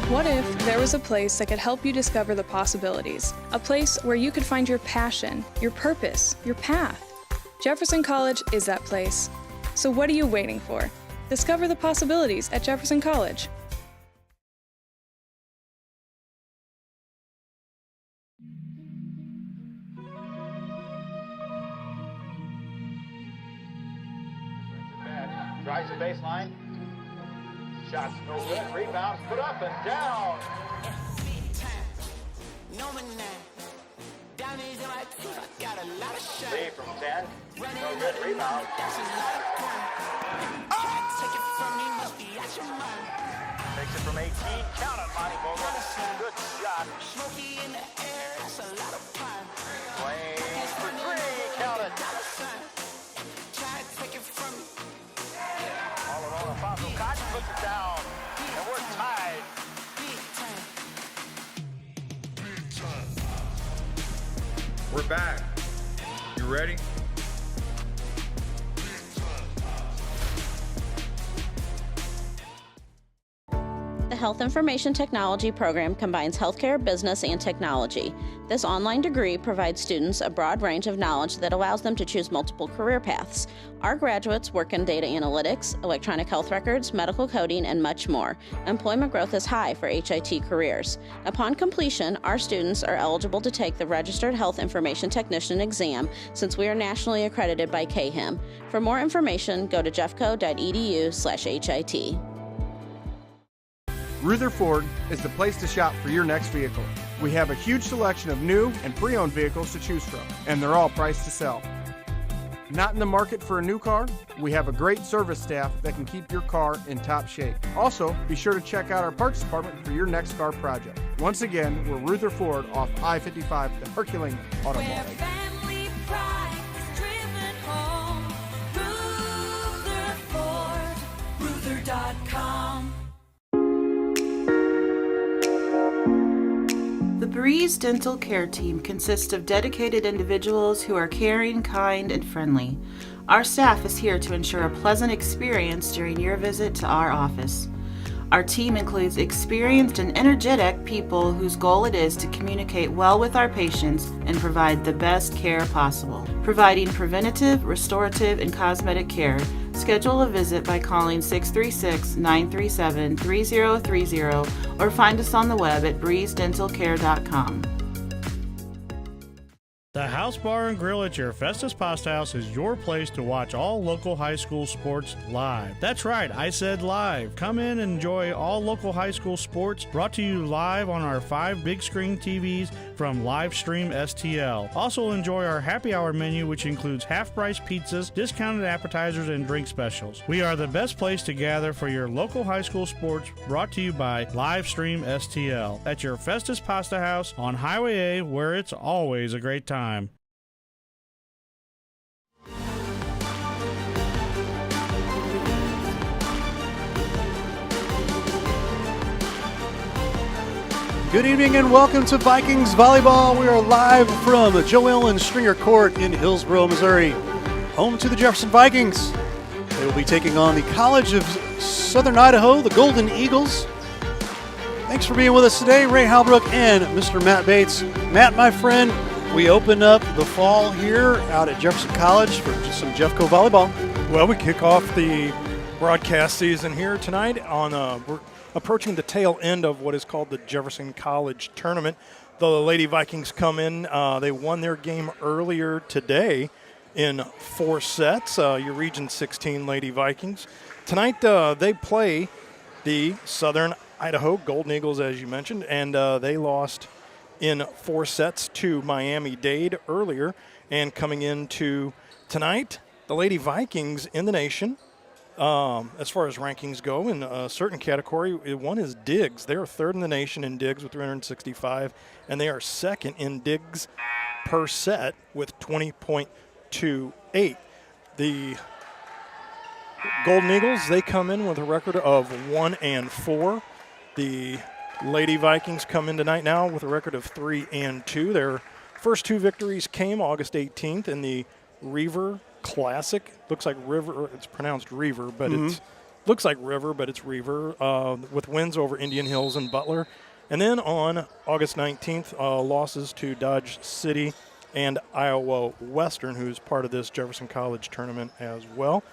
What if there was a place that could help you discover the possibilities? A place where you could find your passion, your purpose, your path. Jefferson College is that place. So what are you waiting for? Discover the possibilities at Jefferson College. Drives the baseline. Shots no good. Rebounds put up and down. Lee from 10. No good. Rebound. Takes it from 18. Count it, Monty Vogel. Good shot. Flames for three. Count it. All alone, Alfonso Cotton puts it down, and we're tied. We're back. You ready? The Health Information Technology program combines healthcare, business, and technology. This online degree provides students a broad range of knowledge that allows them to choose multiple career paths. Our graduates work in data analytics, electronic health records, medical coding, and much more. Employment growth is high for HIT careers. Upon completion, our students are eligible to take the Registered Health Information Technician exam since we are nationally accredited by CAHIM. For more information, go to jeffco.edu/HIT. Rutherford is the place to shop for your next vehicle. We have a huge selection of new and pre-owned vehicles to choose from, and they're all priced to sell. Not in the market for a new car? We have a great service staff that can keep your car in top shape. Also, be sure to check out our parts department for your next car project. Once again, we're Rutherford off I-55, the Herculean Automobile. Ruther.com. The Breeze Dental Care Team consists of dedicated individuals who are caring, kind, and friendly. Our staff is here to ensure a pleasant experience during your visit to our office. Our team includes experienced and energetic people whose goal it is to communicate well with our patients and provide the best care possible. Providing preventative, restorative, and cosmetic care, schedule a visit by calling 636-937-3030 or find us on the web at breezedentalcare.com. The House Bar and Grill at your Festus Pasta House is your place to watch all local high school sports live. That's right, I said live. Come in and enjoy all local high school sports brought to you live on our 5 big screen TVs from Livestream STL. Also enjoy our happy hour menu, which includes half-price pizzas, discounted appetizers, and drink specials. We are the best place to gather for your local high school sports brought to you by Livestream STL at your Festus Pasta House on Highway A, where it's always a great time. Good evening and welcome to Vikings Volleyball. We are live from Joel and Stringer Court in Hillsboro, Missouri, home to the Jefferson Vikings. They will be taking on the College of Southern Idaho, the Golden Eagles. Thanks for being with us today, Ray Halbrook and Mr. Matt Bates. Matt, my friend, we open up the fall here out at Jefferson College for just some Jeffco volleyball. Well, we kick off the broadcast season here tonight on we're approaching the tail end of what is called the Jefferson College Tournament. The Lady Vikings come in. They won their game earlier today in 4 sets, your Region 16 Lady Vikings. Tonight they play the Southern Idaho Golden Eagles, as you mentioned, and they lost in 4 sets to Miami-Dade earlier. And coming into tonight, the Lady Vikings in the nation, as far as rankings go, in a certain category, one is digs. They're 3rd in the nation in digs with 365, and they are 2nd in digs per set with 20.28. The Golden Eagles, they come in with a record of 1-4. The Lady Vikings come in tonight now with a record of 3-2. Their first 2 victories came August 18th in the Reaver Classic. Looks like River, it's pronounced Reaver, but it's looks like River, but it's Reaver, with wins over Indian Hills and Butler. And then on August 19th, losses to Dodge City and Iowa Western, who's part of this Jefferson College tournament as well.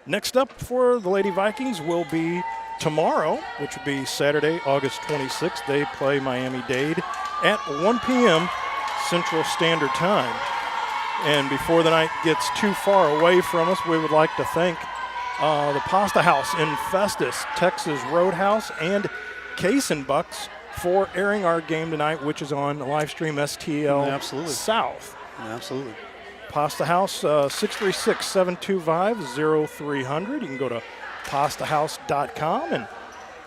Next up for the Lady Vikings will be tomorrow, which would be Saturday, August 26th. They play Miami-Dade at 1 p.m. Central Standard Time. And before the night gets too far away from us, we would like to thank the Pasta House in Festus, Texas Roadhouse, and Case and Bucks for airing our game tonight, which is on live stream STL Absolutely. South. Absolutely. Pasta House, 636-725-0300. You can go to pastahouse.com and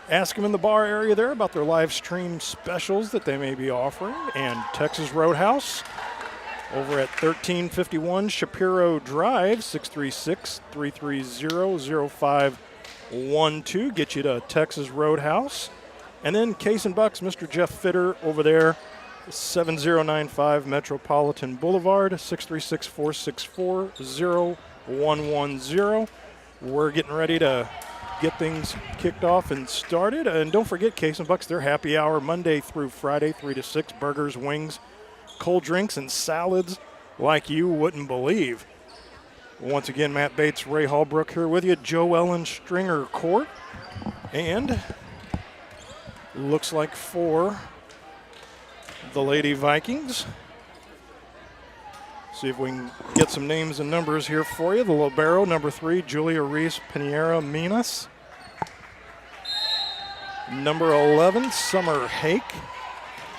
ask them in the bar area there about their live stream specials that they may be offering. And Texas Roadhouse over at 1351 Shapiro Drive, 636-330-0512. Get you to Texas Roadhouse. And then Case and Bucks, Mr. Jeff Fitter over there, 7095 Metropolitan Boulevard, 636-464-0110. We're getting ready to get things kicked off and started. And don't forget, Case and Bucks, their happy hour Monday through Friday, 3 to 6, burgers, wings, cold drinks, and salads like you wouldn't believe. Once again, Matt Bates, Ray Hallbrook here with you, Joe Ellen Stringer Court. And looks like for the Lady Vikings. See if we can get some names and numbers here for you. The libero, number 3, Julia Reese Pinheiro Minas. Number 11, Summer Hake.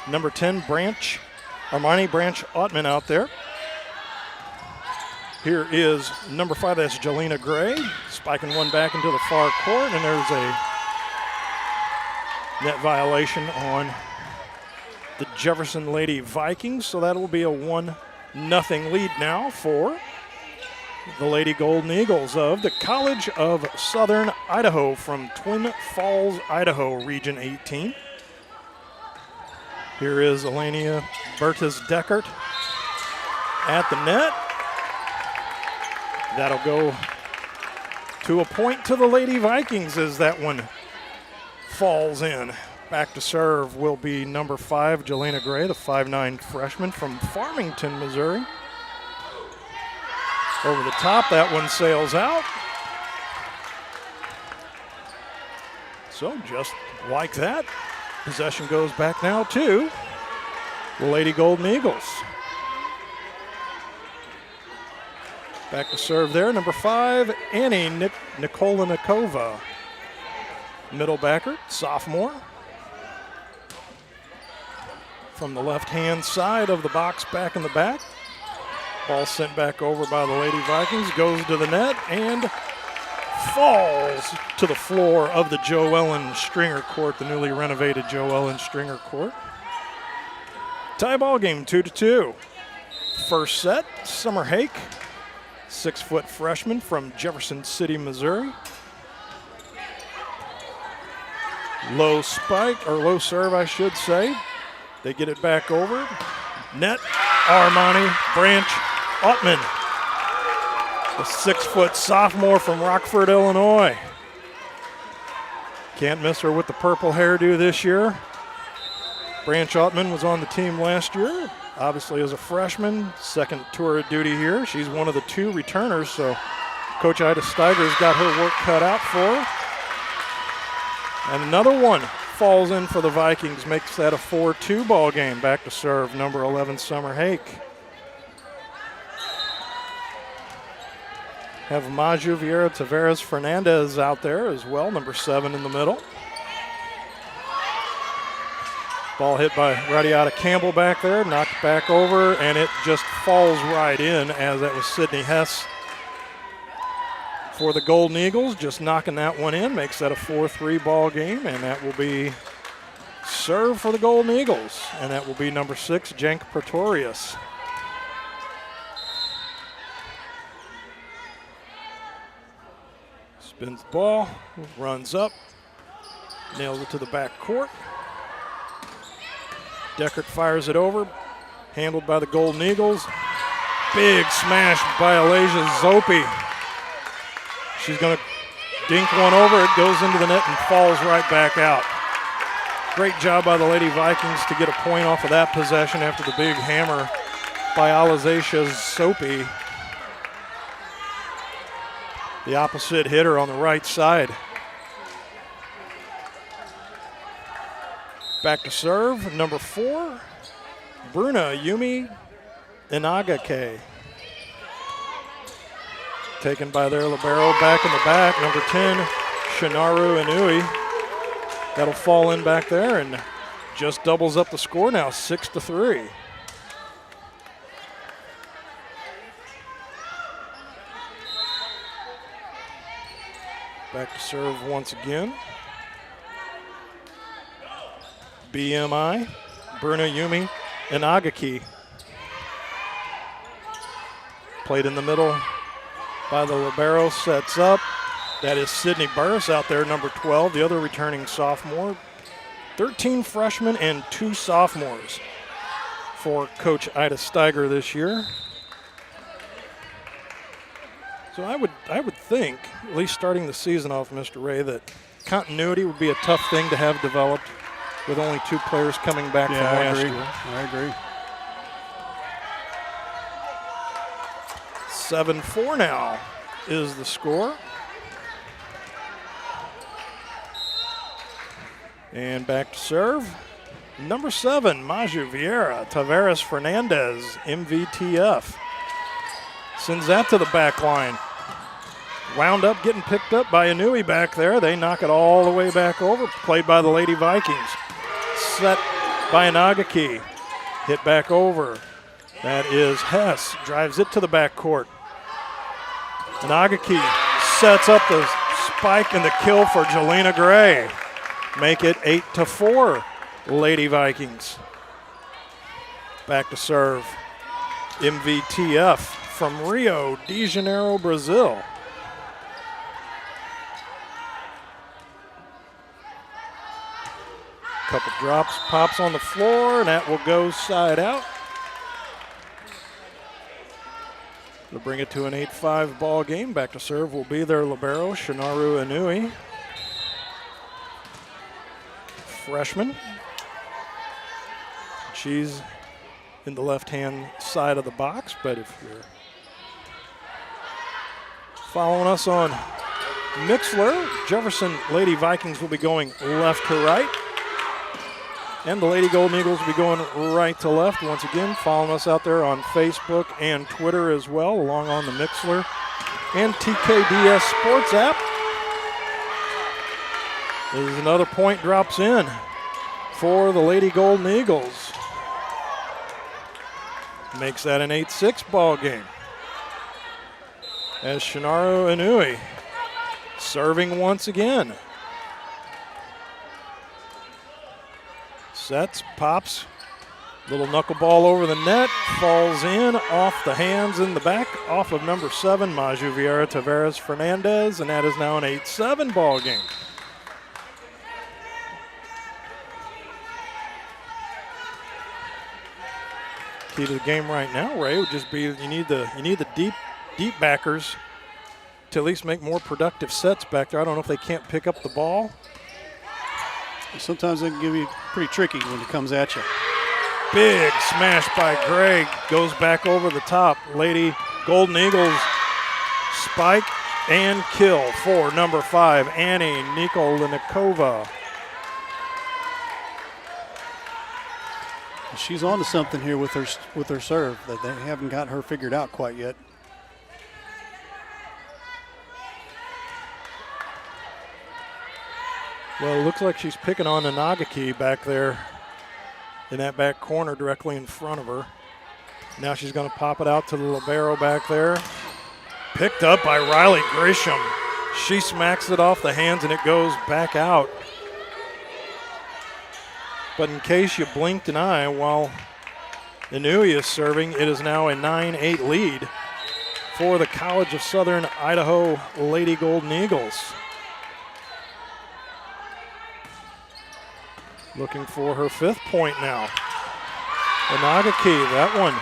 Number 10, Armani Branch Ottman out there. Here is number 5, that's Jelena Gray, spiking one back into the far court, and there's a net violation on the Jefferson Lady Vikings, so that will be a 1-0 lead now for the Lady Golden Eagles of the College of Southern Idaho from Twin Falls, Idaho, Region 18. Here is Elenia Bertis-Deckert at the net. That'll go to a point to the Lady Vikings as that one falls in. Back to serve will be number 5, Jelena Gray, the 5'9" freshman from Farmington, Missouri. Over the top, that one sails out. So just like that, possession goes back now to the Lady Golden Eagles. Back to serve there, number 5, Annie Nikolanikova. Middle backer, sophomore. From the left-hand side of the box, back in the back. Ball sent back over by the Lady Vikings, goes to the net and falls to the floor of the Joe Ellen Stringer Court, the newly renovated Joe Ellen Stringer Court. Tie ball game, 2-2. First set, Summer Hake, 6-foot freshman from Jefferson City, Missouri. Low spike, or low serve, I should say. They get it back over. Net, Armani Branch Ottman, the 6-foot sophomore from Rockford, Illinois. Can't miss her with the purple hairdo this year. Branch Ottman was on the team last year, obviously as a freshman, second tour of duty here. She's one of the 2 returners, so Coach Ida Steiger's got her work cut out for her. And another one falls in for the Vikings, makes that a 4-2 ball game. Back to serve, number 11, Summer Hake. Have Maju Vieira Tavares Fernandez out there as well, number 7 in the middle. Ball hit by Radiata Campbell back there, knocked back over, and it just falls right in, as that was Sydney Hess for the Golden Eagles, just knocking that one in, makes that a 4-3 ball game, and that will be serve for the Golden Eagles, and that will be number 6, Jank Pretorius. Spins the ball, runs up, nails it to the back court. Deckert fires it over, handled by the Golden Eagles. Big smash by Alasia Zopi. She's going to Dink one over, it goes into the net and falls right back out. Great job by the Lady Vikings to get a point off of that possession after the big hammer by Alization Soapy, the opposite hitter on the right side. Back to serve, number 4, Bruna Yumi Inagake. Taken by their libero, back in the back, number 10, Shinaru Inui. That'll fall in back there and just doubles up the score now, 6-3. Back to serve once again. BMI, Bruna Yumi Inagaki. Played in the middle by the libero, sets up. That is Sydney Burris out there, number 12, the other returning sophomore. 13 freshmen and 2 sophomores for Coach Ida Steiger this year. So I would think, at least starting the season off, Mr. Ray, that continuity would be a tough thing to have developed with only 2 players coming back from last year. I agree. 7-4 now is the score. And back to serve. Number 7, Maju Vieira Tavares Fernandez, MVTF. Sends that to the back line. Wound up getting picked up by Inui back there. They knock it all the way back over. Played by the Lady Vikings. Set by Inagaki. Hit back over. That is Hess. Drives it to the back court. Inagaki sets up the spike and the kill for Jelena Gray. Make it 8-4, Lady Vikings. Back to serve. MVTF from Rio de Janeiro, Brazil. Couple drops, pops on the floor, and that will go side out. They'll bring it to an 8-5 ball game. Back to serve will be their libero, Shinaru Inui. Freshman. She's in the left-hand side of the box, but if you're following us on Mixler, Jefferson Lady Vikings will be going left to right. And the Lady Golden Eagles will be going right to left. Once again, following us out there on Facebook and Twitter as well, along on the Mixler and TKDS Sports app. There's another point drops in for the Lady Golden Eagles. Makes that an 8-6 ball game. As Shinaru Inui serving once again. Sets, pops, little knuckleball over the net, falls in off the hands in the back, off of number 7, Maju Vieira Tavares Fernandez, and that is now an 8-7 ball game. Key to the game right now, Ray, would just be you need the deep backers to at least make more productive sets back there. I don't know if they can't pick up the ball. Sometimes they can give you pretty tricky when it comes at you. Big smash by Gray, goes back over the top. Lady Golden Eagles spike and kill for number 5, Annie Nikolinikova. She's on to something here with her serve that they haven't got her figured out quite yet. Well, it looks like she's picking on Inagaki back there in that back corner directly in front of her. Now she's going to pop it out to the libero back there. Picked up by Riley Grisham. She smacks it off the hands and it goes back out. But in case you blinked an eye while Inui is serving, it is now a 9-8 lead for the College of Southern Idaho Lady Golden Eagles. Looking for her 5th point now. Inagaki, that one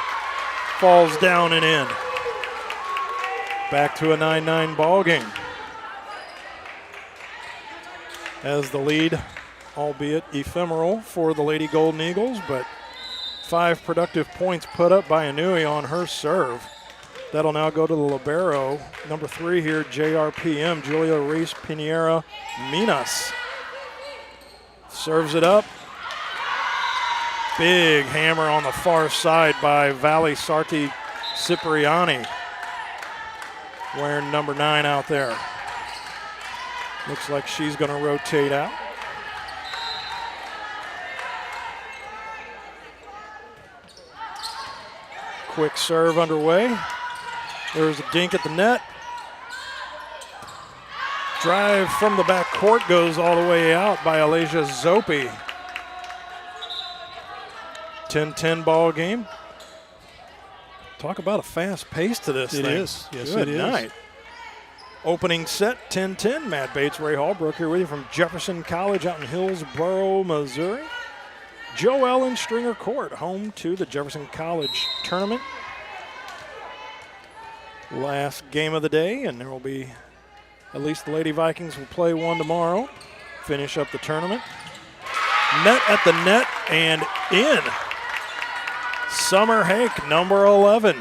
falls down and in. Back to a 9-9 ball game. as the lead, albeit ephemeral, for the Lady Golden Eagles, but 5 productive points put up by Inui on her serve. That'll now go to the libero, number 3 here, JRPM, Julia Reese Pinera Minas. Serves it up. Big hammer on the far side by Valley Sarti Cipriani, wearing number 9 out there. Looks like she's going to rotate out. Quick serve underway. There's a dink at the net. Drive from the back court goes all the way out by Alasia Zopi. 10-10 ball game. Talk about a fast pace to this thing. It is. Yes, Good it is. night. Opening set, 10-10. Matt Bates, Ray Hallbrook here with you from Jefferson College out in Hillsboro, Missouri. Joe Ellen Stringer Court, home to the Jefferson College tournament. Last game of the day, and there will be, at least the Lady Vikings will play one tomorrow. Finish up the tournament. Met at the net and in. Summer Hake, number 11,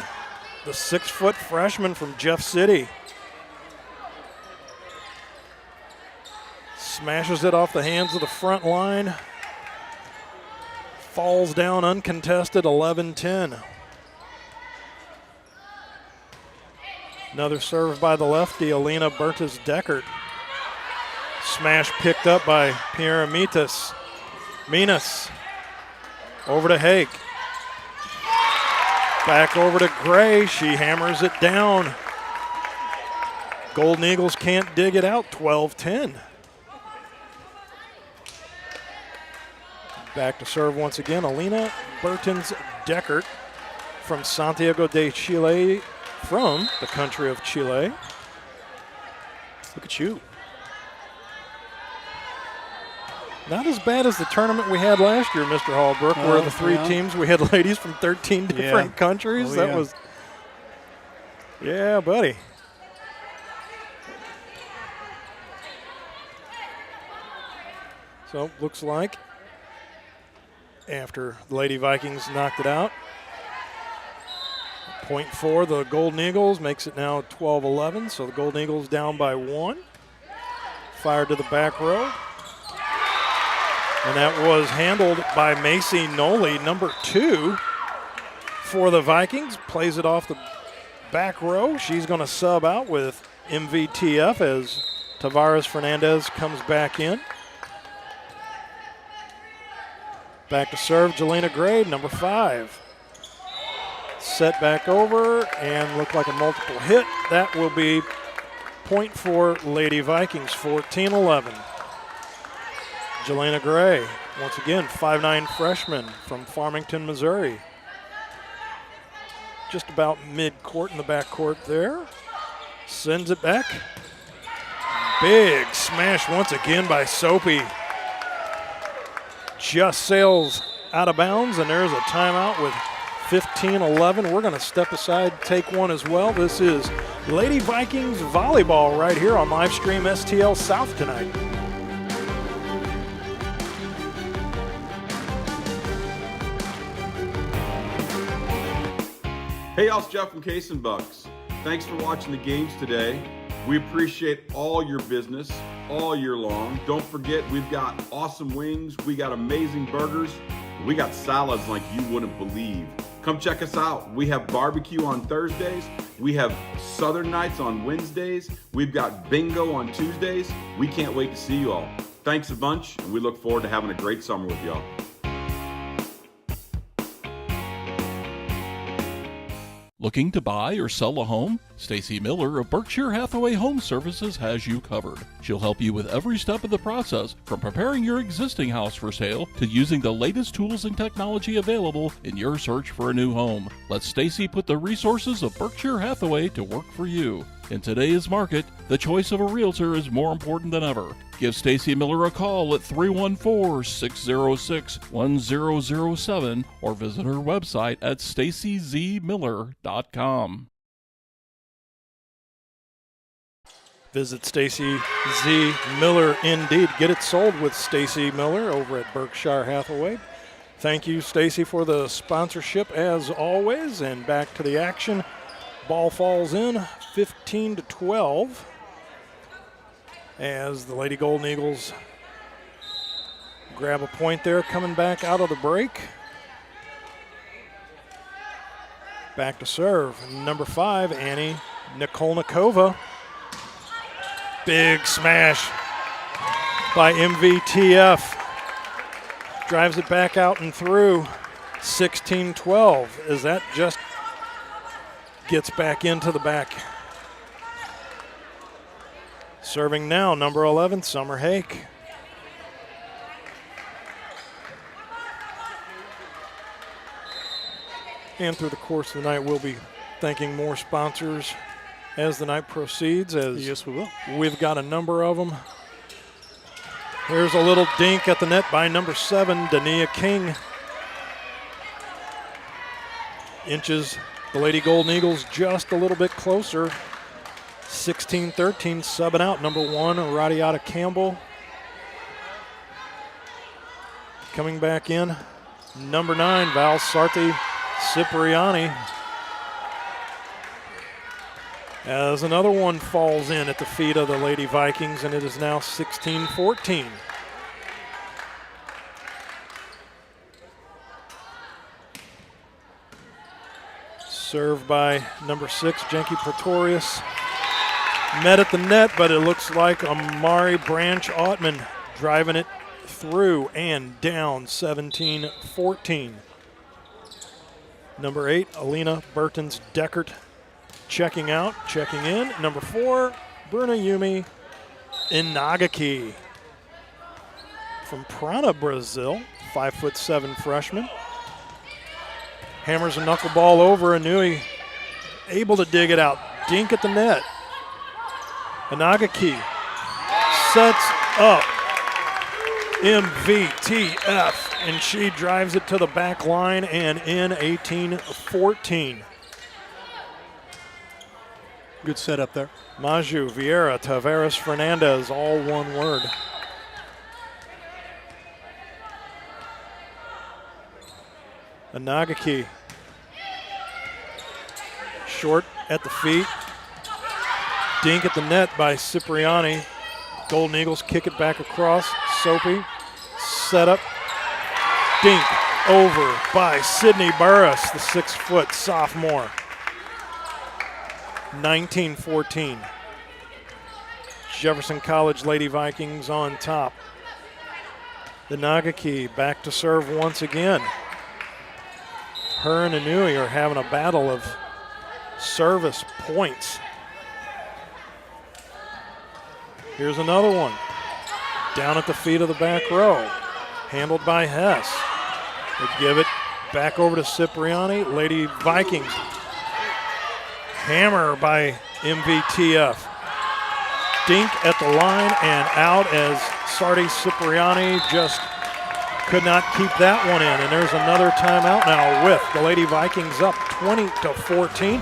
the 6-foot freshman from Jeff City. Smashes it off the hands of the front line. Falls down uncontested, 11-10. Another serve by the lefty, Alina Bertes-Deckert. Smash picked up by Pierre Minas. Over to Hake. Back over to Gray. She hammers it down. Golden Eagles can't dig it out, 12-10. Back to serve once again, Alina Bertens-Deckert from Santiago de Chile, from the country of Chile. Look at you. Not as bad as the tournament we had last year, Mr. Hallbrook, where the 3 teams, we had ladies from 13 different countries. That was, yeah, buddy. So, looks like after the Lady Vikings knocked it out, point for the Golden Eagles makes it now 12-11, so the Golden Eagles down by 1. Fired to the back row. And that was handled by Macy Noli, number 2 for the Vikings. Plays it off the back row. She's going to sub out with MVTF as Tavares Fernandez comes back in. Back to serve, Jelena Gray, number 5. Set back over and looked like a multiple hit. That will be point for Lady Vikings, 14-11. Jelena Gray, once again, 5'9" freshman from Farmington, Missouri. Just about mid-court in the backcourt there. Sends it back. Big smash once again by Soapy. Just sails out of bounds, and there's a timeout with 15-11. We're going to step aside, take one as well. This is Lady Vikings volleyball right here on Livestream STL South tonight. Hey, y'all, it's Jeff from Case and Bucks. Thanks for watching the games today. We appreciate all your business all year long. Don't forget, we've got awesome wings, we got amazing burgers, we got salads like you wouldn't believe. Come check us out. We have barbecue on Thursdays, we have Southern Nights on Wednesdays, we've got bingo on Tuesdays. We can't wait to see you all. Thanks a bunch, and we look forward to having a great summer with y'all. Looking to buy or sell a home? Stacy Miller of Berkshire Hathaway Home Services has you covered. She'll help you with every step of the process, from preparing your existing house for sale to using the latest tools and technology available in your search for a new home. Let Stacy put the resources of Berkshire Hathaway to work for you. In today's market, the choice of a realtor is more important than ever. Give Stacy Miller a call at 314-606-1007 or visit her website at stacyzmiller.com. Visit Stacy Z. Miller Indeed. Get it sold with Stacy Miller over at Berkshire Hathaway. Thank you, Stacy, for the sponsorship as always. And back to the action. Ball falls in 15-12 as the Lady Golden Eagles grab a point there coming back out of the break. Back to serve. Number 5, Annie Nikolnikova. Big smash by MVTF. Drives it back out and through. 16-12 as that just gets back into the back. Serving now, number 11, Summer Hake. And through the course of the night, we'll be thanking more sponsors as the night proceeds. Yes, we will. We've got a number of them. Here's a little dink at the net by number 7, Dania King. Inches the Lady Golden Eagles just a little bit closer. 16-13, subbing out number 1, Radiata Campbell. Coming back in, number 9, Val Sarti Cipriani. As another one falls in at the feet of the Lady Vikings, and it is now 16-14. Served by number 6, Jenky Pretorius. Met at the net, but it looks like Amari Branch Ottman driving it through and down 17-14. Number 8, Alina Burtons Deckert checking out, checking in. Number 4, Bruna Yumi Inagaki from Prana, Brazil, 5'7" freshman. Hammers a knuckleball over Inui, able to dig it out. Dink at the net. Inagaki sets up MVTF, and she drives it to the back line and in 18-14. Good setup there. Maju, Vieira, Tavares, Fernandez, all one word. Inagaki, short at the feet. Dink at the net by Cipriani. Golden Eagles kick it back across. Soapy, set up. Dink over by Sydney Burris, the 6-foot sophomore. 19-14. Jefferson College Lady Vikings on top. The Nagaki back to serve once again. Her and Inui are having a battle of service points. Here's another one. Down at the feet of the back row. Handled by Hess. They give it back over to Cipriani. Lady Vikings. Hammer by MVTF. Dink at the line and out as Sardi Cipriani just could not keep that one in. And there's another timeout now with the Lady Vikings up 20-14.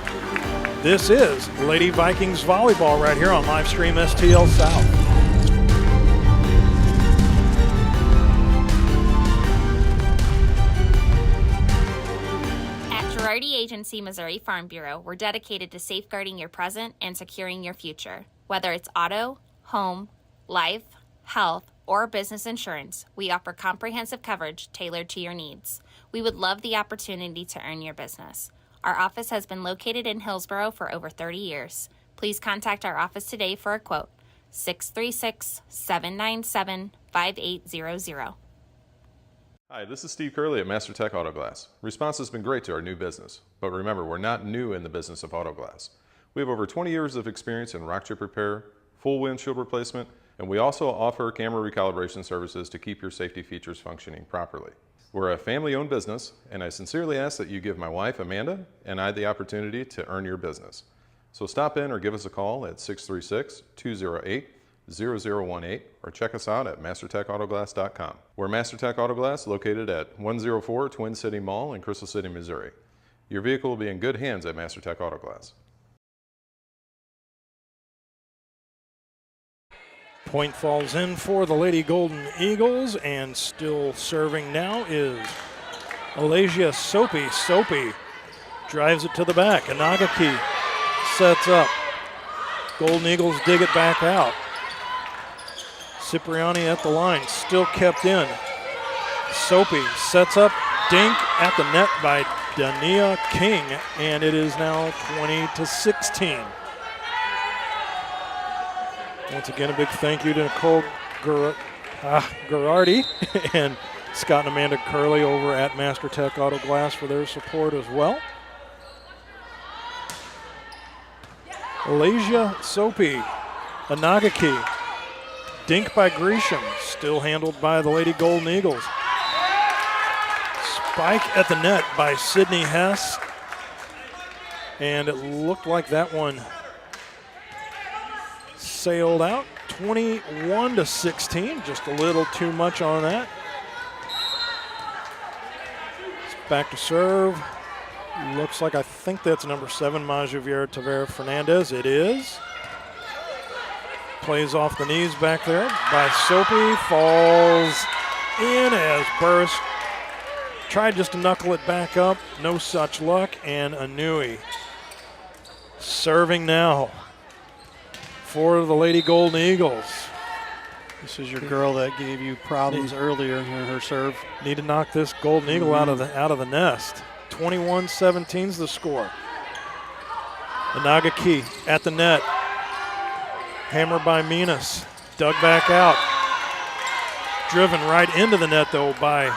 This is Lady Vikings Volleyball right here on Livestream STL South. At Girardi Agency Missouri Farm Bureau, we're dedicated to safeguarding your present and securing your future. Whether it's auto, home, life, health, or business insurance, we offer comprehensive coverage tailored to your needs. We would love the opportunity to earn your business. Our office has been located in Hillsborough for over 30 years. Please contact our office today for a quote, 636-797-5800. Hi, this is Steve Curley at Master Tech Auto Glass. Response has been great to our new business, but remember, we're not new in the business of auto glass. We have over 20 years of experience in rock chip repair, full windshield replacement, and we also offer camera recalibration services to keep your safety features functioning properly. We're a family-owned business, and I sincerely ask that you give my wife, Amanda, and I the opportunity to earn your business. So stop in or give us a call at 636-208-0018 or check us out at mastertechautoglass.com. We're Master Tech Auto Glass located at 104 Twin City Mall in Crystal City, Missouri. Your vehicle will be in good hands at Master Tech Auto Glass. Point falls in for the Lady Golden Eagles, and still serving now is Alasia Soapy. Soapy drives it to the back. Inagaki sets up. Golden Eagles dig it back out. Cipriani at the line, still kept in. Soapy sets up, dink at the net by Dania King, and it is now 20-16. Once again, a big thank you to Nicole Gerardi and Scott and Amanda Curley over at Master Tech Auto Glass for their support as well. Alasia Soapy, Inagaki, dink by Gresham, still handled by the Lady Golden Eagles. Spike at the net by Sydney Hess, and it looked like that one sailed out. 21-16, just a little too much on that. It's back to serve. Looks like, I think that's number 7, Majavier Tavera Fernandez. It is. Plays off the knees back there by Soapy. Falls in as Burris tried just to knuckle it back up. No such luck. And Anui serving now for the Lady Golden Eagles. This is your girl that gave you problems earlier in her serve. Need to knock this Golden Eagle out of the nest. 21-17 is the score. Inagaki at the net. Hammer by Minas. Dug back out. Driven right into the net, though, by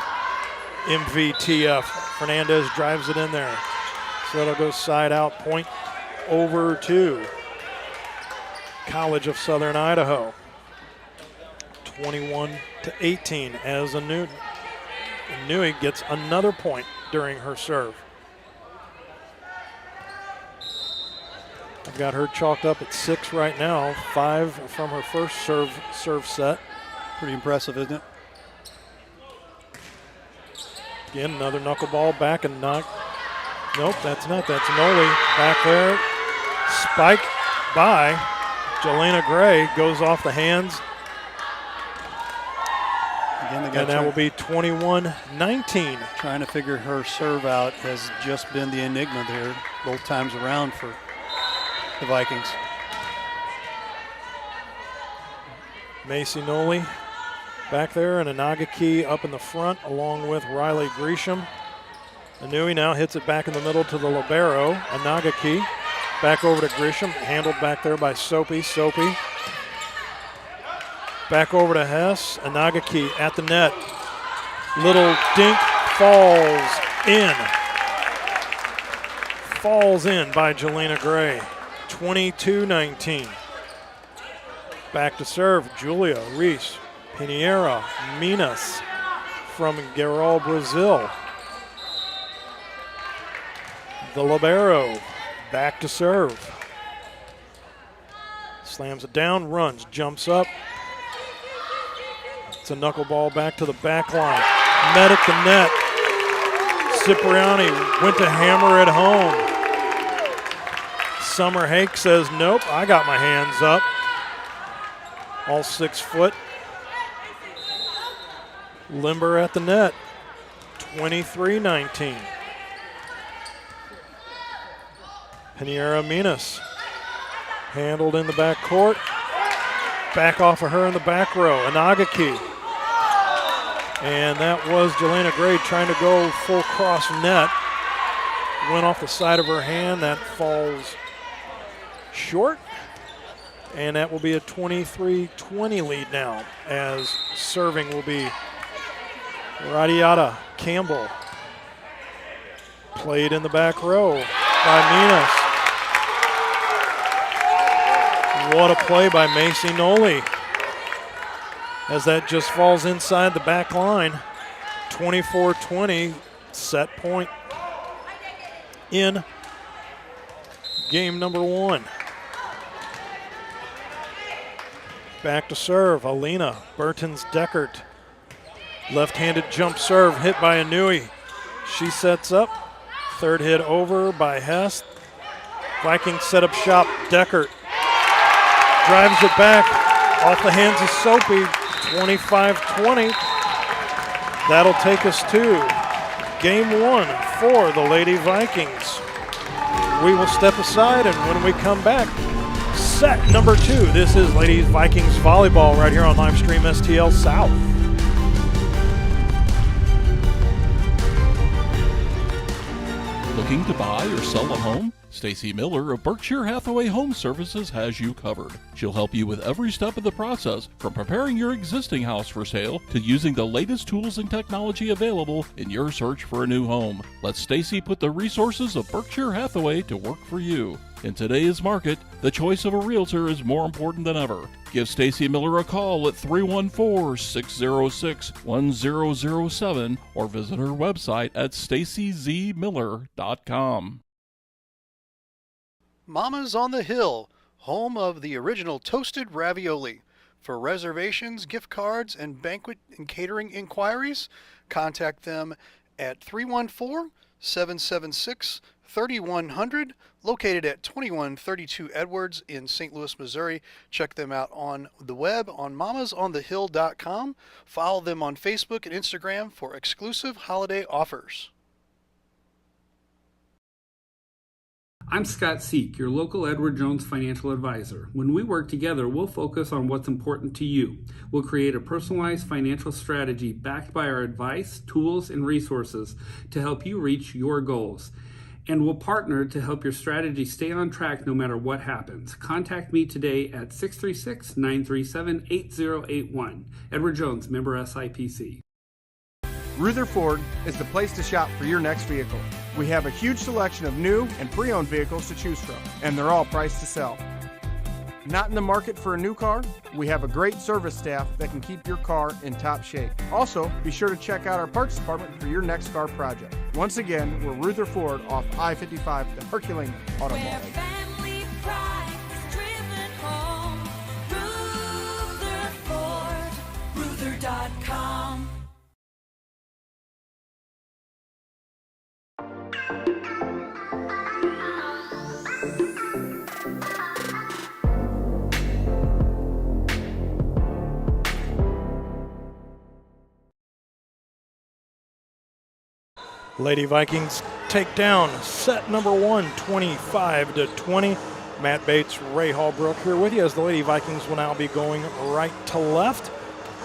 MVTF. Fernandez drives it in there. So it'll go side out. Point over to College of Southern Idaho. 21-18 as Anui gets another point during her serve. I've got her chalked up at 6 right now, 5 from her first serve set. Pretty impressive, isn't it? Again, another knuckleball back and knock. Nope, that's not. That's Noli back there. Spike by Jelena Gray, goes off the hands. Again, and that will be 21-19. Trying to figure her serve out has just been the enigma there both times around for the Vikings. Macy Noli back there, and Inagaki up in the front along with Riley Gresham. Anui now hits it back in the middle to the libero. Inagaki back over to Gresham, handled back there by Soapy. Soapy back over to Hess. Inagaki at the net. Little dink falls in. Falls in by Jelena Gray. 22-19. Back to serve, Julia Reese Pinheira Minas from Guerrero, Brazil. The libero back to serve. Slams it down, runs, jumps up. It's a knuckleball back to the back line. Met at the net. Cipriani went to hammer it home. Summer Hake says, nope, I got my hands up. All 6 foot. Limber at the net. 23-19. Pinheira Minas handled in the back court. Back off of her in the back row. Inagaki. And that was Jelena Gray trying to go full cross net. Went off the side of her hand. That falls short. And that will be a 23-20 lead now, as serving will be Radiata Campbell. Played in the back row by Minas. What a play by Macy Noli, as that just falls inside the back line. 24-20, set point in game number 1. Back to serve, Alina Burtons-Deckert. Left-handed jump serve hit by Anui. She sets up. Third hit over by Hess. Vikings set up shop, Deckert drives it back. Off the hands of Soapy, 25-20. That'll take us to game one for the Lady Vikings. We will step aside, and when we come back, set number 2. This is Ladies Vikings Volleyball right here on Livestream STL South. Looking to buy or sell a home? Stacy Miller of Berkshire Hathaway Home Services has you covered. She'll help you with every step of the process, from preparing your existing house for sale to using the latest tools and technology available in your search for a new home. Let Stacy put the resources of Berkshire Hathaway to work for you. In today's market, the choice of a realtor is more important than ever. Give Stacy Miller a call at 314-606-1007 or visit her website at stacyzmiller.com. Mama's on the Hill, home of the original toasted ravioli. For reservations, gift cards, and banquet and catering inquiries, contact them at 314-776-3100, located at 2132 Edwards in St. Louis, Missouri. Check them out on the web on mamasonthehill.com. Follow them on Facebook and Instagram for exclusive holiday offers. I'm Scott Seek, your local Edward Jones financial advisor. When we work together, we'll focus on what's important to you. We'll create a personalized financial strategy backed by our advice, tools, and resources to help you reach your goals. And we'll partner to help your strategy stay on track no matter what happens. Contact me today at 636-937-8081. Edward Jones, member SIPC. Rutherford is the place to shop for your next vehicle. We have a huge selection of new and pre-owned vehicles to choose from, and they're all priced to sell. Not in the market for a new car? We have a great service staff that can keep your car in top shape. Also, be sure to check out our parts department for your next car project. Once again, we're Rutherford off I-55, the Herculean Auto Mall. Ruther.com. Lady Vikings take down set number 1, 25-20. Matt Bates, Ray Hallbrook here with you as the Lady Vikings will now be going right to left.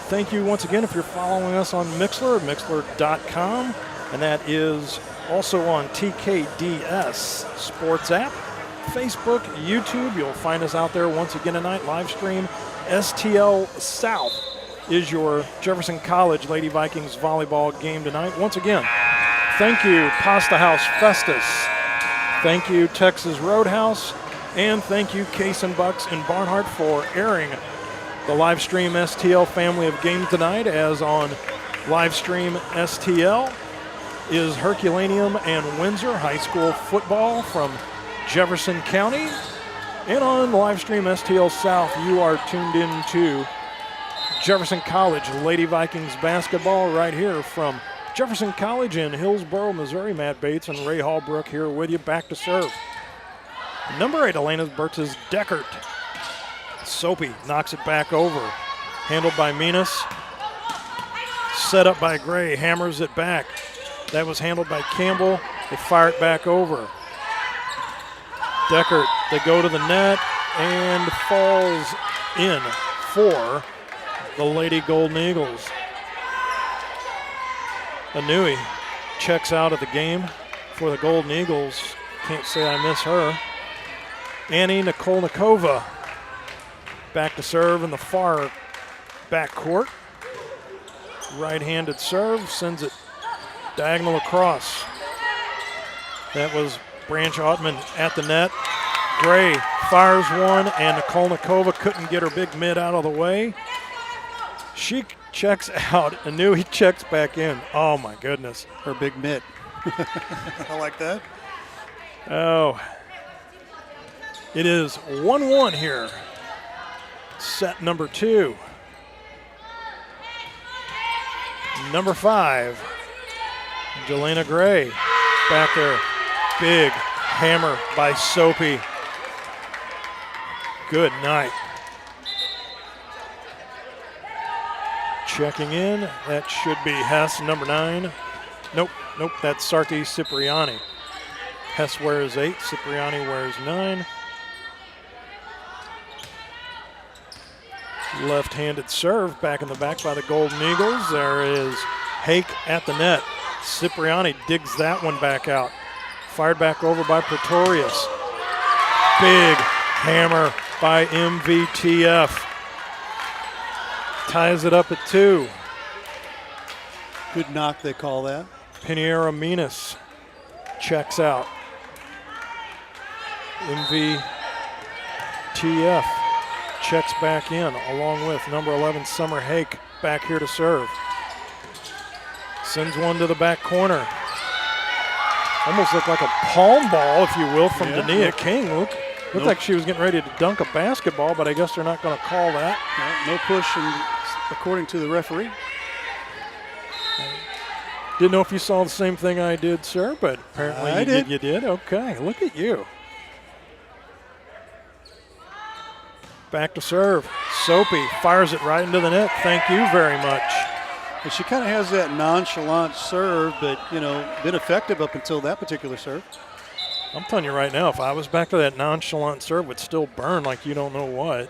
Thank you once again if you're following us on Mixlr, Mixlr.com, and that is also on TKDS Sports app, Facebook, YouTube. You'll find us out there once again tonight. Live stream STL South is your Jefferson College Lady Vikings volleyball game tonight. Once again, thank you, Pasta House Festus. Thank you, Texas Roadhouse. And thank you, Case and Bucks and Barnhart, for airing the live stream STL family of games tonight, as on live stream STL is Herculaneum and Windsor High School football from Jefferson County. And on live stream STL South, you are tuned in to Jefferson College Lady Vikings basketball right here from Jefferson College in Hillsboro, Missouri. Matt Bates and Ray Hallbrook here with you. Back to serve. Number 8, Elena Bertz's Deckert. Soapy knocks it back over. Handled by Minas. Set up by Gray. Hammers it back. That was handled by Campbell. They fire it back over. Deckert, they go to the net and falls in for the Lady Golden Eagles. Anui checks out of the game for the Golden Eagles. Can't say I miss her. Annie Nikolnikova back to serve in the far back court. Right-handed serve, sends it diagonal across. That was Branch Ottman at the net. Gray fires one, and Nikolnikova couldn't get her big mid out of the way. She checks out. Anui checks back in. Oh, my goodness. Her big mitt. I like that. Oh. It is 1-1 here. Set number 2. Number 5, Jelena Gray back there. Big hammer by Soapy. Good night. Checking in, that should be Hess, number 9. Nope, that's Sarti Cipriani. Hess wears 8, Cipriani wears 9. Left-handed serve back in the back by the Golden Eagles. There is Hake at the net. Cipriani digs that one back out. Fired back over by Pretorius. Big hammer by MVTF. Ties it up at 2. Good knock, they call that. Piniera Minas checks out. MVTF checks back in along with number 11 Summer Hake back here to serve. Sends one to the back corner. Almost looked like a palm ball, if you will, from Dania King. Looked like she was getting ready to dunk a basketball, but I guess they're not going to call that. No push, according to the referee. Didn't know if you saw the same thing I did, sir, but apparently I did. You did. Okay, look at you. Back to serve. Soapy fires it right into the net. Thank you very much. And she kind of has that nonchalant serve, but, been effective up until that particular serve. I'm telling you right now, if I was back to that nonchalant serve, it would still burn like you don't know what.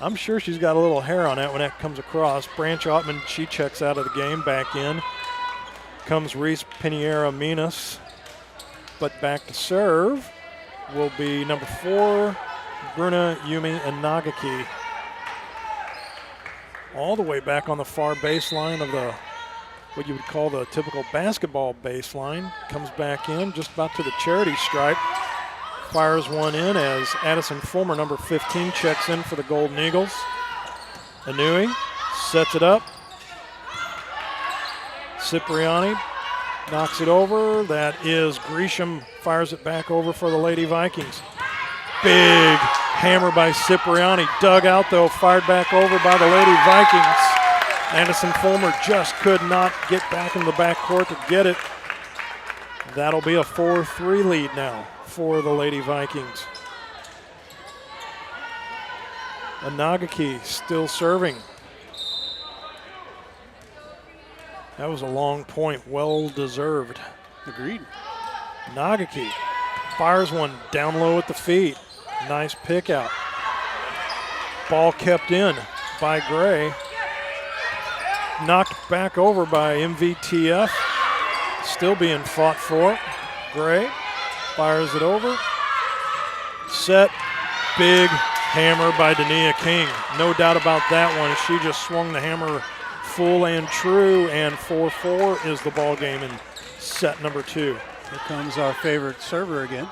I'm sure she's got a little hair on that when that comes across. Branch Ottman, she checks out of the game, back in. Comes Reese Piniera Minas. But back to serve will be number 4, Bruna Yumi and Nagaki. All the way back on the far baseline of what you would call the typical basketball baseline. Comes back in just about to the charity stripe. Fires one in as Addison Fulmer, number 15, checks in for the Golden Eagles. Anui sets it up. Cipriani knocks it over. That is Gresham, fires it back over for the Lady Vikings. Big hammer by Cipriani. Dug out, though, fired back over by the Lady Vikings. Addison Fulmer just could not get back in the backcourt to get it. That'll be a 4-3 lead now for the Lady Vikings. Nagaki still serving. That was a long point, well deserved. Agreed. Nagaki fires one down low at the feet. Nice pick out. Ball kept in by Gray. Knocked back over by MVTF. Still being fought for. Gray fires it over. Set. Big hammer by Dania King. No doubt about that one. She just swung the hammer full and true, and 4-4 is the ball game in set number 2. Here comes our favorite server again.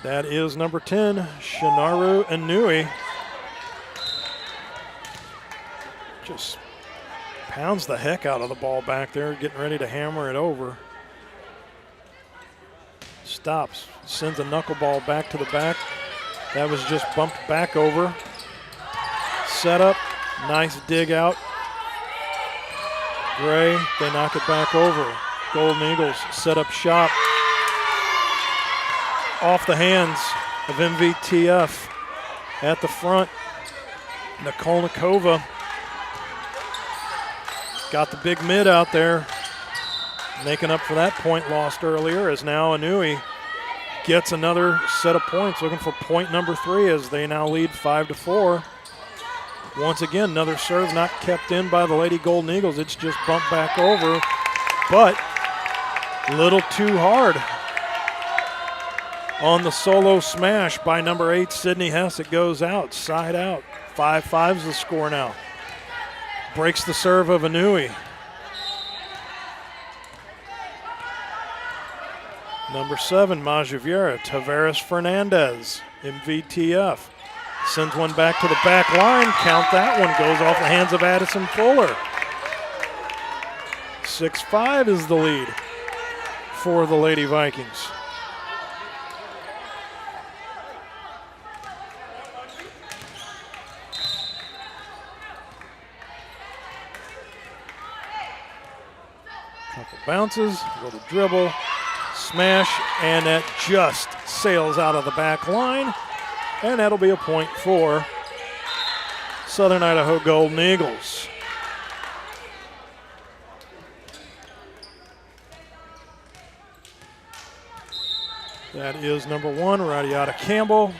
That is number 10, Shinaru Inui. Just pounds the heck out of the ball back there, getting ready to hammer it over. Stops, sends a knuckleball back to the back. That was just bumped back over. Set up, nice dig out. Gray, they knock it back over. Golden Eagles set up shop. Off the hands of MVTF at the front. Nikolnikova got the big mid out there, making up for that point lost earlier, as now Inui gets another set of points, looking for point number 3 as they now lead 5-4. Once again, another serve not kept in by the Lady Golden Eagles. It's just bumped back over, but a little too hard. On the solo smash by number 8, Sydney Hess, it goes out, side out. 5-5 is the score now. Breaks the serve of Inui. Number 7, Majaviera, Tavares Fernandez, MVTF. Sends one back to the back line. Count that one. Goes off the hands of Addison Fuller. 6-5 is the lead for the Lady Vikings. Couple bounces, a little dribble, smash, and that just sails out of the back line. And that'll be a point for Southern Idaho Golden Eagles. That is number 1, Radiata Campbell.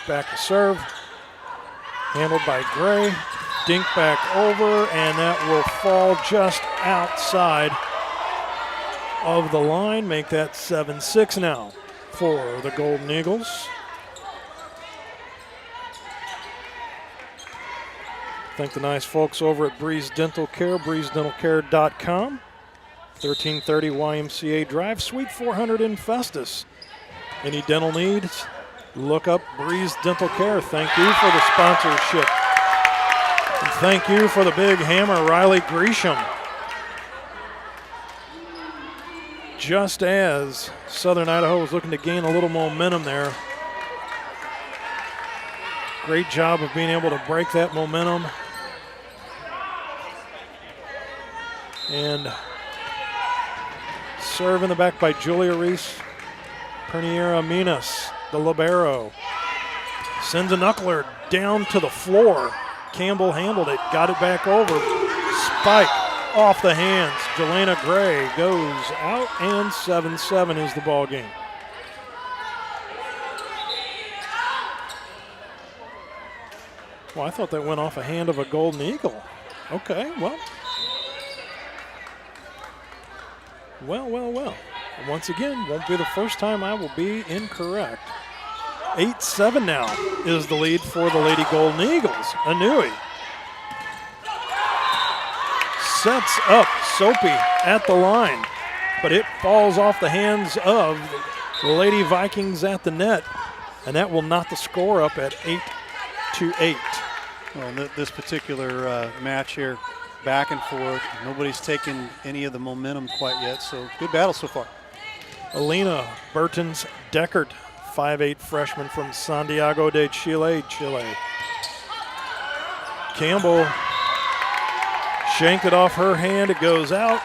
Back to serve. Handled by Gray. Dink back over, and that will fall just outside of the line. Make that 7-6 now for the Golden Eagles. Thank the nice folks over at Breeze Dental Care, breezedentalcare.com. 1330 YMCA Drive, Suite 400 in Festus. Any dental needs, look up Breeze Dental Care. Thank you for the sponsorship. And thank you for the big hammer, Riley Gresham. Just as Southern Idaho was looking to gain a little momentum there. Great job of being able to break that momentum. And serve in the back by Julia Reese. Perniera Minas, the libero. Sends a knuckler down to the floor. Campbell handled it, got it back over. Spike off the hands. Jelena Gray goes out, and 7-7 is the ball game. Well, I thought that went off a hand of a Golden Eagle. Okay, well. Well. Once again, won't be the first time I will be incorrect. 8-7 now is the lead for the Lady Golden Eagles. Anui sets up Soapy at the line, but it falls off the hands of the Lady Vikings at the net, and that will knot the score up at 8-8. Well, this particular match here, back and forth, nobody's taken any of the momentum quite yet, so good battle so far. Alina Bertens-Deckert, 5'8" freshman from Santiago de Chile, Chile. Campbell shanked it off her hand, it goes out.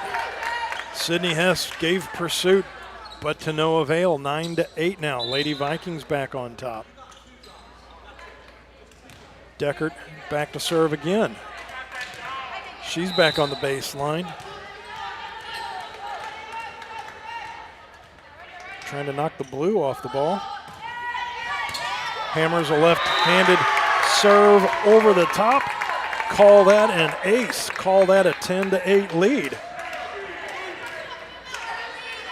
Sydney Hess gave pursuit, but to no avail. 9-8 now. Lady Vikings back on top. Deckert back to serve again. She's back on the baseline. Trying to knock the blue off the ball. Hammers a left-handed serve over the top. Call that an ace. Call that a 10-8 lead.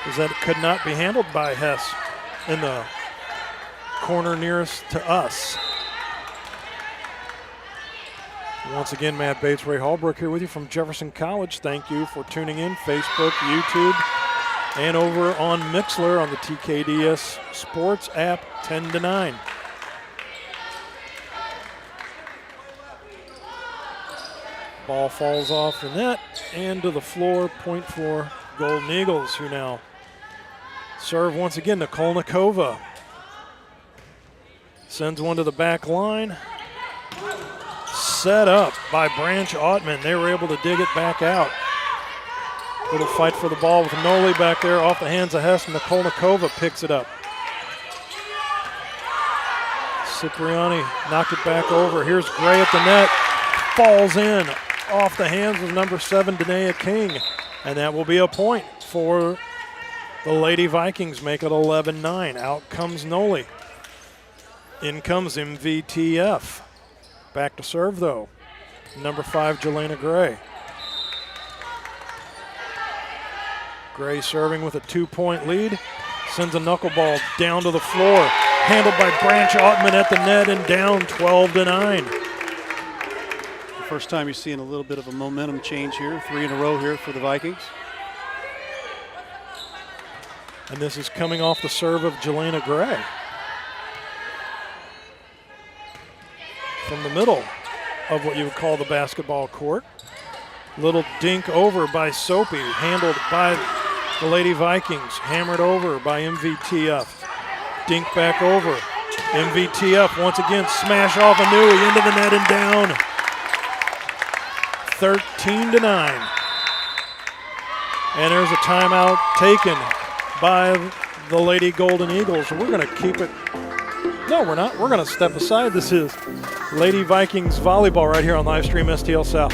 As that could not be handled by Hess in the corner nearest to us. Once again, Matt Bates, Ray Hallbrook here with you from Jefferson College. Thank you for tuning in. Facebook, YouTube, and over on Mixler on the TKDS Sports app, 10-9. Ball falls off the net and to the floor, point for Golden Eagles, who now serve once again. Nikolnikova sends one to the back line. Set up by Branch Ottman. They were able to dig it back out. Little fight for the ball with Noli back there off the hands of Hess. Nikolnikova picks it up. Cipriani knocked it back over. Here's Gray at the net. Falls in off the hands of number 7, Danae King. And that will be a point for the Lady Vikings. Make it 11-9. Out comes Noli. In comes MVTF. Back to serve, though. Number 5, Jelena Gray. Gray serving with a 2-point lead. Sends a knuckleball down to the floor. Handled by Branch Ottman at the net and down 12-9. The first time you're seeing a little bit of a momentum change here. 3 in a row here for the Vikings. And this is coming off the serve of Jelena Gray. From the middle of what you would call the basketball court. Little dink over by Soapy, handled by the Lady Vikings, hammered over by MVTF. Dink back over. MVTF once again smash off Anui into the net and down. 13-9. And there's a timeout taken by the Lady Golden Eagles. We're going to keep it. No, we're not. We're going to step aside. This is Lady Vikings volleyball right here on Livestream STL South.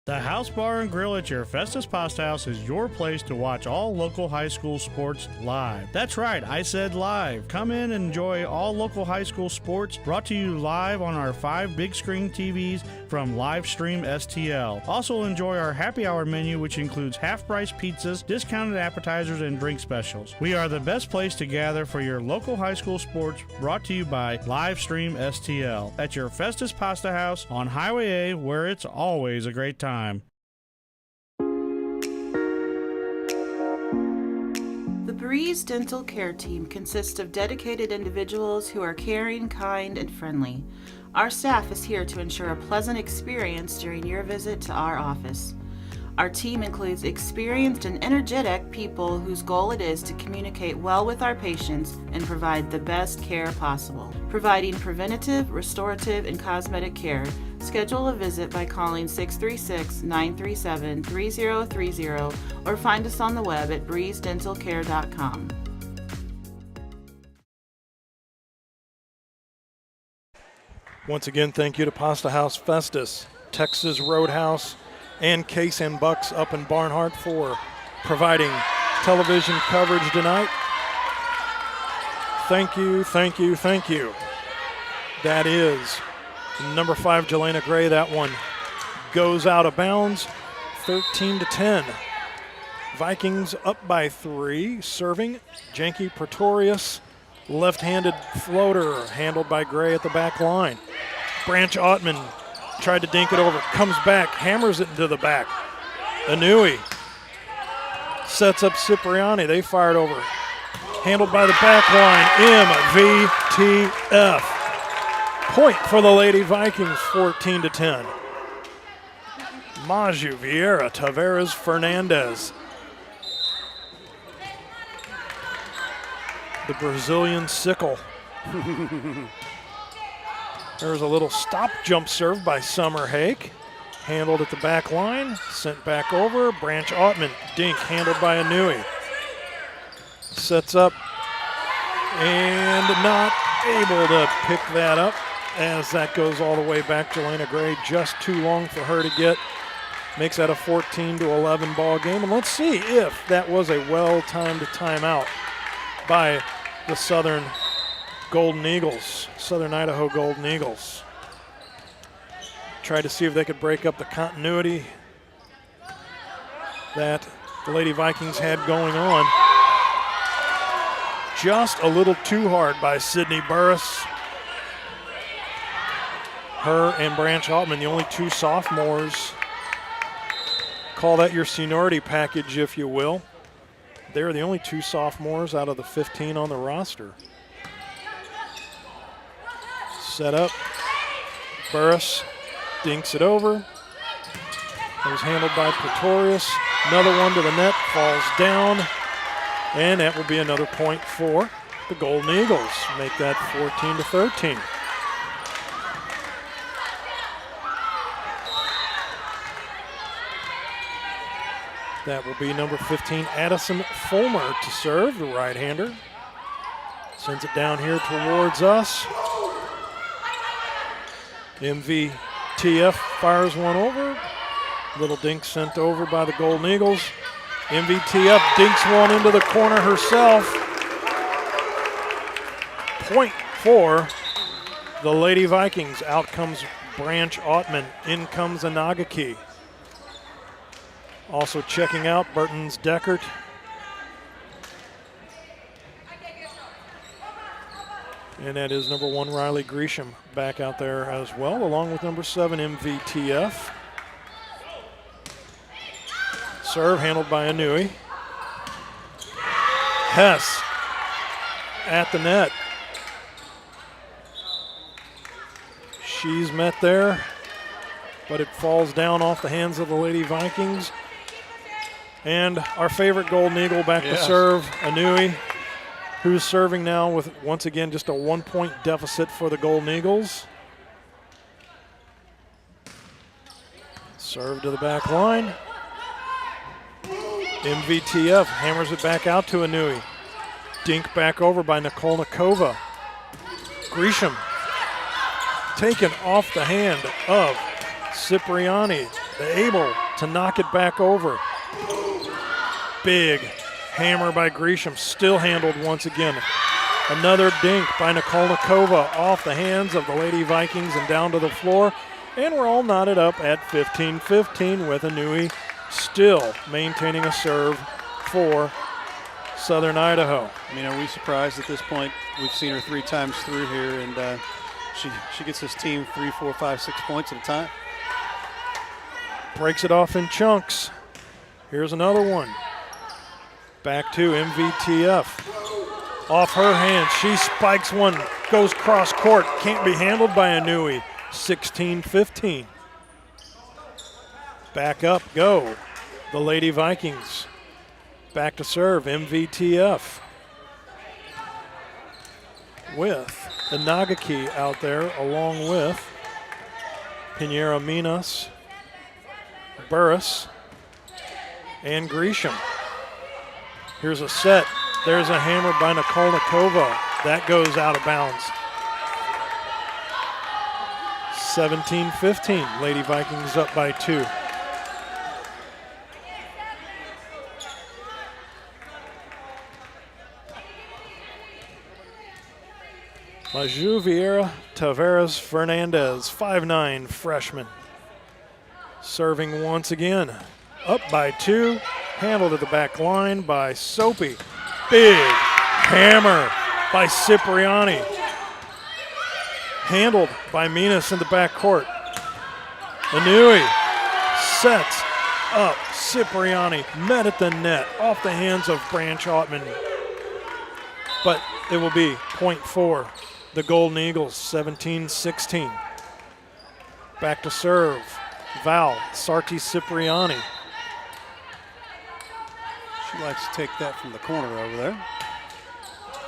The House Bar and Grill at your Festus Pasta House is your place to watch all local high school sports live. That's right, I said live. Come in and enjoy all local high school sports brought to you live on our 5 big screen TVs from Livestream STL. Also enjoy our happy hour menu, which includes half-price pizzas, discounted appetizers, and drink specials. We are the best place to gather for your local high school sports, brought to you by Livestream STL at your Festus Pasta House on Highway A, where it's always a great time. The Breeze Dental Care Team consists of dedicated individuals who are caring, kind, and friendly. Our staff is here to ensure a pleasant experience during your visit to our office. Our team includes experienced and energetic people whose goal it is to communicate well with our patients and provide the best care possible. Providing preventative, restorative, and cosmetic care. Schedule a visit by calling 636-937-3030 or find us on the web at breezedentalcare.com. Once again, thank you to Pasta House Festus, Texas Roadhouse, and Case and Bucks up in Barnhart for providing television coverage tonight. Thank you, thank you, thank you. That is number 5, Jelena Gray. That one goes out of bounds, 13-10. Vikings up by 3, serving Janky Pretorius. Left-handed floater handled by Gray at the back line. Branch Ottman tried to dink it over, comes back, hammers it into the back. Anui sets up Cipriani. They fired over. Handled by the back line, MVTF. Point for the Lady Vikings, 14-10. Maju, Vieira, Tavares, Fernandez. The Brazilian sickle. There's a little stop jump serve by Summer Hake. Handled at the back line, sent back over. Branch Ottman, dink, handled by Anui. Sets up and not able to pick that up as that goes all the way back. Jelena Gray just too long for her to get. Makes that a 14-11 ball game. And let's see if that was a well-timed timeout by the Southern Golden Eagles, Southern Idaho Golden Eagles. Tried to see if they could break up the continuity that the Lady Vikings had going on. Just a little too hard by Sydney Burris. Her and Branch Altman, the only 2 sophomores. Call that your seniority package, if you will. They're the only 2 sophomores out of the 15 on the roster. Set up. Burris dinks it over. It was handled by Pretorius. Another one to the net, falls down. And that will be another point for the Golden Eagles. Make that 14-13. That will be number 15, Addison Fulmer, to serve, the right-hander. Sends it down here towards us. MVTF fires one over. Little dink sent over by the Golden Eagles. MVTF dinks one into the corner herself. Point for the Lady Vikings. Out comes Branch Ottman. In comes Anagaki. Also checking out Burton's Deckert. And that is number 1, Riley Gresham, back out there as well, along with number 7, MVTF. Serve handled by Anui. Hess at the net. She's met there, but it falls down off the hands of the Lady Vikings. And our favorite Golden Eagle back to serve, Anui, who's serving now with, once again, just a 1-point deficit for the Golden Eagles. Serve to the back line. MVTF hammers it back out to Anui. Dink back over by Nicole Nikova. Grisham taken off the hand of Cipriani. Able to knock it back over. Big hammer by Grisham, still handled once again. Another dink by Nikolnikova off the hands of the Lady Vikings and down to the floor. And we're all knotted up at 15-15 with Inouye still maintaining a serve for Southern Idaho. I mean, are we surprised at this point? We've seen her 3 times through here, and she gets this team 3, 4, 5, 6 points at a time. Breaks it off in chunks. Here's another one. Back to MVTF. Off her hand, she spikes one, goes cross court, can't be handled by Inouye. 16-15. Back up go the Lady Vikings. Back to serve, MVTF. With the Nagaki out there along with Pinheiro Minas, Burris, and Grisham. Here's a set. There's a hammer by Nikolnikova. That goes out of bounds. 17-15. Lady Vikings up by 2. Maju Vieira Tavares Fernandez, 5'9", freshman. Serving once again. Up by 2. Handled at the back line by Soapy. Big hammer by Cipriani. Handled by Minas in the back court. Inouye sets up Cipriani. Met at the net off the hands of Branch Ottman. But it will be point for the Golden Eagles, 17-16. Back to serve. Val Sarti Cipriani. She likes to take that from the corner over there.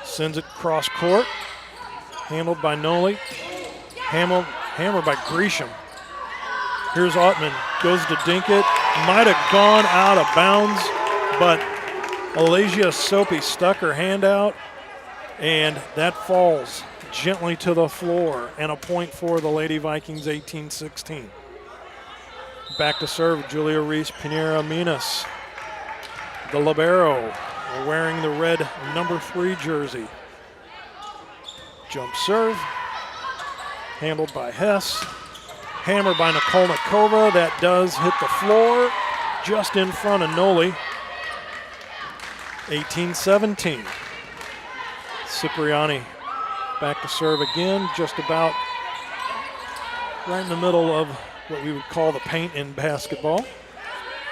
Sends it cross court. Handled by Noli. Hammer by Grisham. Here's Ottman. Goes to dink it. Might have gone out of bounds, but Alasia Soapy stuck her hand out, and that falls gently to the floor, and a point for the Lady Vikings, 18-16. Back to serve, Julia Reese Pinheiro Minas. The libero wearing the red number 3 jersey. Jump serve, handled by Hess. Hammer by Nikolnikova, that does hit the floor just in front of Noli. 18-17. Cipriani back to serve again, just about right in the middle of what we would call the paint in basketball.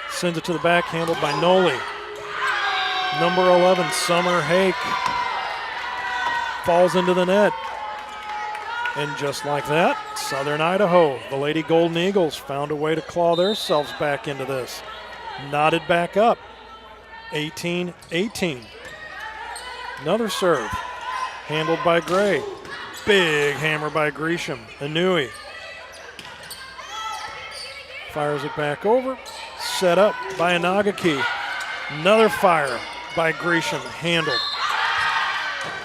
Sends it to the back, handled by Noli. Number 11, Summer Hake, falls into the net. And just like that, Southern Idaho, the Lady Golden Eagles, found a way to claw themselves back into this. Knotted back up, 18-18. Another serve, handled by Gray. Big hammer by Grisham. Inouye fires it back over. Set up by Inagaki. Another fire by Grisham, handled.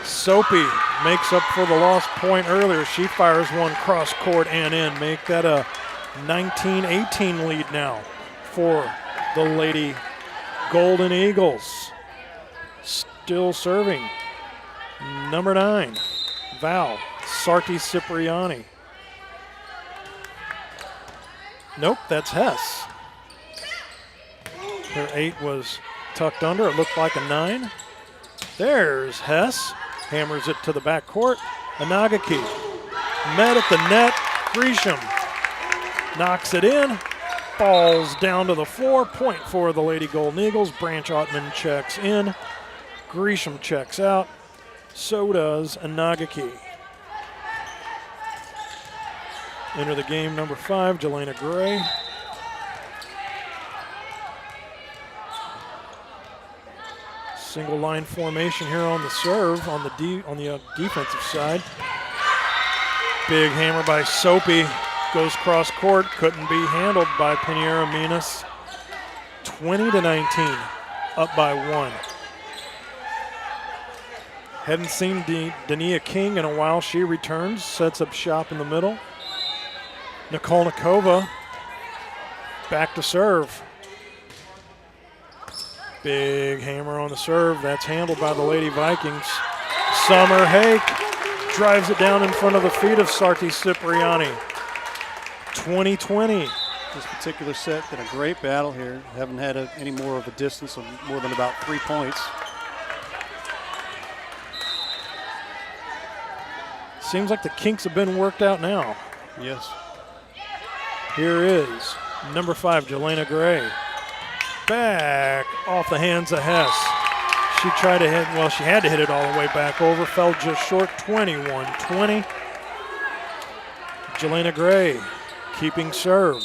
Soapy makes up for the lost point earlier. She fires one cross court and in. Make that a 19-18 lead now for the Lady Golden Eagles. Still serving. Number 9, Val Sarti Cipriani. Nope, that's Hess. Her 8 was tucked under. It looked like a 9. There's Hess. Hammers it to the back court. Inagaki met at the net. Grisham knocks it in. Falls down to the floor. Point for the Lady Golden Eagles. Branch Ottman checks in. Grisham checks out. So does Inagaki. Enter the game, number 5, Jelena Gray. Single line formation here on the serve on the defensive side. Big hammer by Soapy, goes cross court, couldn't be handled by Pinheiro Minas. 20-19, up by 1. Hadn't seen Dania King in a while. She returns, sets up shop in the middle. Nikolnikova back to serve. Big hammer on the serve. That's handled by the Lady Vikings. Summer Hake drives it down in front of the feet of Sarti Cipriani. 20-20. This particular set been a great battle here. Haven't had any more of a distance of more than about 3 points. Seems like the kinks have been worked out now. Yes. Here is number 5, Jelena Gray. Back off the hands of Hess. She tried to hit, well, she had to hit it all the way back over. Fell just short, 21-20. Jelena Gray keeping serve.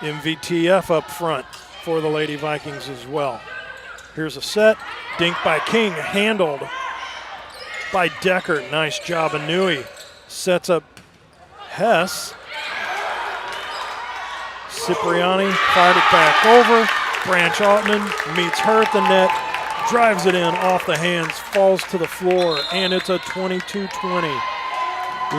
MVTF up front for the Lady Vikings as well. Here's a set. Dink by King, handled by Deckert. Nice job, Inui. Sets up Hess. Cipriani fired it back over. Branch Altman meets her at the net, drives it in off the hands, falls to the floor, and it's a 22-20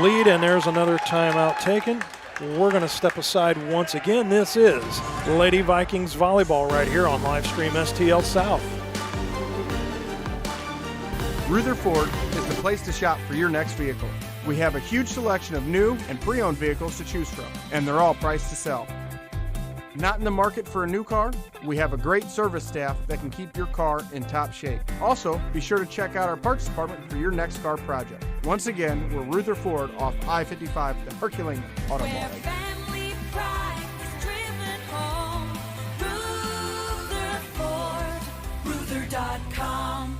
lead, and there's another timeout taken. We're going to step aside once again. This is Lady Vikings Volleyball right here on Livestream STL South. Rutherford is the place to shop for your next vehicle. We have a huge selection of new and pre-owned vehicles to choose from, and they're all priced to sell. Not in the market for a new car? We have a great service staff that can keep your car in top shape. Also, be sure to check out our parts department for your next car project. Once again, we're Rutherford off I-55, the Herculean Auto Mall. Family pride is driven home. Rutherford, Ruther.com.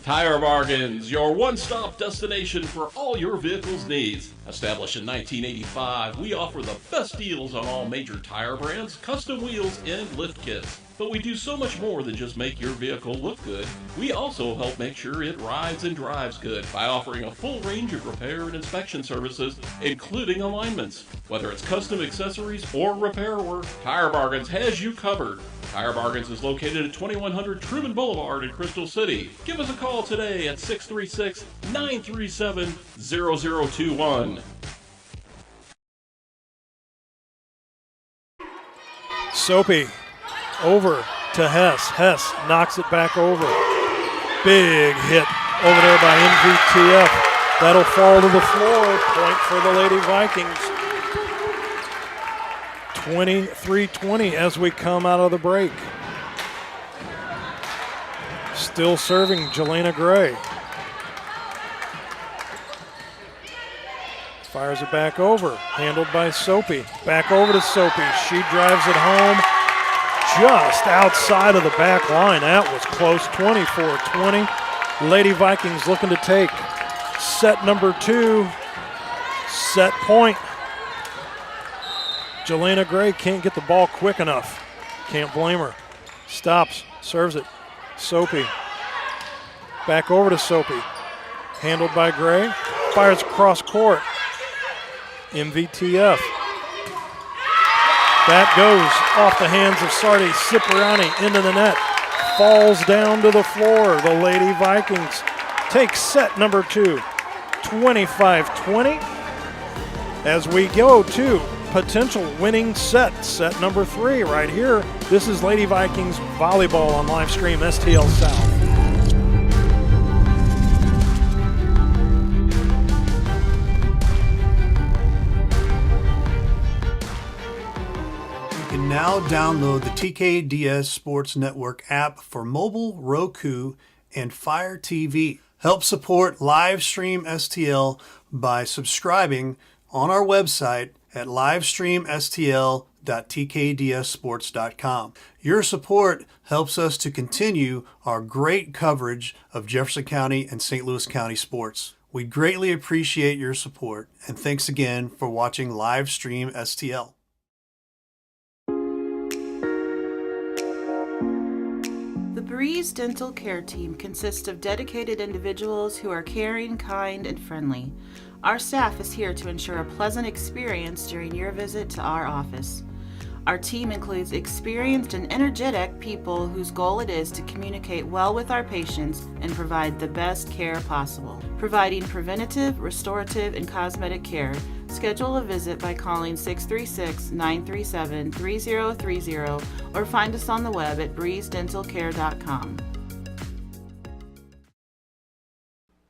Tire Bargains, your one-stop destination for all your vehicle's needs. Established in 1985, we offer the best deals on all major tire brands, custom wheels, and lift kits. But we do so much more than just make your vehicle look good. We also help make sure it rides and drives good by offering a full range of repair and inspection services, including alignments. Whether it's custom accessories or repair work, Tire Bargains has you covered. Tire Bargains is located at 2100 Truman Boulevard in Crystal City. Give us a call today at 636-937-0021. Soapy over to Hess. Hess knocks it back over. Big hit over there by MVTF. That'll fall to the floor. Point for the Lady Vikings. 23-20 as we come out of the break. Still serving Jelena Gray. Fires it back over. Handled by Soapy. Back over to Soapy. She drives it home just outside of the back line. That was close. 24-20. Lady Vikings looking to take set number 2. Set point. Jelena Gray can't get the ball quick enough. Can't blame her. Stops, serves it. Soapy. Back over to Soapy. Handled by Gray. Fires across court. MVTF. That goes off the hands of Sarti Cipriani into the net. Falls down to the floor. The Lady Vikings take set number 2. 25-20. As we go to potential winning set number 3 right here. This is Lady Vikings Volleyball on Livestream STL South. You can now download the TKDS Sports Network app for mobile, Roku, and Fire TV. Help support Livestream STL by subscribing on our website at livestreamstl.tkdsports.com. Your support helps us to continue our great coverage of Jefferson County and St. Louis County sports. We greatly appreciate your support, and thanks again for watching Livestream STL. The Breeze Dental Care Team consists of dedicated individuals who are caring, kind, and friendly. Our staff is here to ensure a pleasant experience during your visit to our office. Our team includes experienced and energetic people whose goal it is to communicate well with our patients and provide the best care possible. Providing preventative, restorative, and cosmetic care. Schedule a visit by calling 636-937-3030 or find us on the web at breezedentalcare.com.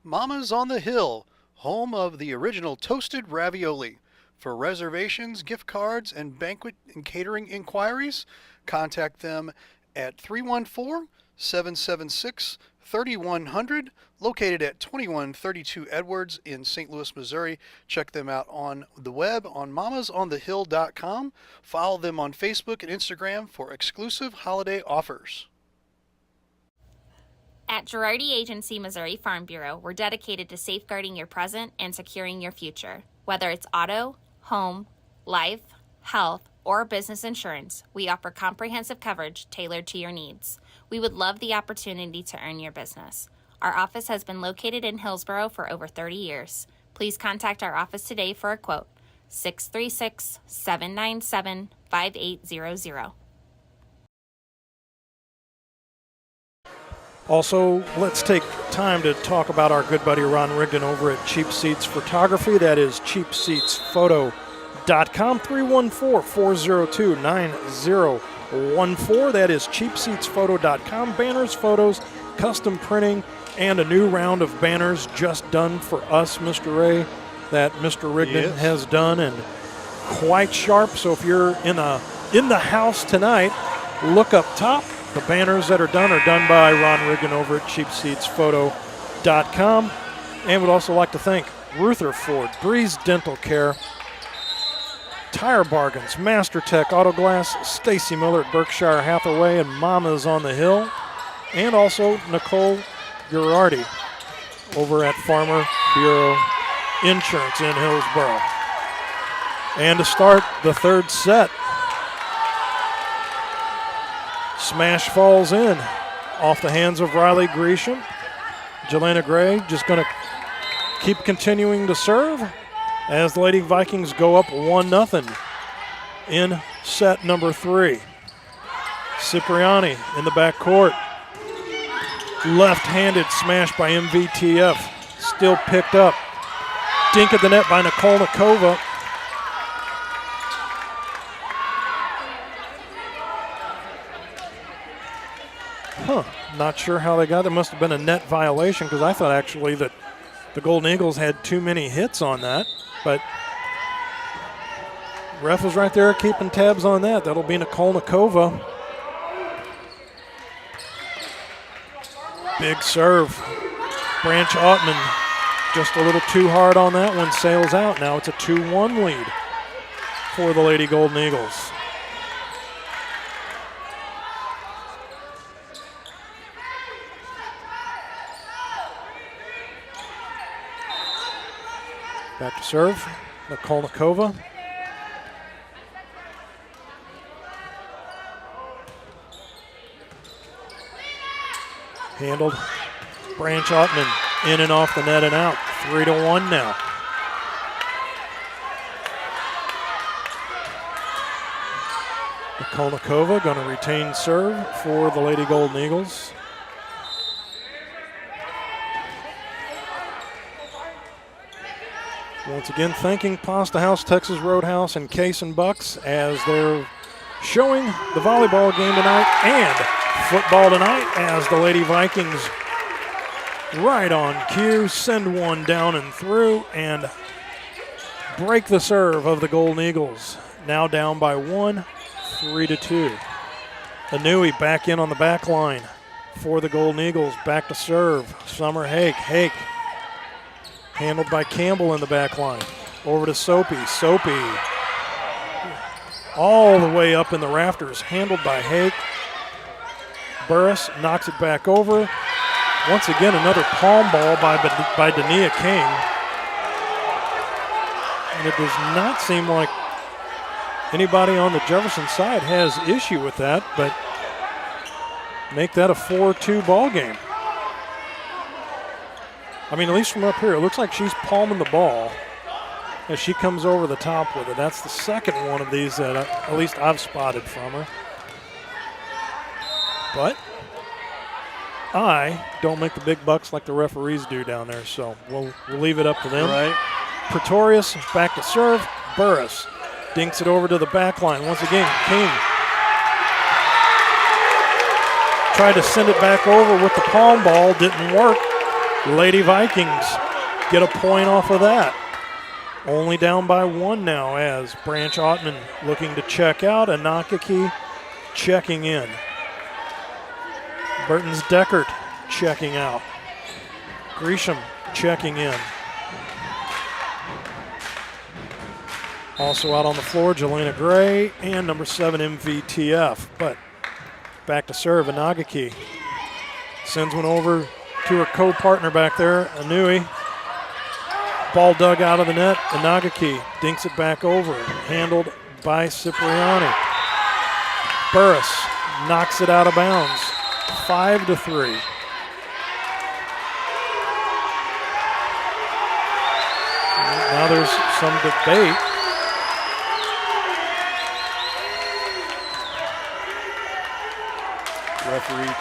Mama's on the Hill, home of the original toasted ravioli. For reservations, gift cards, and banquet and catering inquiries, contact them at 314-776-3100, located at 2132 Edwards in St. Louis, Missouri. Check them out on the web on mamasonthehill.com. Follow them on Facebook and Instagram for exclusive holiday offers. At Girardi Agency Missouri Farm Bureau, we're dedicated to safeguarding your present and securing your future. Whether it's auto, home, life, health, or business insurance, we offer comprehensive coverage tailored to your needs. We would love the opportunity to earn your business. Our office has been located in Hillsboro for over 30 years. Please contact our office today for a quote, 636-797-5800. Also, let's take time to talk about our good buddy Ron Rigdon over at Cheap Seats Photography. That is cheapseatsphoto.com, 314-402-9014. That is cheapseatsphoto.com. Banners, photos, custom printing, and a new round of banners just done for us, Mr. Ray, that Mr. Rigdon has done, and quite sharp. So if you're in the house tonight, look up top. The banners that are done by Ron Rigdon over at cheapseatsphoto.com. And would also like to thank Rutherford, Breeze Dental Care, Tire Bargains, Master Tech Auto Glass, Stacy Miller at Berkshire Hathaway, and Mama's on the Hill. And also Nicole Girardi over at Farmer Bureau Insurance in Hillsboro. And to start the third set, smash falls in off the hands of Riley Gresham. Jelena Gray just going to keep continuing to serve as the Lady Vikings go up 1-0 in set number 3. Cipriani in the backcourt. Left-handed smash by MVTF. Still picked up. Dink at the net by Nicole Nikova. Not sure how they got it. Must have been a net violation, because I thought actually that the Golden Eagles had too many hits on that. But ref was right there keeping tabs on that. That'll be Nicole Nikova. Big serve. Branch Ottman just a little too hard on that one. Sails out. Now it's a 2-1 lead for the Lady Golden Eagles. Back to serve, Nicole Nikova. Handled. Branch Ottman in and off the net and out. 3-1 now. Nicole Nikova going to retain serve for the Lady Golden Eagles. Once again, thanking Pasta House, Texas Roadhouse, and Case and Bucks as they're showing the volleyball game tonight and football tonight as the Lady Vikings, right on cue, send one down and through and break the serve of the Golden Eagles. Now down by 1, 3-2. Anui back in on the back line for the Golden Eagles. Back to serve. Summer Hake. Hake handled by Campbell in the back line. Over to Soapy. Soapy all the way up in the rafters. Handled by Hake. Burris knocks it back over. Once again, another palm ball by Dania King. And it does not seem like anybody on the Jefferson side has issue with that, but make that a 4-2 ball game. I mean, at least from up here, it looks like she's palming the ball. as she comes over the top with it. That's the second one of these that at least I've spotted from her. But I don't make the big bucks like the referees do down there, so we'll leave it up to them. Right. Pretorius back to serve. Burris dinks it over to the back line. Once again, King tried to send it back over with the palm ball. Didn't work. Lady Vikings get a point off of that. Only down by 1 now as Branch Ottman looking to check out. Anakaki checking in. Burton's Deckert checking out. Gresham checking in. Also out on the floor, Jelena Gray and number 7 MVTF. But back to serve, Anagaki sends one over to her co-partner back there, Anui. Ball dug out of the net, Anagaki dinks it back over, handled by Cipriani. Burris knocks it out of bounds, 5-3. Now there's some debate. Referee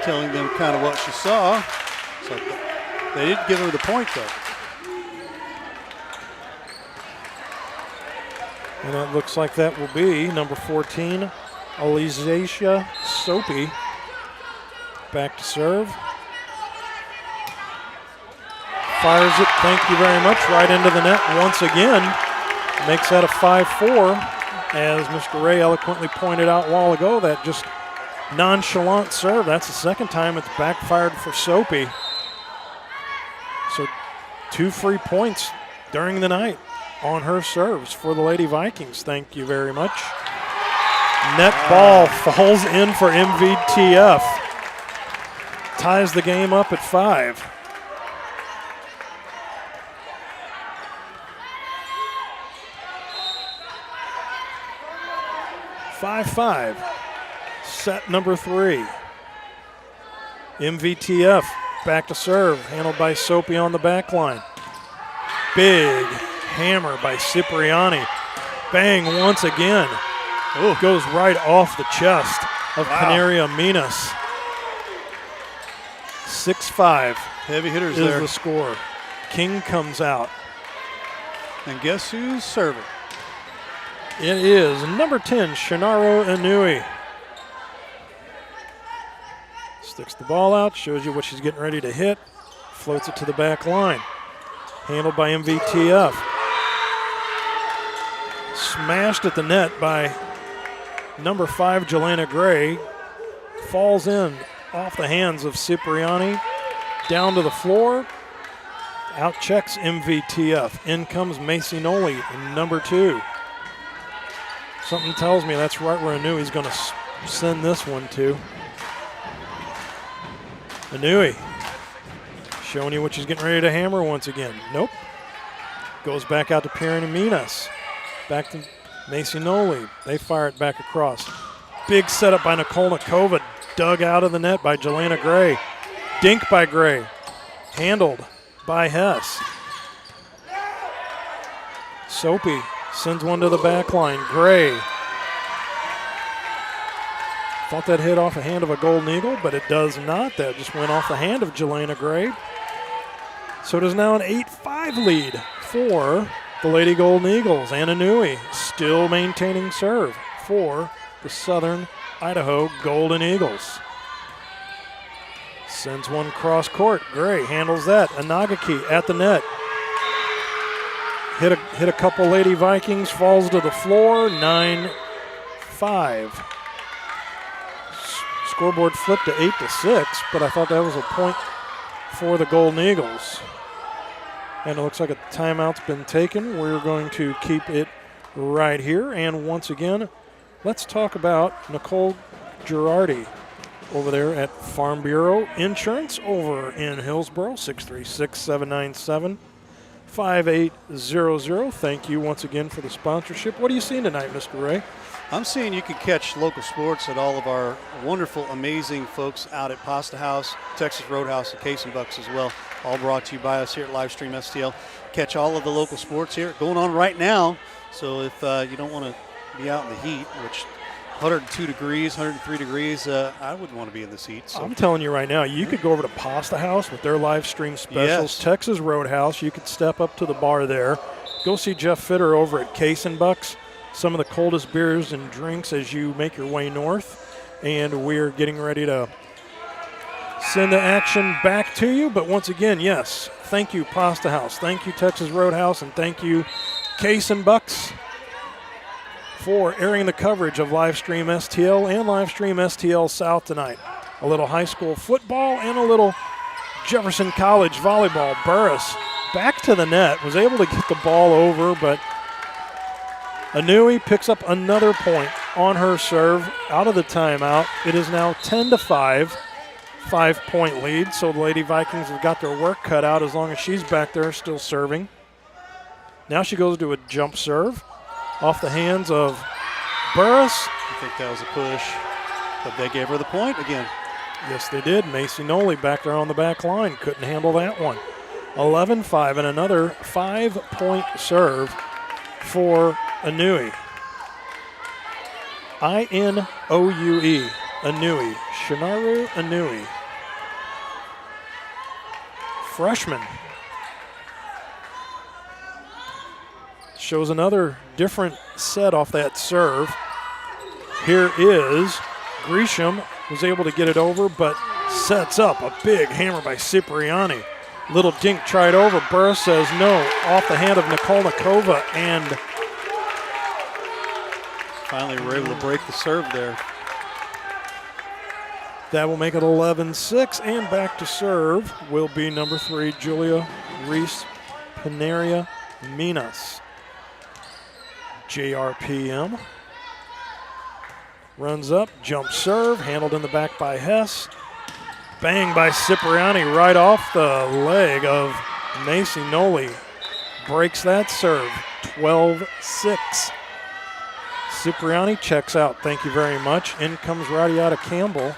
telling them kind of what she saw. So they didn't give her the point, though. And it looks like that will be number 14, Alizacia Soapy. Back to serve. Fires it, thank you very much, right into the net once again. Makes that a 5-4. As Mr. Ray eloquently pointed out a while ago, that just nonchalant serve. That's the second time it's backfired for Soapy. So 2 free points during the night on her serves for the Lady Vikings. Thank you very much. Net ball falls in for MVTF. Ties the game up at 5. Set number 3. MVTF back to serve, handled by Soapy on the back line. Big hammer by Cipriani. Bang once again. Ooh. Goes right off the chest of Canaria Minas. 6-5. Heavy hitters is there. The score. King comes out. And guess who's serving? It is number 10, Shinaro Inui. Sticks the ball out, shows you what she's getting ready to hit, floats it to the back line. Handled by MVTF. Smashed at the net by number 5, Jelena Gray. Falls in off the hands of Cipriani. Down to the floor. Out checks MVTF. In comes Macy Noli in number 2. Something tells me that's right where Inui's going to send this one to. Inui showing you what she's getting ready to hammer once again. Nope. Goes back out to Pirani Minas. Back to Macy Noli. They fire it back across. Big setup by Nicole Nakova. Dug out of the net by Jelena Gray. Dink by Gray. Handled by Hess. Soapy sends one to the back line. Gray. Thought that hit off the hand of a Golden Eagle, but it does not. That just went off the hand of Jelena Gray. So it is now an 8-5 lead for the Lady Golden Eagles. Anna Nui still maintaining serve for the Southern Idaho Golden Eagles. Sends one cross court. Gray handles that. Anagaki at the net. Hit a couple Lady Vikings, falls to the floor, 9-5. Scoreboard flipped to 8-6, but I thought that was a point for the Golden Eagles. And it looks like a timeout's been taken. We're going to keep it right here. And once again, let's talk about Nicole Girardi over there at Farm Bureau Insurance over in Hillsboro, 636-797. 5800. Thank you once again for the sponsorship. What are you seeing tonight, Mr. Ray? I'm seeing you can catch local sports at all of our wonderful, amazing folks out at Pasta House, Texas Roadhouse, and Case and Bucks as well. All brought to you by us here at Livestream STL. Catch all of the local sports here going on right now. So if you don't want to be out in the heat, which 102 degrees, 103 degrees, I wouldn't want to be in this heat. So. I'm telling you right now, you could go over to Pasta House with their live stream specials. Yes. Texas Roadhouse, you could step up to the bar there. Go see Jeff Fitter over at Case and Bucks. Some of the coldest beers and drinks as you make your way north. And we're getting ready to send the action back to you. But once again, yes, thank you, Pasta House. Thank you, Texas Roadhouse. And thank you, Case and Bucks, for airing the coverage of Livestream STL and Livestream STL South tonight. A little high school football and a little Jefferson College volleyball. Burris back to the net, was able to get the ball over, but Anui picks up another point on her serve out of the timeout. It is now 10-5, 5-point lead, so the Lady Vikings have got their work cut out as long as she's back there still serving. Now she goes to a jump serve off the hands of Burris. I think that was a push, but they gave her the point again. Yes, they did. Macy Noli back there on the back line. Couldn't handle that one. 11-5 and another 5-point serve for Anui. I-N-O-U-E. Anui. Shinaru Anui. Freshman. Shows another different set off that serve. Here is Grisham, was able to get it over, but sets up a big hammer by Cipriani. Little dink tried over. Burris says no, off the hand of Nikolnikova, and finally we're able to break the serve there. That will make it 11-6, and back to serve will be number 3, Julia Reese Panaria Minas. JRPM runs up, jump serve, handled in the back by Hess. Bang by Cipriani right off the leg of Macy Noli. Breaks that serve, 12-6. Cipriani checks out, thank you very much. In comes Radiata Campbell.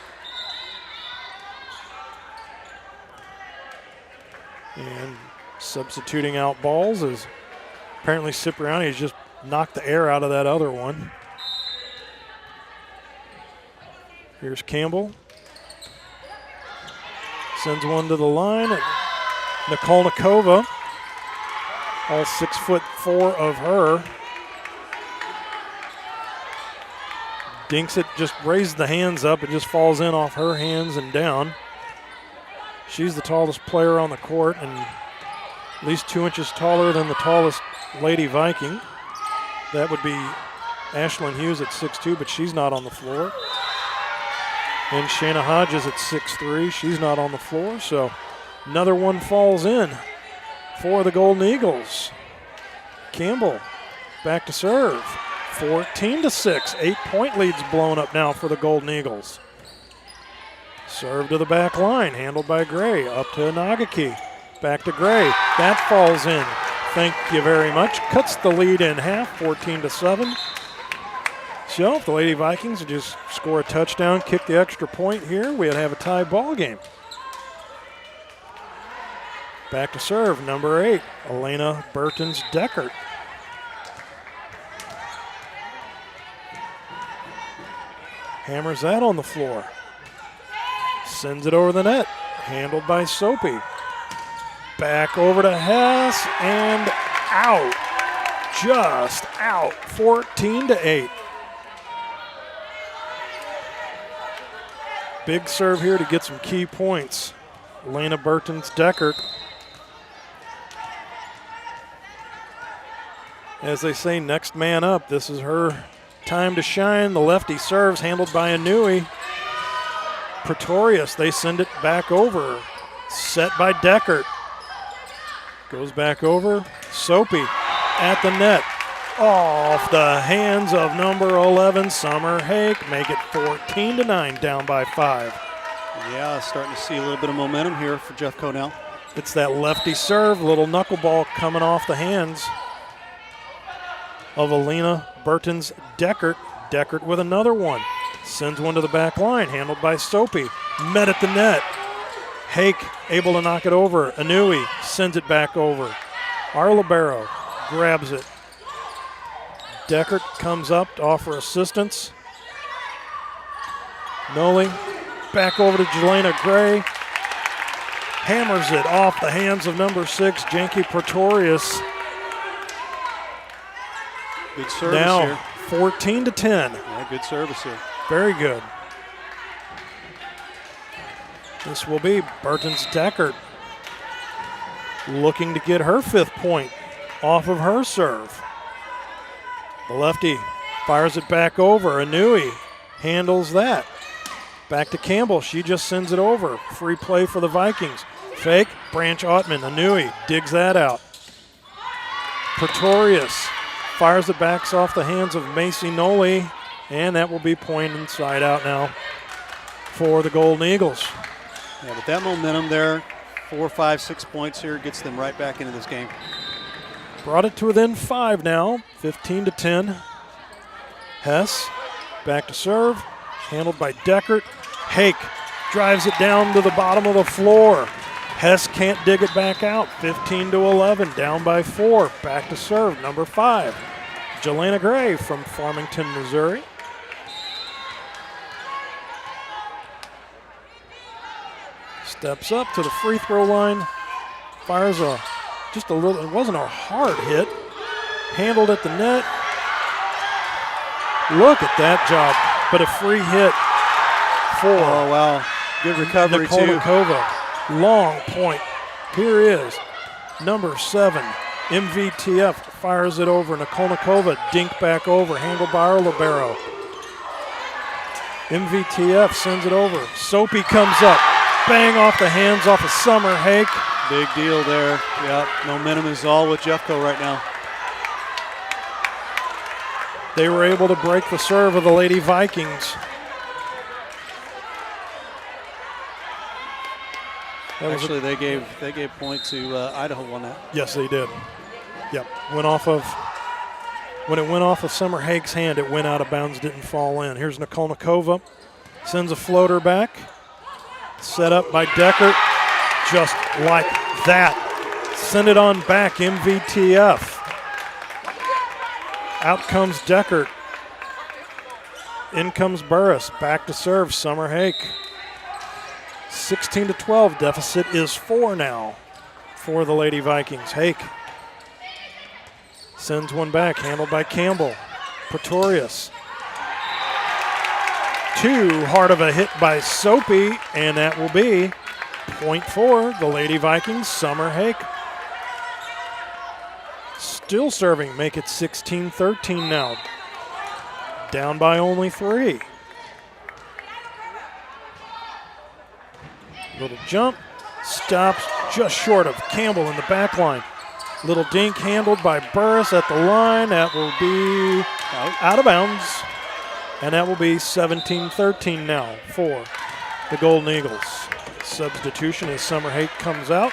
And substituting out balls is apparently Cipriani has just knocked the air out of that other one. Here's Campbell. Sends one to the line. Nikolnikova, all 6'4" of her. Dinks it, just raises the hands up. It just falls in off her hands and down. She's the tallest player on the court and at least 2 inches taller than the tallest Lady Viking. That would be Ashlyn Hughes at 6'2", but she's not on the floor. And Shayna Hodges at 6'3", she's not on the floor, so another one falls in for the Golden Eagles. Campbell back to serve, 14-6, 8-point lead's blown up now for the Golden Eagles. Serve to the back line, handled by Gray, up to Nagaki, back to Gray, that falls in. Thank you very much. Cuts the lead in half, 14-7. So if the Lady Vikings would just score a touchdown, kick the extra point here, we'd have a tie ball game. Back to serve, number 8, Elena Burtons-Deckert. Hammers that on the floor. Sends it over the net, handled by Soapy. Back over to Hess, and out. Just out, 14-8. Big serve here to get some key points. Elena Burtons-Deckert. As they say, next man up. This is her time to shine. The lefty serves, handled by Anui. Pretorius, they send it back over. Set by Deckert. Goes back over. Soapy at the net. Off the hands of number 11, Summer Hake. Make it 14-9, down by 5. Yeah, starting to see a little bit of momentum here for Jeff Conell. It's that lefty serve, little knuckleball coming off the hands of Alina Burtons Deckert. Deckert with another one. Sends one to the back line, handled by Soapy. Met at the net. Hake able to knock it over. Anui sends it back over. Arlibero grabs it. Deckert comes up to offer assistance. Noli back over to Jelena Gray. Hammers it off the hands of number 6, Janky Pretorius. Good service now, here. 14-10. Yeah, good service here. Very good. This will be Burton's Deckert looking to get her 5th point off of her serve. The lefty fires it back over. Anui handles that. Back to Campbell. She just sends it over. Free play for the Vikings. Fake. Branch Ottman. Anui digs that out. Pretorius fires it back off the hands of Macy Noli. And that will be point inside out now for the Golden Eagles. Yeah, but that momentum there, 4, 5, 6 points here, gets them right back into this game. Brought it to within 5 now, 15-10. Hess back to serve, handled by Deckert. Hake drives it down to the bottom of the floor. Hess can't dig it back out, 15-11, down by 4. Back to serve, number 5, Jelena Gray from Farmington, Missouri. Steps up to the free throw line, fires just a little, it wasn't a hard hit, handled at the net. Look at that job, but a free hit for oh, wow. Good recovery too. Nikolnikova. Long point. Here is number 7, MVTF, fires it over. Nikolnikova, dink back over, handled by our libero. MVTF sends it over. Soapy comes up. Bang off the hands off of Summer Hake. Big deal there. Yeah, momentum is all with Jeffco right now. They were able to break the serve of the Lady Vikings. Actually, they gave point to Idaho on that. Yes, they did. Yep, when it went off of Summer Hake's hand, it went out of bounds, didn't fall in. Here's Nikolnikova, sends a floater back. Set up by Deckert, just like that. Send it on back, MVTF. Out comes Deckert. In comes Burris, back to serve, Summer Hake. 16-12, deficit is 4 now for the Lady Vikings. Hake sends one back, handled by Campbell. Pretorius. Too hard of a hit by Soapy, and that will be point for the Lady Vikings, Summer Hake. Still serving, make it 16-13 now. Down by only 3. Little jump, stops just short of Campbell in the back line. Little dink handled by Burris at the line. That will be out of bounds. And that will be 17-13 now for the Golden Eagles. Substitution as Summer Hake comes out.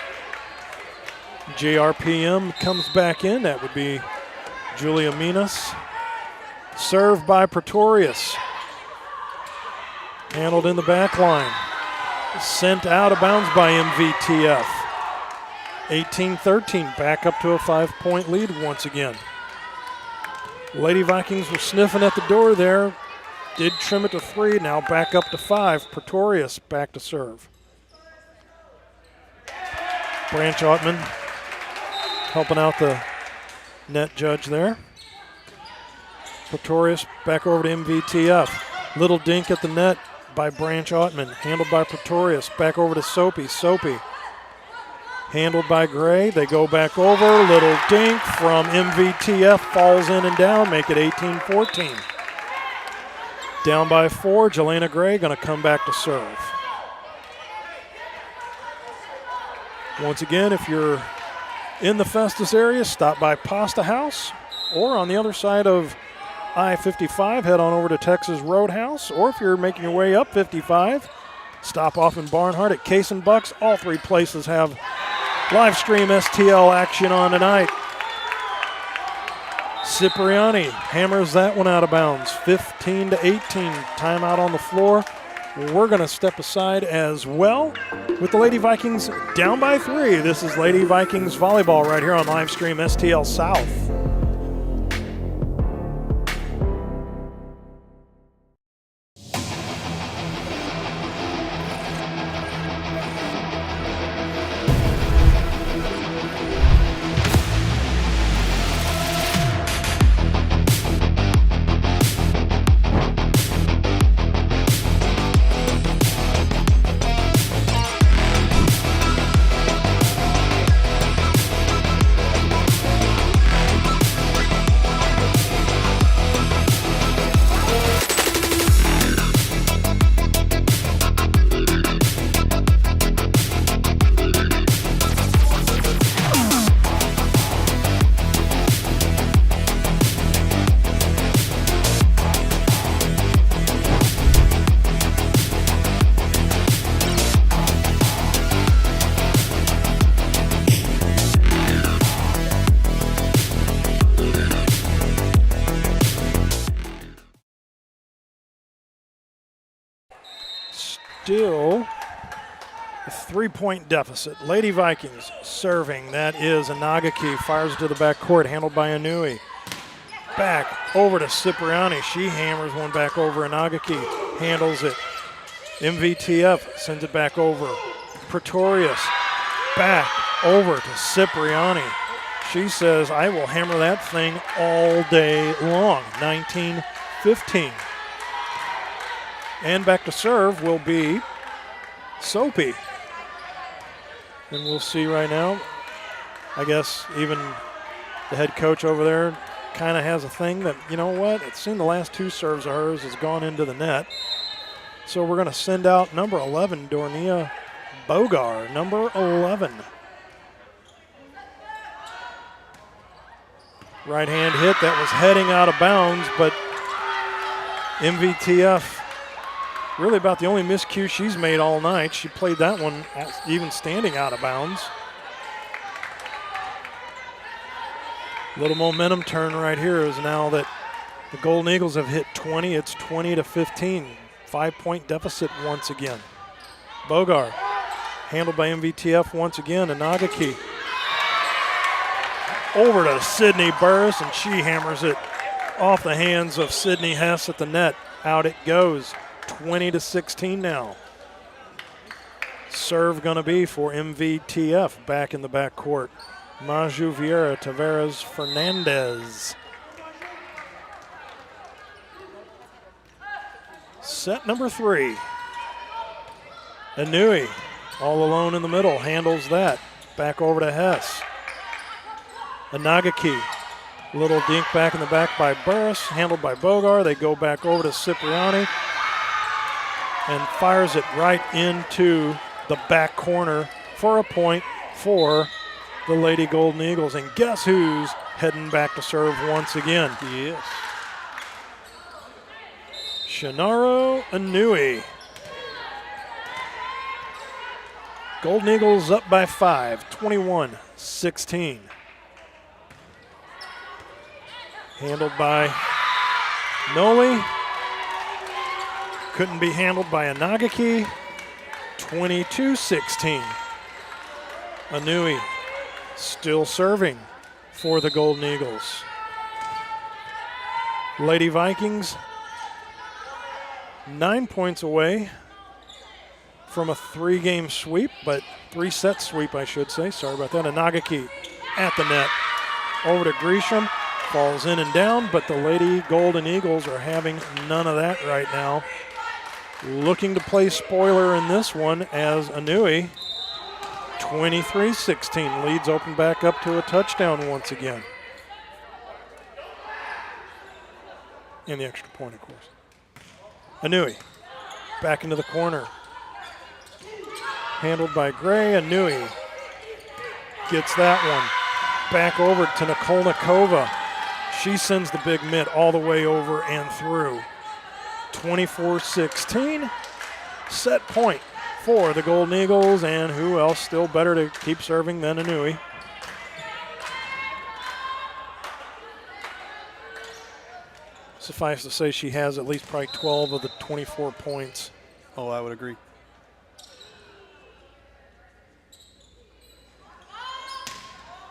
JRPM comes back in. That would be Julia Minas. Served by Pretorius. Handled in the back line. Sent out of bounds by MVTF. 18-13, back up to a 5-point lead once again. Lady Vikings were sniffing at the door there. Did trim it to 3, now back up to 5. Pretorius back to serve. Branch Ottman helping out the net judge there. Pretorius back over to MVTF. Little dink at the net by Branch Ottman, handled by Pretorius. Back over to Soapy. Soapy handled by Gray. They go back over. Little dink from MVTF, falls in and down, make it 18-14. Down by 4, Jelena Gray going to come back to serve. Once again, if you're in the Festus area, stop by Pasta House, or on the other side of I-55, head on over to Texas Roadhouse, or if you're making your way up 55, stop off in Barnhart at Case and Bucks. All 3 places have Live stream STL action on tonight. Cipriani hammers that one out of bounds. 15-18. Timeout on the floor. We're going to step aside as well with the Lady Vikings down by 3. This is Lady Vikings volleyball right here on live stream STL South. Still a 3-point deficit. Lady Vikings serving. That is Inagaki. Fires to the back court, handled by Inui. Back over to Cipriani. She hammers one back over. Inagaki handles it. MVTF sends it back over. Pretorius back over to Cipriani. She says, I will hammer that thing all day long. 19-15. And back to serve will be Soapy. And we'll see right now. I guess even the head coach over there kind of has a thing that, you know what, it seemed the last 2 serves of hers has gone into the net. So we're going to send out number 11, Dornia Bogar, number 11. Right hand hit that was heading out of bounds, but MVTF really about the only miscue she's made all night. She played that one even standing out of bounds. Little momentum turn right here is now that the Golden Eagles have hit 20. It's 20-15. 5-point deficit once again. Bogar handled by MVTF once again. Inagaki over to Sydney Burris, and she hammers it off the hands of Sydney Hess at the net. Out it goes. 20-16 now. Serve going to be for MVTF back in the backcourt. Maju Vieira, Tavares, Fernandez. Set number 3. Inui all alone in the middle, handles that. Back over to Hess. Inagaki, little dink back in the back by Burris, handled by Bogar. They go back over to Cipriani and fires it right into the back corner for a point for the Lady Golden Eagles. And guess who's heading back to serve once again? Yes. Shannaro Inui. Golden Eagles up by 5, 21-16. Handled by Noli. Couldn't be handled by Inagaki. 22-16. Inui still serving for the Golden Eagles. Lady Vikings 9 points away from a 3-game sweep, but 3-set sweep, I should say. Sorry about that. Inagaki at the net. Over to Grisham. Falls in and down, but the Lady Golden Eagles are having none of that right now. Looking to play spoiler in this one as Inui, 23-16, leads open back up to a touchdown once again. And the extra point, of course. Inui back into the corner. Handled by Gray. Inui gets that one. Back over to Nikolnikova. She sends the big mitt all the way over and through. 24-16. Set point for the Golden Eagles, and who else still better to keep serving than Inui. Suffice to say, she has at least probably 12 of the 24 points. Oh, I would agree.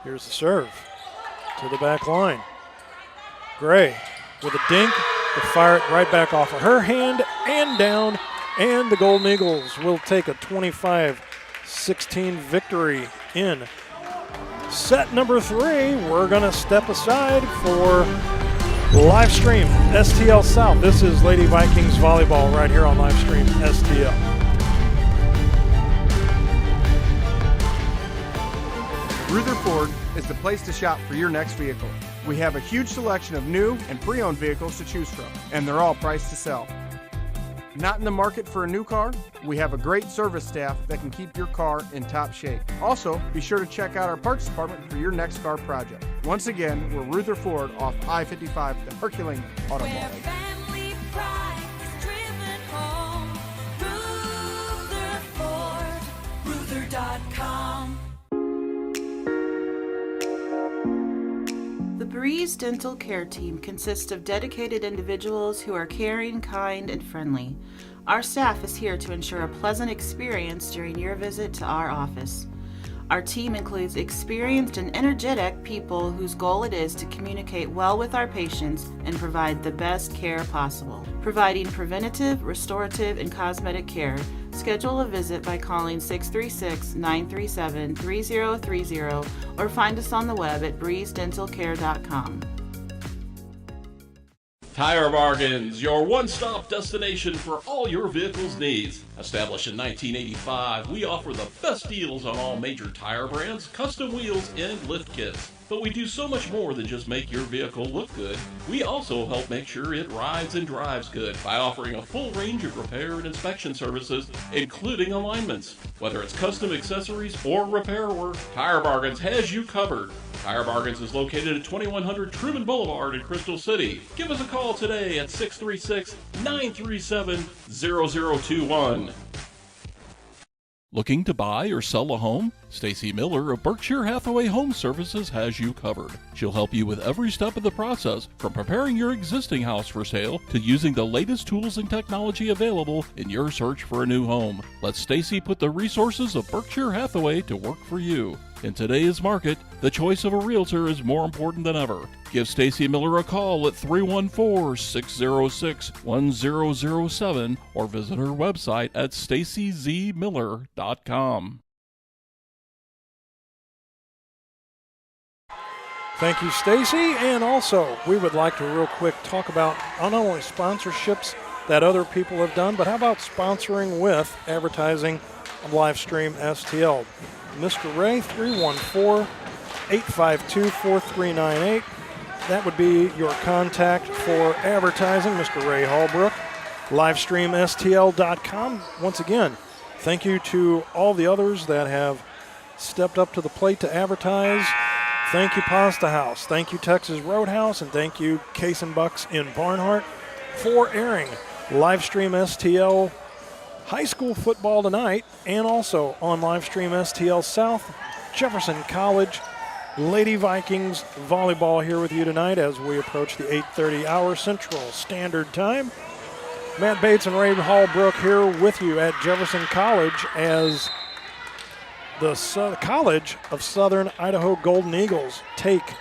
Here's the serve to the back line. Gray with a dink to fire it right back off of her hand and down, and the Golden Eagles will take a 25-16 victory in set number 3. We're going to step aside for live stream STL South. This is Lady Vikings volleyball right here on live stream STL. Rutherford is the place to shop for your next vehicle. We have a huge selection of new and pre-owned vehicles to choose from, and they're all priced to sell. Not in the market for a new car? We have a great service staff that can keep your car in top shape. Also, be sure to check out our parts department for your next car project. Once again, we're Rutherford off I-55, the Herculean Auto Mall. Where family pride is driven home. Rutherford, Ruther.com. The Breeze Dental Care Team consists of dedicated individuals who are caring, kind, and friendly. Our staff is here to ensure a pleasant experience during your visit to our office. Our team includes experienced and energetic people whose goal it is to communicate well with our patients and provide the best care possible. Providing preventative, restorative, and cosmetic care, schedule a visit by calling 636-937-3030 or find us on the web at breezedentalcare.com. Tire Bargains, your one-stop destination for all your vehicle's needs. Established in 1985, we offer the best deals on all major tire brands, custom wheels, and lift kits. But we do so much more than just make your vehicle look good. We also help make sure it rides and drives good by offering a full range of repair and inspection services, including alignments. Whether it's custom accessories or repair work, Tire Bargains has you covered. Tire Bargains is located at 2100 Truman Boulevard in Crystal City. Give us a call today at 636-937-0021. Looking to buy or sell a home? Stacy Miller of Berkshire Hathaway Home Services has you covered. She'll help you with every step of the process, from preparing your existing house for sale to using the latest tools and technology available in your search for a new home. Let Stacy put the resources of Berkshire Hathaway to work for you. In today's market, the choice of a realtor is more important than ever. Give Stacy Miller a call at 314-606-1007 or visit her website at stacyzmiller.com. Thank you, Stacy. And also, we would like to real quick talk about not only sponsorships that other people have done, but how about sponsoring with advertising on live stream STL. Mr. Ray, 314-852-4398. That would be your contact for advertising, Mr. Ray Hallbrook. LivestreamSTL.com. Once again, thank you to all the others that have stepped up to the plate to advertise. Thank you, Pasta House. Thank you, Texas Roadhouse. And thank you, Case and Bucks in Barnhart, for airing Livestream STL high school football tonight, and also on Livestream STL South, Jefferson College Lady Vikings volleyball here with you tonight as we approach the 8:30 hour Central Standard Time. Matt Bates and Ray Hallbrook here with you at Jefferson College as the College of Southern Idaho Golden Eagles take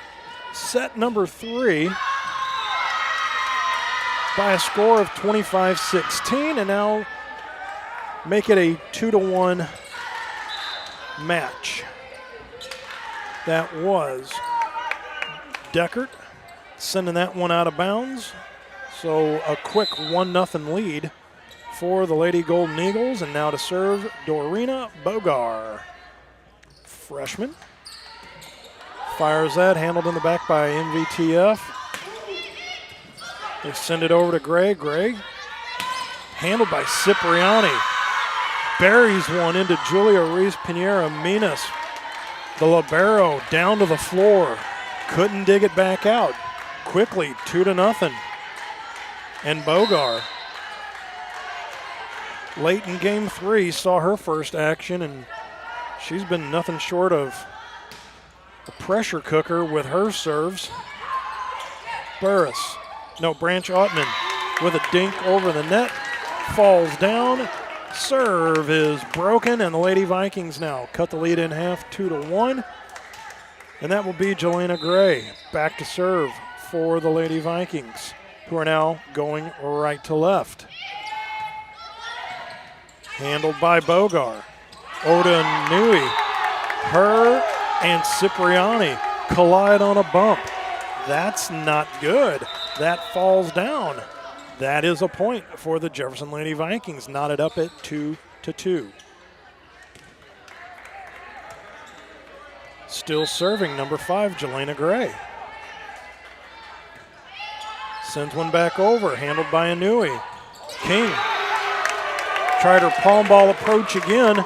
set number 3 by a score of 25-16, and now make it a 2-1 match. That was Deckert sending that one out of bounds. So a quick 1-0 lead for the Lady Golden Eagles, and now to serve Dorina Bogar. Freshman. Fires that, handled in the back by MVTF. They send it over to Gray. Gray, handled by Cipriani. Buries one into Julia Ruiz-Pinheiro Minas. The libero down to the floor. Couldn't dig it back out. Quickly, 2-0. And Bogar late in game 3, saw her first action, and she's been nothing short of a pressure cooker with her serves. Branch Ottman with a dink over the net, falls down. Serve is broken, and the Lady Vikings now cut the lead in half 2-1. And that will be Jelena Gray back to serve for the Lady Vikings, who are now going right to left. Handled by Bogar. Oda Nui. Her and Cipriani collide on a bump. That's not good. That falls down. That is a point for the Jefferson Lady Vikings, knotted up at 2-2. Still serving, number 5, Jelena Gray. Sends one back over, handled by Inui. King tried her palm ball approach again.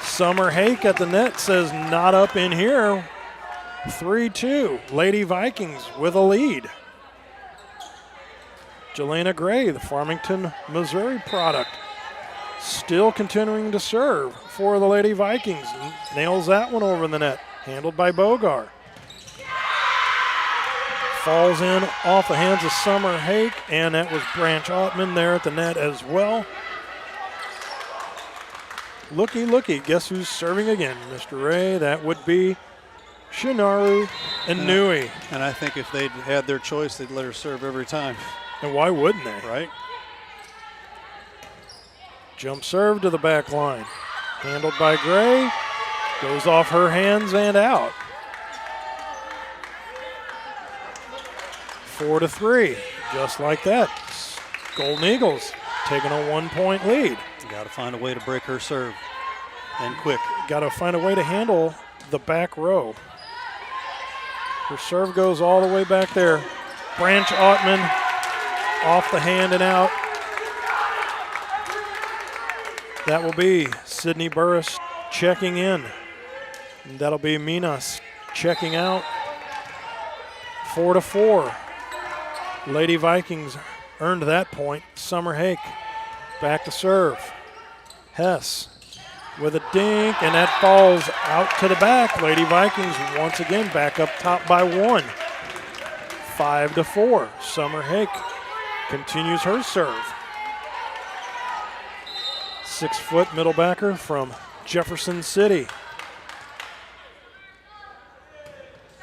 Summer Hake at the net says not up in here. 3-2, Lady Vikings with a lead. Jelena Gray, the Farmington, Missouri product, still continuing to serve for the Lady Vikings. Nails that one over the net, handled by Bogar. Falls in off the hands of Summer Hake, and that was Branch Ottman there at the net as well. Looky, guess who's serving again, Mr. Ray? That would be Shinaru Inui. And I think if they'd had their choice, they'd let her serve every time. And why wouldn't they? Right. Jump serve to the back line. Handled by Gray. Goes off her hands and out. 4-3, just like that. Golden Eagles taking a 1-point lead. Got to find a way to break her serve, and quick. Got to find a way to handle the back row. Her serve goes all the way back there. Branch Ottman off the hand and out. That will be Sydney Burris checking in. And that'll be Minas checking out. 4-4. Lady Vikings earned that point. Summer Hake back to serve. Hess with a dink, and that falls out to the back. Lady Vikings once again back up top by 1. 5-4. Summer Hake continues her serve. 6-foot middle backer from Jefferson City.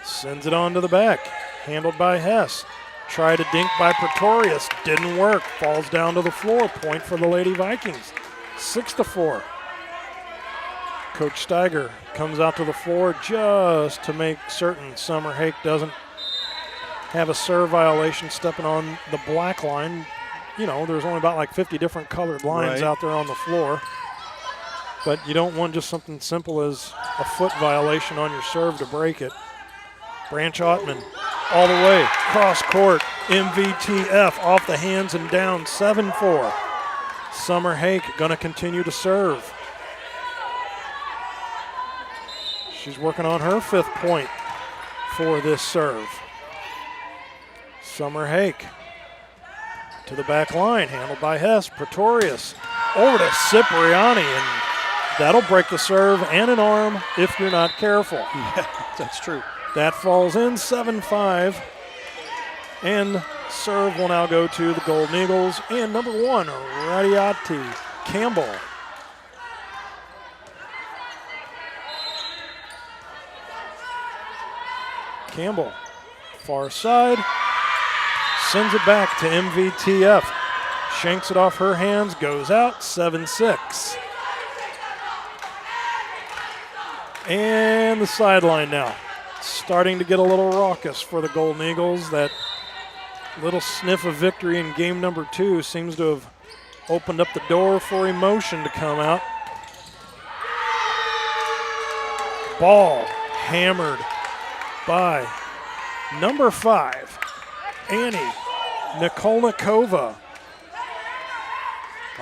Sends it on to the back. Handled by Hess. Tried a dink by Pretorius. Didn't work. Falls down to the floor. Point for the Lady Vikings. 6-4. Coach Steiger comes out to the floor just to make certain Summer Hake doesn't have a serve violation stepping on the black line. You know, there's only about like 50 different colored lines out there on the floor. But you don't want just something simple as a foot violation on your serve to break it. Branch Ottman all the way, cross court, MVTF off the hands and down, 7-4. Summer Hake gonna continue to serve. She's working on her 5th point for this serve. Summer Hake to the back line, handled by Hess. Pretorius over to Cipriani, and that'll break the serve and an arm if you're not careful. Yeah, that's true. That falls in, 7-5. And serve will now go to the Golden Eagles. And number 1, Radiati Campbell. Campbell, far side, sends it back to MVTF. Shanks it off her hands, goes out, 7-6. And the sideline now. Starting to get a little raucous for the Golden Eagles. That little sniff of victory in game number 2 seems to have opened up the door for emotion to come out. Ball hammered by number 5, Annie Nikolnikova.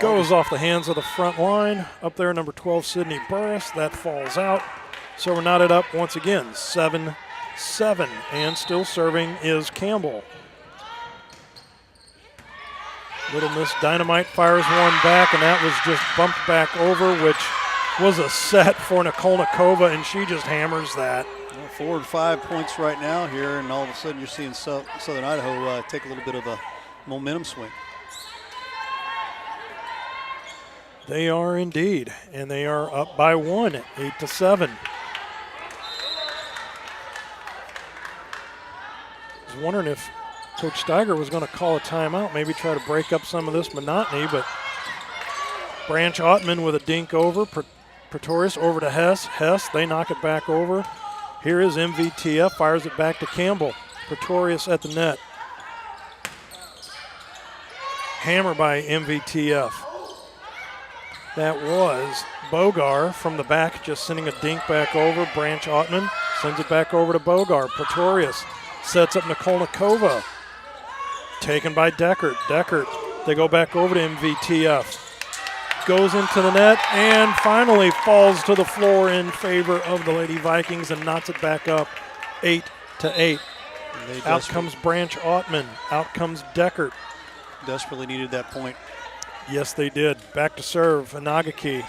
Goes off the hands of the front line. Up there, number 12, Sydney Burris. That falls out. So we're knotted up once again, 7-7. And still serving is Campbell. Little Miss Dynamite fires one back, and that was just bumped back over, which was a set for Nikolnikova, and she just hammers that. Well, 4 and 5 points right now here, and all of a sudden you're seeing Southern Idaho take a little bit of a momentum swing. They are indeed, and they are up by 1, 8-7. I was wondering if Coach Steiger was going to call a timeout, maybe try to break up some of this monotony, but Branch Ottman with a dink over. Pretorius over to Hess. Hess, they knock it back over. Here is MVTF, fires it back to Campbell. Pretorius at the net. Hammer by MVTF. That was Bogar from the back, just sending a dink back over. Branch Ottman sends it back over to Bogar. Pretorius sets up Nikolnikova. Taken by Deckert. Deckert, they go back over to MVTF. Goes into the net and finally falls to the floor in favor of the Lady Vikings and knocks it back up 8-8. Out comes Branch Ottman. Out comes Deckert. Desperately needed that point. Yes, they did. Back to serve, Inagaki.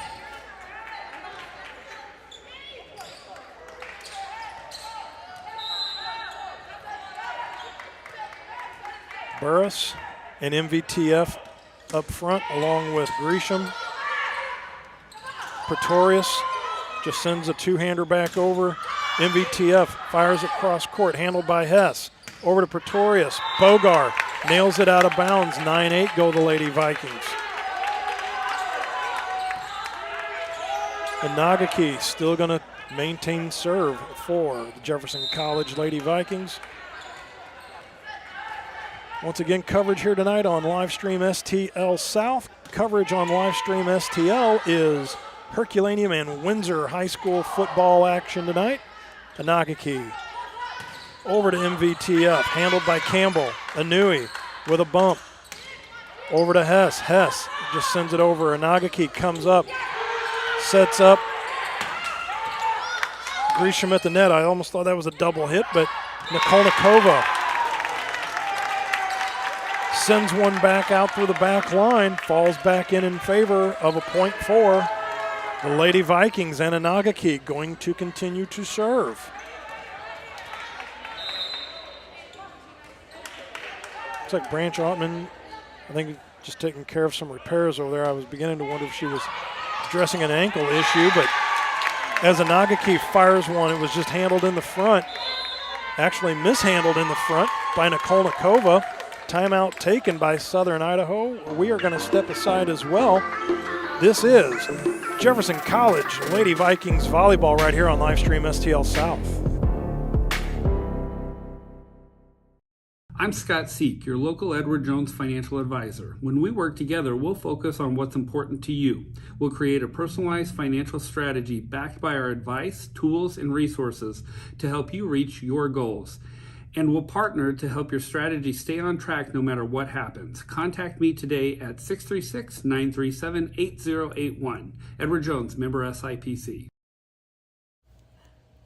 Burris and MVTF up front along with Gresham. Pretorius just sends a two-hander back over. MVTF fires it cross court, handled by Hess. Over to Pretorius. Bogar nails it out of bounds. 9-8 go the Lady Vikings. And Nagaki still going to maintain serve for the Jefferson College Lady Vikings. Once again, coverage here tonight on Livestream STL South. Coverage on Livestream STL is Herculaneum and Windsor High School football action tonight. Inagaki over to MVTF, handled by Campbell. Anui with a bump. Over to Hess. Hess just sends it over. Inagaki comes up, sets up. Gresham at the net. I almost thought that was a double hit, but Nikolnikova sends one back out through the back line, falls back in favor of a point for the Lady Vikings, and Inagaki going to continue to serve. Looks like Branch Ottman, I think, just taking care of some repairs over there. I was beginning to wonder if she was addressing an ankle issue, but as Inagaki fires one, it was just handled in the front, actually mishandled in the front by Nikolnikova. Timeout taken by Southern Idaho. We are going to step aside as well. This is Jefferson College Lady Vikings volleyball right here on Livestream STL South. I'm Scott Seek, your local Edward Jones financial advisor. When we work together, we'll focus on what's important to you. We'll create a personalized financial strategy backed by our advice, tools, and resources to help you reach your goals. And we'll partner to help your strategy stay on track no matter what happens. Contact me today at 636-937-8081. Edward Jones, member SIPC.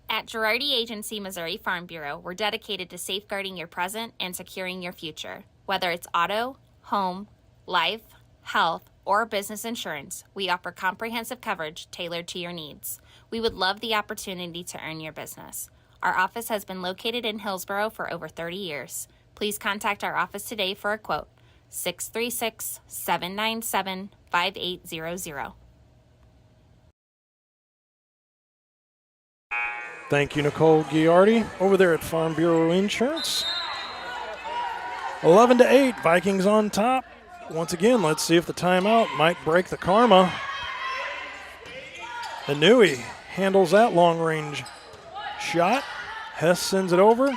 At Girardi Agency Missouri Farm Bureau, we're dedicated to safeguarding your present and securing your future. Whether it's auto, home, life, health, or business insurance, we offer comprehensive coverage tailored to your needs. We would love the opportunity to earn your business. Our office has been located in Hillsborough for over 30 years. Please contact our office today for a quote, 636-797-5800. Thank you, Nicole Giardi, over there at Farm Bureau Insurance. 11-8, Vikings on top. Once again, let's see if the timeout might break the karma. Anui handles that long-range shot. Hess sends it over.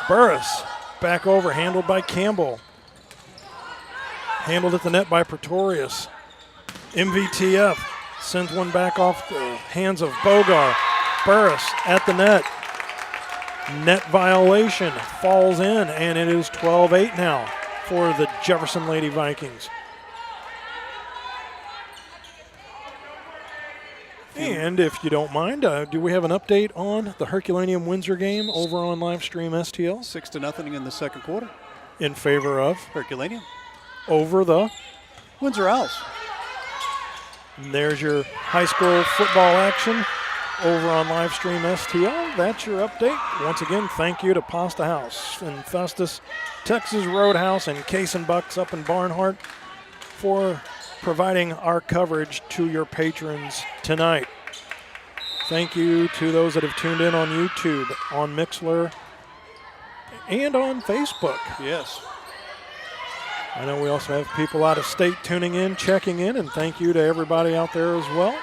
Burris back over, handled by Campbell. Handled at the net by Pretorius. MVTF sends one back off the hands of Bogar. Burris at the net. Net violation, falls in, and it is 12-8 now for the Jefferson Lady Vikings. And if you don't mind, do we have an update on the Herculaneum Windsor game over on Livestream STL? 6-0 in the second quarter. In favor of? Herculaneum. over the Windsor Owls. And there's your high school football action over on Livestream STL. That's your update. Once again, thank you to Pasta House in Festus, Texas Roadhouse, and Case and Bucks up in Barnhart for providing our coverage to your patrons tonight. Thank you to those that have tuned in on YouTube, on Mixlr, and on Facebook. Yes. I know we also have people out of state tuning in, checking in, and thank you to everybody out there as well.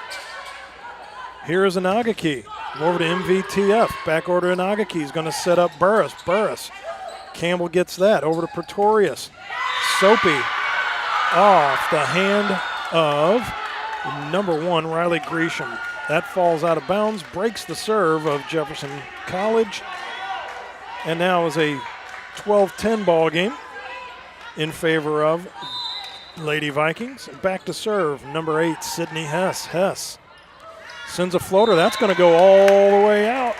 Here is Inagaki. Over to MVTF. Back order Inagaki. He's going to set up Burris. Campbell gets that. Over to Pretorius. Soapy off the hand of number 1, Riley Gresham. That falls out of bounds, breaks the serve of Jefferson College. And now is a 12-10 ball game in favor of Lady Vikings. Back to serve, number 8, Sydney Hess. Hess sends a floater. That's going to go all the way out.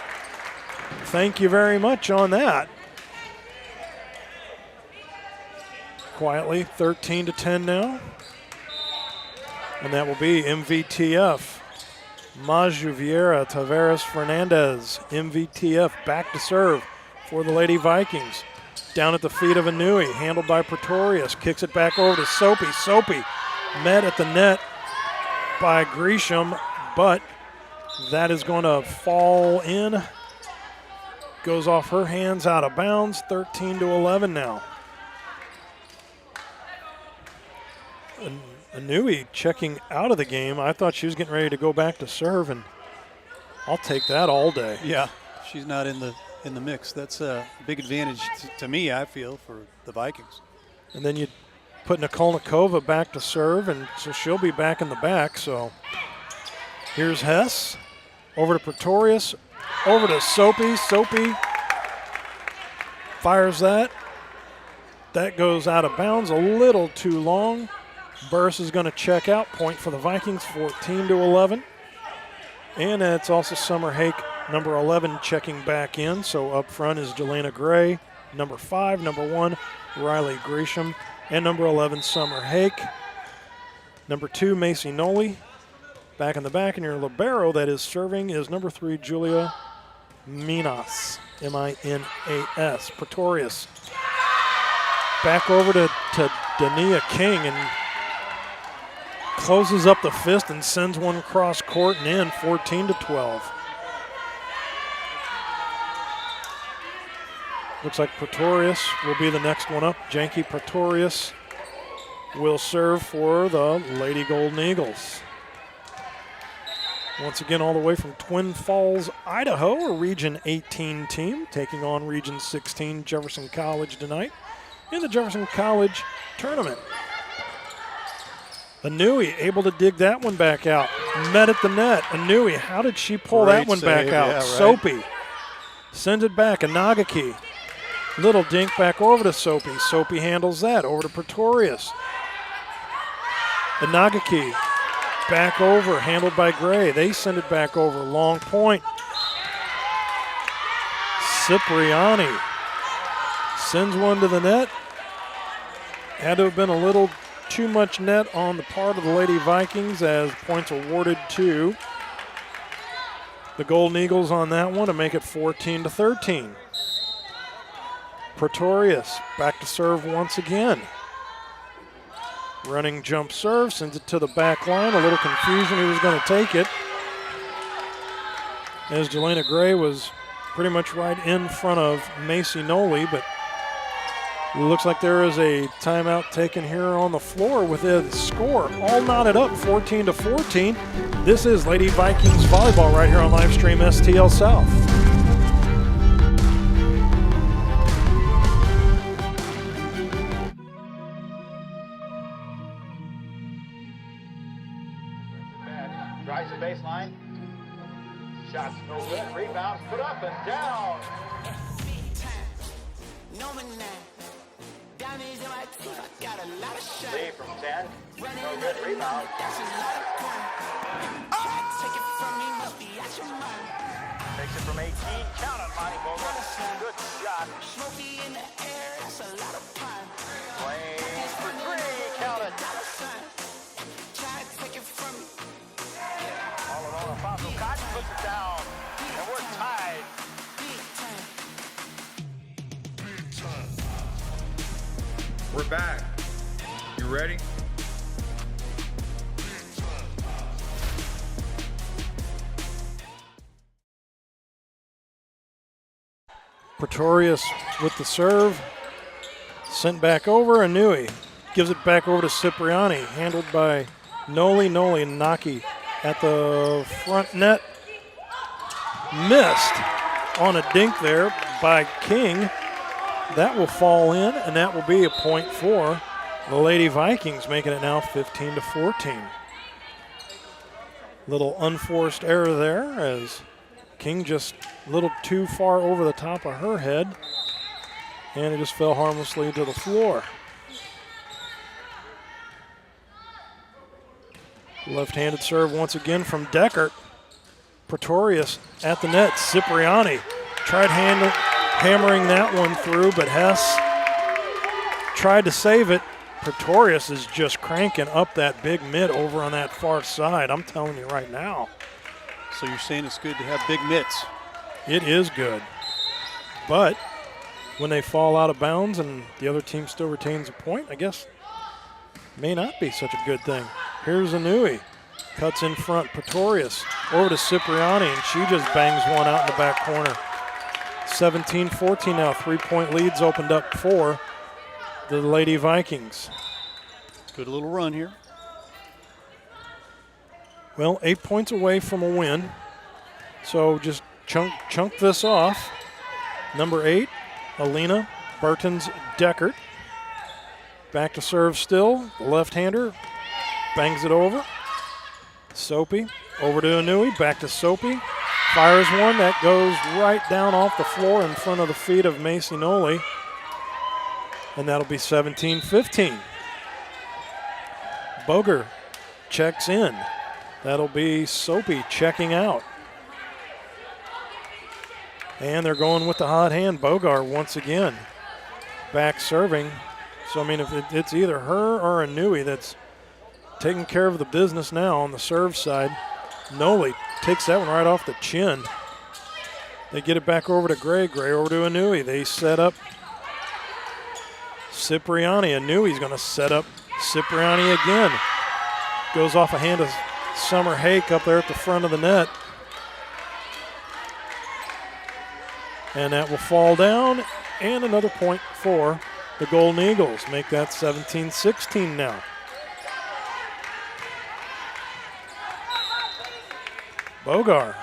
Thank you very much on that. Quietly, 13-10 now. And that will be MVTF. Maju Vieira, Tavares Fernandez. MVTF back to serve for the Lady Vikings. Down at the feet of Inui, handled by Pretorius. Kicks it back over to Soapy. Soapy met at the net by Gresham, but that is going to fall in. Goes off her hands, out of bounds. 13-11 now. Inui checking out of the game. I thought she was getting ready to go back to serve, and I'll take that all day. Yeah, she's not in the mix. That's a big advantage to me, I feel, for the Vikings. And then you put Nikolnikova back to serve, and so she'll be back in the back. So here's Hess. Over to Pretorius. Over to Soapy. Soapy fires that. That goes out of bounds a little too long. Burris is going to check out. Point for the Vikings, 14-11. And it's also Summer Hake, number 11, checking back in. So up front is Jelena Gray, number 5, number 1, Riley Gresham, and number 11, Summer Hake. Number 2, Macy Noli. Back in the back, and your libero that is serving is number 3, Julia Minas, M-I-N-A-S. Pretorius. Back over to Dania King, and closes up the fist and sends one cross court and in, 14-12. Looks like Pretorius will be the next one up. Janky Pretorius will serve for the Lady Golden Eagles. Once again, all the way from Twin Falls, Idaho, a Region 18 team, taking on Region 16 Jefferson College tonight in the Jefferson College tournament. Inui able to dig that one back out. Met at the net. Inui, how did she pull that one back out? Yeah, right. Soapy sends it back. Inagaki. Little dink back over to Soapy. Soapy handles that. Over to Pretorius. Inagaki back over. Handled by Gray. They send it back over. Long point. Cipriani sends one to the net. Had to have been a little too much net on the part of the Lady Vikings, as points awarded to the Golden Eagles on that one to make it 14-13. Pretorius back to serve once again. Running jump serve, sends it to the back line. A little confusion who was going to take it, as Jelena Gray was pretty much right in front of Macy Noli, but looks like there is a timeout taken here on the floor with the score all knotted up, 14-14. This is Lady Vikings volleyball right here on Livestream STL South. Drives the baseline. Shots no good. Rebounds put up and down. Lee from 10. No good rebound. Takes Takes it from 18. Count on Monty Vogel. Good shot. Plays for three. Count it. All alone, Alfonso Cotton puts it down. And we're tied. We're back. You ready? Pretorius with the serve. Sent back over. Inui gives it back over to Cipriani. Handled by Noli. Noli and Naki at the front net. Missed on a dink there by King. That will fall in, and that will be a point for the Lady Vikings, making it now 15-14. Little unforced error there as King just a little too far over the top of her head, and it just fell harmlessly to the floor. Left-handed serve once again from Deckert. Pretorius at the net. Cipriani tried hammering that one through, but Hess tried to save it. Pretorius is just cranking up that big mid over on that far side. I'm telling you right now. So you're saying it's good to have big mitts? It is good. But when they fall out of bounds and the other team still retains a point, I guess may not be such a good thing. Here's Inui. Cuts in front. Pretorius over to Cipriani, and she just bangs one out in the back corner. 17-14 now. 3-point leads opened up for the Lady Vikings. Good little run here. Well, 8 points away from a win. So just chunk this off. Number 8, Alina Burton's Deckert. Back to serve still. The left-hander bangs it over. Soapy over to Inui. Back to Soapy. Fires one that goes right down off the floor in front of the feet of Macy Noli. And that'll be 17-15. Boger checks in. That'll be Soapy checking out. And they're going with the hot hand. Bogar once again back serving. So, I mean, if it's either her or Inui that's taking care of the business now on the serve side. Noli takes that one right off the chin. They get it back over to Gray. Gray over to Inui. They set up Cipriani. Inui's going to set up Cipriani again. Goes off a hand of Summer Hake up there at the front of the net. And that will fall down. And another point for the Golden Eagles. Make that 17-16 now. Bogar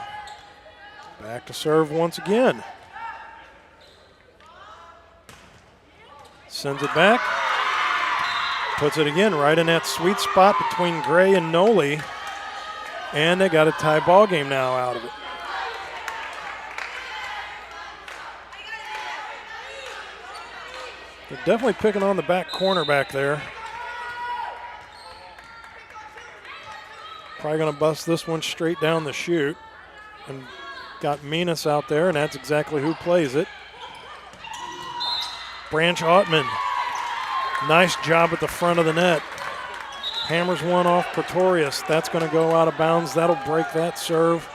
back to serve once again. Sends it back. Puts it again right in that sweet spot between Gray and Noli. And they got a tie ball game now out of it. They're definitely picking on the back corner back there. Probably going to bust this one straight down the chute. And got Minas out there, and that's exactly who plays it. Branch Ottman. Nice job at the front of the net. Hammers one off Pretorius. That's going to go out of bounds. That'll break that serve.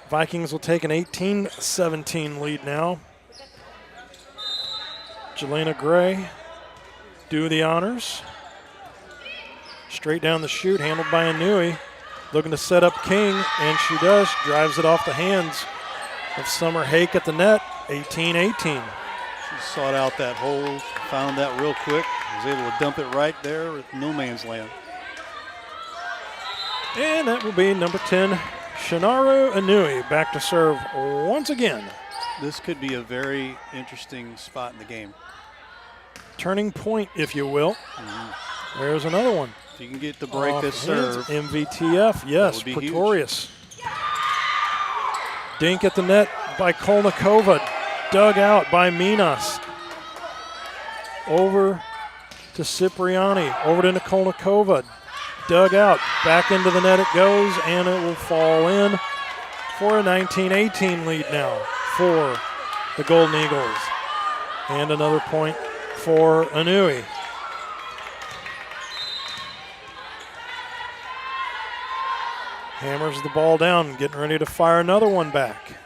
Vikings will take an 18-17 lead now. Jelena Gray do the honors. Straight down the chute, handled by Inui. Looking to set up King, and she does. Drives it off the hands of Summer Hake at the net, 18-18. She sought out that hole, found that real quick, was able to dump it right there at no man's land. And that will be number 10, Shinaru Inui, back to serve once again. This could be a very interesting spot in the game. Turning point, if you will. There's another one. If you can get to break this serve. MVTF, yes, Pretorius. Dink at the net by Kolnikova. Dug out by Minas. Over to Cipriani. Over to Kolnikova. Dug out. Back into the net it goes, and it will fall in. for a 19-18 lead now for the Golden Eagles. And another point for Inouye. Hammers the ball down, getting ready to fire another one back.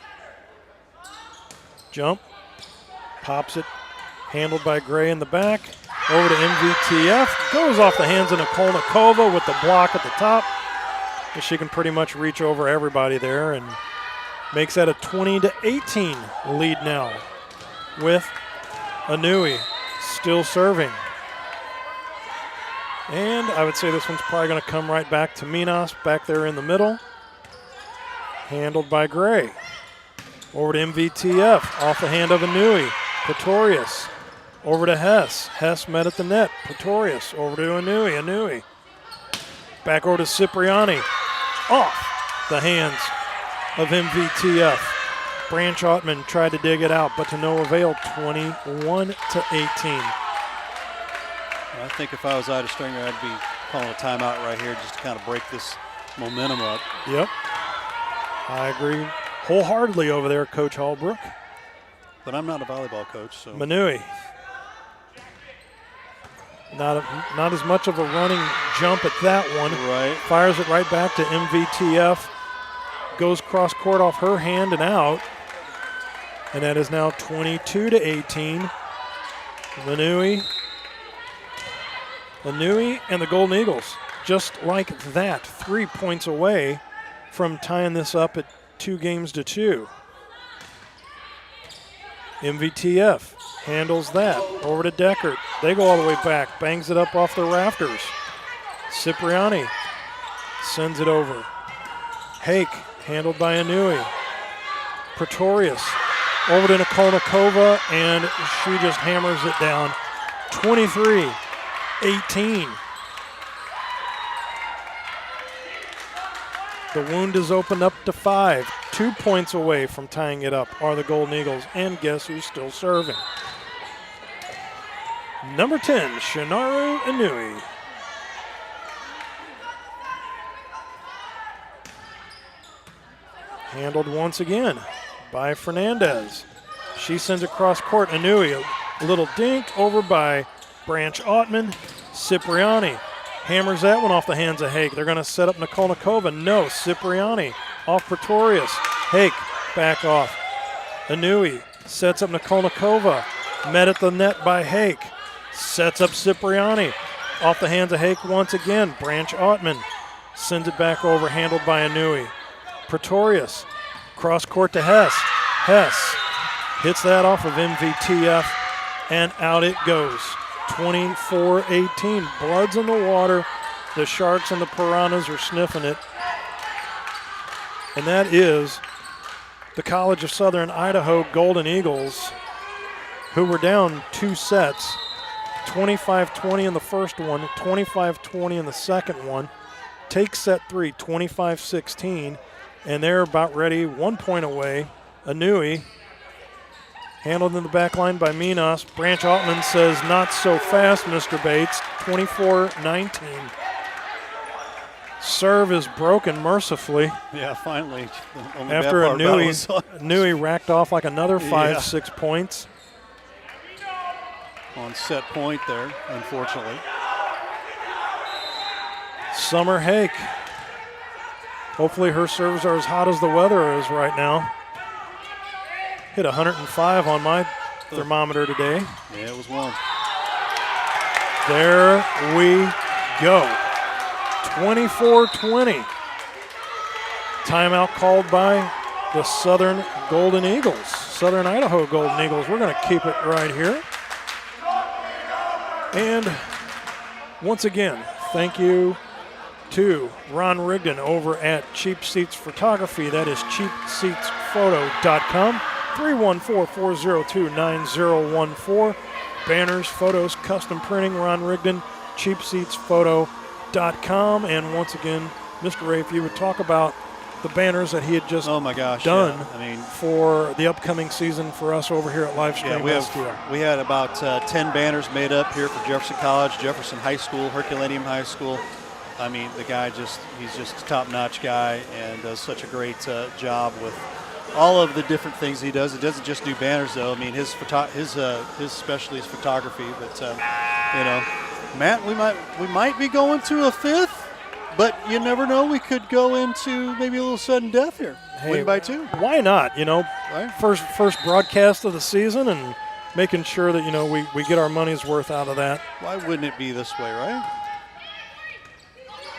Jump, pops it, handled by Gray in the back. Over to MVTF, goes off the hands of Nikolnikova with the block at the top. She can pretty much reach over everybody there and makes that a 20-18 lead now with Inouye still serving. And I would say this one's probably going to come right back to Minas back there in the middle. Handled by Gray. Over to MVTF, off the hand of Inouye. Pretorius. Over to Hess. Hess met at the net. Pretorius over to Inouye. Inouye. Back over to Cipriani. Off the hands of MVTF. Branch Ottman tried to dig it out, but to no avail. 21-18. I think if I was Ida Stringer, I'd be calling a timeout right here just to kind of break this momentum up. Yep. I agree wholeheartedly over there, Coach Hallbrook. But I'm not a volleyball coach, so. Inouye. Not as much of a running jump at that one. Right. Fires it right back to MVTF. Goes cross court off her hand and out. And that is now 22-18. Inouye and the Golden Eagles, just like that, 3 points away from tying this up at 2-2. MVTF handles that. Over to Deckert. They go all the way back. Bangs it up off the rafters. Cipriani sends it over. Hake handled by Inouye. Pretorius over to Nikolnikova, and she just hammers it down. 23-18. The wound is opened up to 5. 2 points away from tying it up are the Golden Eagles, and guess who's still serving? Number 10, Shinaru Inouye. Handled once again by Fernandez. She sends it cross court. Inouye, a little dink over by Branch Ottman. Cipriani hammers that one off the hands of Hake. They're going to set up Nikolnikova. No, Cipriani off Pretorius. Hake back off. Inouye sets up Nikolnikova. Met at the net by Hake. Sets up Cipriani. Off the hands of Hake once again. Branch Ottman sends it back over, handled by Inouye. Pretorius, cross court to Hess. Hess hits that off of MVTF, and out it goes. 24-18. Blood's in the water. The Sharks and the Piranhas are sniffing it. And that is the College of Southern Idaho Golden Eagles, who were down 2 sets. 25-20 in the first one, 25-20 in the second one. Take set 3, 25-16. And they're about ready, 1 point away. Inouye handled in the back line by Minas. Branch Altman says, not so fast, Mr. Bates. 24-19. Serve is broken mercifully. Yeah, finally. After Inouye racked off like another 5-6 points. On set point there, unfortunately. Summer Hake. Hopefully her serves are as hot as the weather is right now. Hit 105 on my thermometer today. Yeah, it was warm. There we go. 24-20. Timeout called by the Southern Golden Eagles. Southern Idaho Golden Eagles. We're going to keep it right here. And once again, thank you to Ron Rigdon over at Cheap Seats Photography. That is cheapseatsphoto.com. 314-402-9014. Banners, photos, custom printing, Ron Rigdon, cheapseatsphoto.com. And once again, Mr. Ray, if you would talk about the banners that he had just done for the upcoming season for us over here at Livestream STR. We had about 10 banners made up here for Jefferson College, Jefferson High School, Herculaneum High School, I mean, the guy he's just a top-notch guy and does such a great job with all of the different things he does. It doesn't just do banners, though. I mean, his specialty is photography. But Matt, we might be going to a fifth, but you never know. We could go into maybe a little sudden death here. Hey, win by 2. Why not? Right? First broadcast of the season, and making sure that we get our money's worth out of that. Why wouldn't it be this way, right?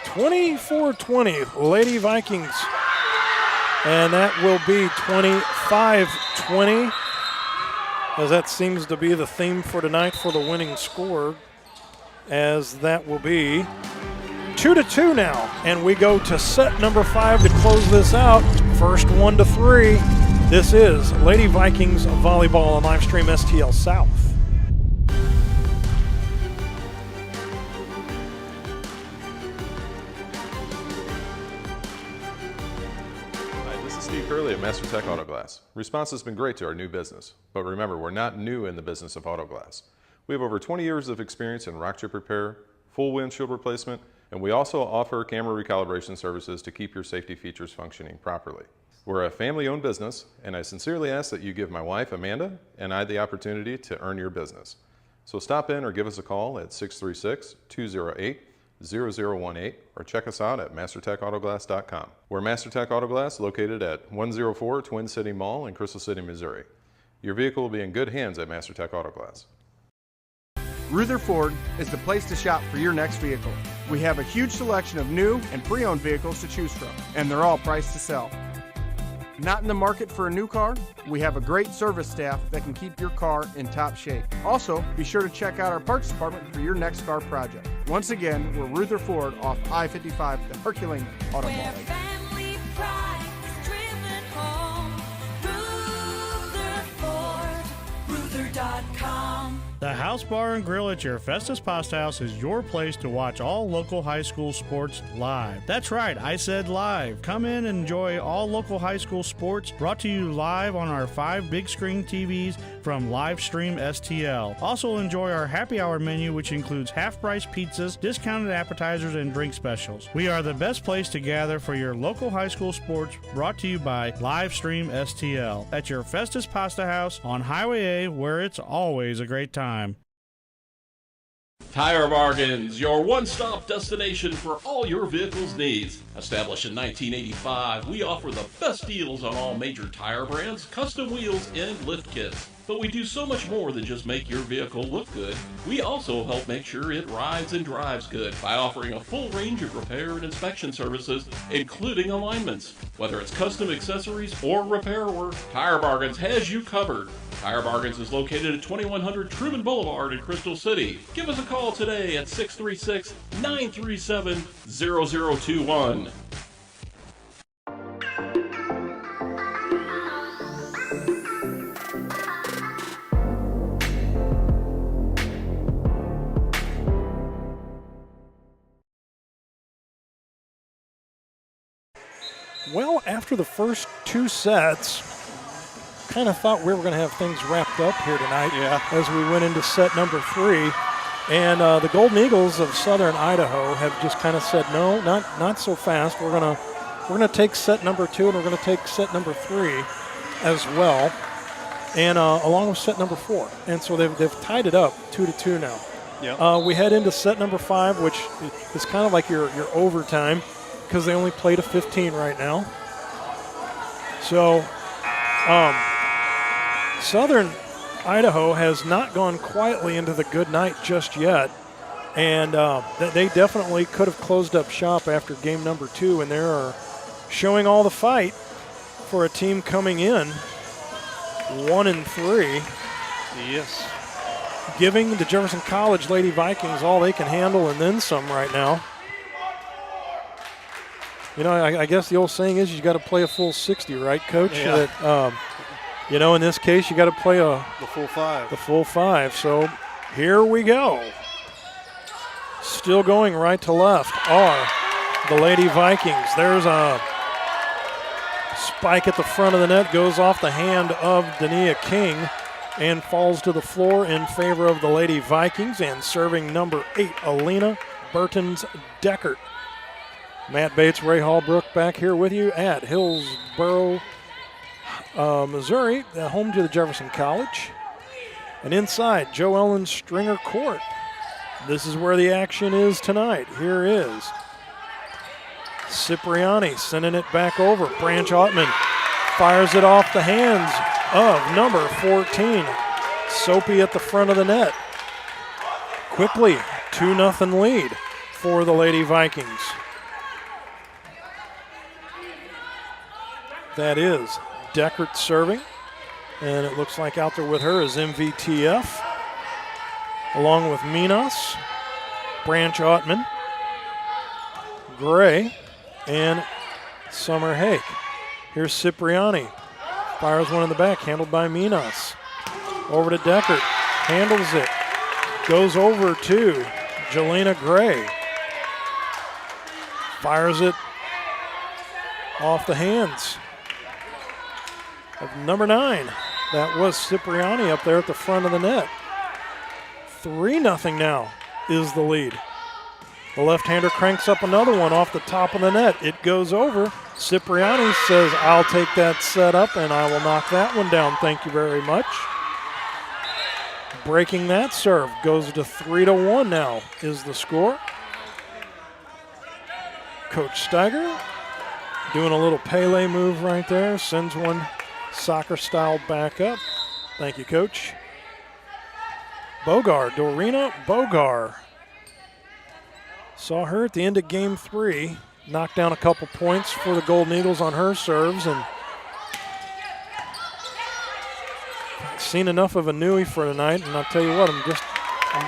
24-20, Lady Vikings. And that will be 25-20, as that seems to be the theme for tonight for the winning score, as that will be 2-2 now. And we go to set number 5 to close this out. First 1-3. This is Lady Vikings Volleyball on Livestream STL South. Curley at MasterTech Auto Glass. Response has been great to our new business, but remember, we're not new in the business of auto glass. We have over 20 years of experience in rock chip repair, full windshield replacement, and we also offer camera recalibration services to keep your safety features functioning properly. We're a family-owned business, and I sincerely ask that you give my wife, Amanda, and I the opportunity to earn your business. So stop in or give us a call at 636-208-0018 or check us out at mastertechautoglass.com. We're MasterTech Auto Glass, located at 104 Twin City Mall in Crystal City, Missouri. Your vehicle will be in good hands at MasterTech Auto Glass. Ruther Ford is the place to shop for your next vehicle. We have a huge selection of new and pre-owned vehicles to choose from, and they're all priced to sell. Not in the market for a new car? We have a great service staff that can keep your car in top shape. Also, be sure to check out our parts department for your next car project. Once again, we're Ruther Ford off I-55, the Herculean Auto Mall. Where family pride is driven home. Rutherford.com. The House Bar and Grill at your Festus Pasta House is your place to watch all local high school sports live. That's right, I said live. Come in and enjoy all local high school sports brought to you live on our 5 big screen TVs from Livestream STL. Also enjoy our happy hour menu, which includes half-price pizzas, discounted appetizers, and drink specials. We are the best place to gather for your local high school sports, brought to you by Livestream STL at your Festus Pasta House on Highway A, where it's always a great time. Tire Bargains, your one-stop destination for all your vehicle's needs. Established in 1985, we offer the best deals on all major tire brands, custom wheels, and lift kits. But we do so much more than just make your vehicle look good. We also help make sure it rides and drives good by offering a full range of repair and inspection services, including alignments. Whether it's custom accessories or repair work, Tire Bargains has you covered. Tire Bargains is located at 2100 Truman Boulevard in Crystal City. Give us a call today at 636-937-0021. Well, after the first 2 sets, kind of thought we were going to have things wrapped up here tonight as we went into set number 3. And the Golden Eagles of Southern Idaho have just kind of said, no, not so fast. We're gonna take set number 2, and we're going to take set number 3 as well, and along with set number 4. And so they've tied it up 2-2 now. Yep. We head into set number 5, which is kind of like your overtime, because they only play to 15 right now. So Southern Idaho has not gone quietly into the good night just yet, and they definitely could have closed up shop after game number 2, and they're showing all the fight for a team coming in 1-3. Yes. Giving the Jefferson College Lady Vikings all they can handle and then some right now. You know, I guess the old saying is you got to play a full 60, right, Coach? Yeah. That, you know, in this case, you got to play the full 5. The full 5. So here we go. Still going right to left are the Lady Vikings. There's a spike at the front of the net, goes off the hand of Dania King and falls to the floor in favor of the Lady Vikings. And serving number 8, Alina Burtons-Deckert, Matt Bates, Ray Hallbrook back here with you at Hillsboro, Missouri, home to the Jefferson College. And inside Joe Ellen Stringer Court. This is where the action is tonight. Here is Cipriani sending it back over. Branch Ottman fires it off the hands of number 14, Soapy at the front of the net. Quickly, 2-0 lead for the Lady Vikings. That is Deckert serving, and it looks like out there with her is MVTF, along with Minas, Branch Ottman, Gray, and Summer Hake. Here's Cipriani. Fires one in the back, handled by Minas. Over to Deckert, handles it. Goes over to Jelena Gray. Fires it off the hands of number 9. That was Cipriani up there at the front of the net. 3-0 now is the lead. The left-hander cranks up another one off the top of the net. It goes over. Cipriani says, I'll take that set up and I will knock that one down. Thank you very much. Breaking that serve goes to 3-1 now is the score. Coach Steiger doing a little Pele move right there. Sends one soccer style back up. Thank you, Coach. Bogar, Dorina Bogar. Saw her at the end of game 3. Knocked down a couple points for the Golden Eagles on her serves, and seen enough of Inui for tonight, and I'll tell you what, I'm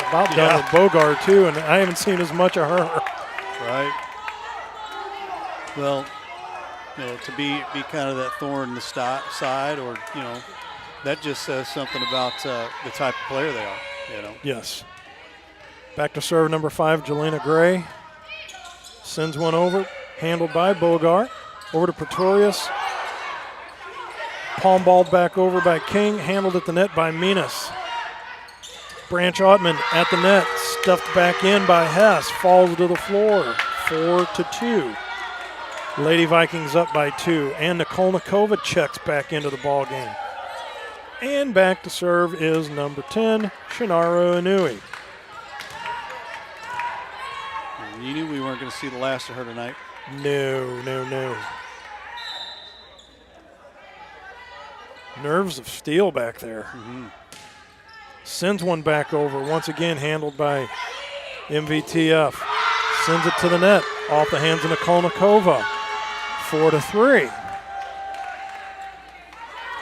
about done with Bogar too, and I haven't seen as much of her. Right. Well, to be kind of that thorn in the side, or that just says something about the type of player they are. Yes. Back to serve number 5, Jelena Gray. Sends one over, handled by Bogar. Over to Pretorius. Palm ball back over by King, handled at the net by Minas. Branch Ottman at the net, stuffed back in by Hess, falls to the floor, 4-2. Lady Vikings up by 2, and Nikolnikova checks back into the ball game. And back to serve is number 10, Shinaru Inui. You knew we weren't going to see the last of her tonight. No. Nerves of steel back there. Mm-hmm. Sends one back over, once again handled by MVTF. Sends it to the net, off the hands of Nikolnikova. 4-3.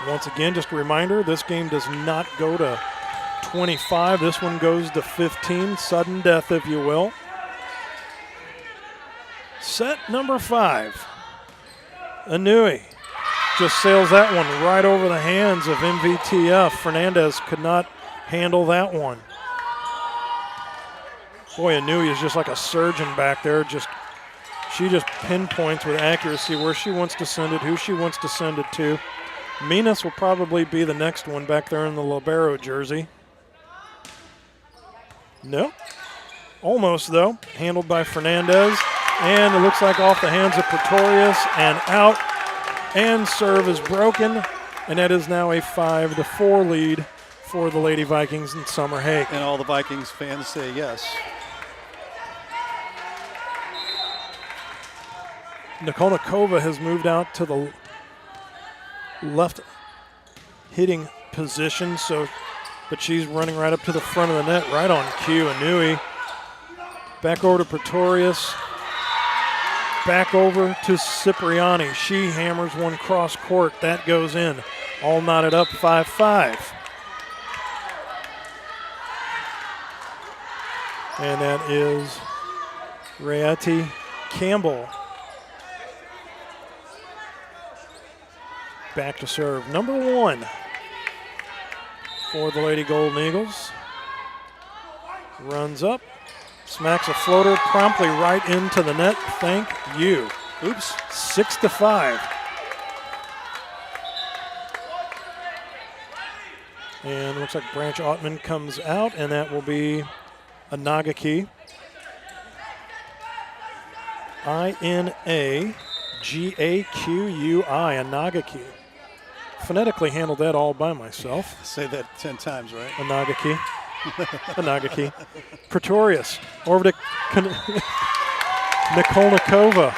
Once again, just a reminder, this game does not go to 25. This one goes to 15, sudden death, if you will. Set number 5. Inui just sails that one right over the hands of MVTF. Fernandez could not handle that one. Boy, Inui is just like a surgeon back there. She just pinpoints with accuracy where she wants to send it, who she wants to send it to. Minas will probably be the next one back there in the libero jersey. Nope. Almost, though. Handled by Fernandez. And it looks like off the hands of Pretorius and out. And serve is broken. And that is now a 5-4 lead for the Lady Vikings and Summer Hake. And all the Vikings fans say yes. Nikolnikova has moved out to the left hitting position, but she's running right up to the front of the net, right on cue. Inui back over to Pretorius, back over to Cipriani. She hammers one cross court. That goes in. All knotted up, 5-5. And that is Rayati Campbell. Back to serve. Number 1 for the Lady Golden Eagles. Runs up, smacks a floater promptly right into the net. Thank you. Oops, 6-5. And looks like Branch Ottman comes out, and that will be a Nagaki. Inagaqui. Phonetically handled that all by myself. Say that 10 times, right? Inagaqui. Inagaqui. Pretorius over to Nikolnikova.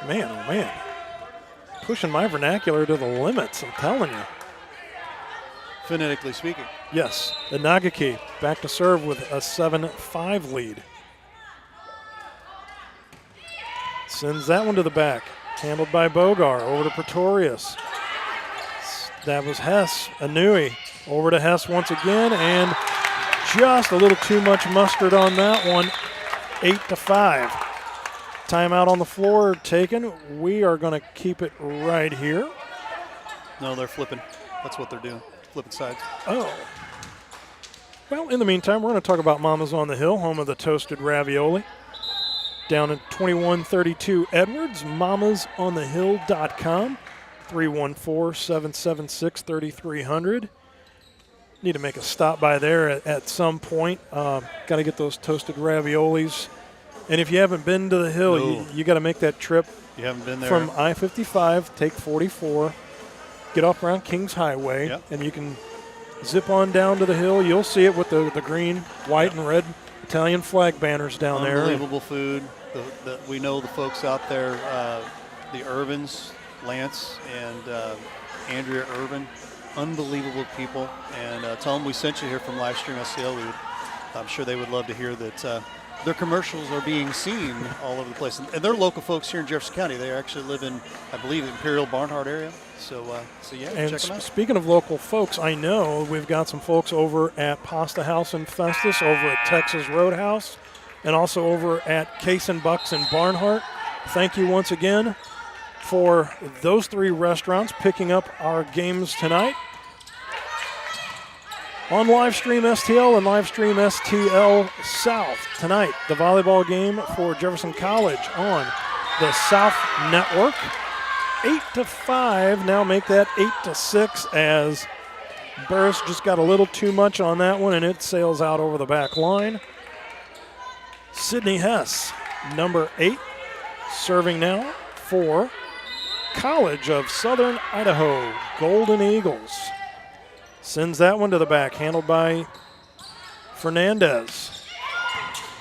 Man, oh man. Pushing my vernacular to the limits, I'm telling you. Phonetically speaking. Yes, Inagaqui back to serve with a 7-5 lead. Sends that one to the back. Handled by Bogar. Over to Pretorius. That was Hess. Anui. Over to Hess once again. And just a little too much mustard on that one. 8-5. Timeout on the floor taken. We are going to keep it right here. No, they're flipping. That's what they're doing. Flipping sides. Oh. Well, in the meantime, we're going to talk about Mama's on the Hill, home of the toasted ravioli. Down at 2132 Edwards, mamasonthehill.com, 314-776-3300. Need to make a stop by there at some point. Got to get those toasted raviolis. And if you haven't been to the Hill, No. you got to make that trip. You haven't been there. From I-55, take 44, get off around Kings Highway, and you can zip on down to the Hill. You'll see it with the green, white, and red Italian flag banners down there. Unbelievable food. We know the folks out there, the Irvins, Lance and Andrea Irvin, unbelievable people. And tell them we sent you here from Livestream SCL. I'm sure they would love to hear that their commercials are being seen all over the place. And they're local folks here in Jefferson County. They actually live in, I believe, the Imperial Barnhart area. So yeah, and check them out. Speaking of local folks, I know we've got some folks over at Pasta House in Festus, over at Texas Roadhouse, and also over at Case and Bucks in Barnhart. Thank you once again for those three restaurants picking up our games tonight. On Livestream STL and Livestream STL South tonight, the volleyball game for Jefferson College on the South Network. 8-5, now make that 8-6 as Burris just got a little too much on that one and it sails out over the back line. Sydney Hess, number 8, serving now for College of Southern Idaho, Golden Eagles. Sends that one to the back, handled by Fernandez.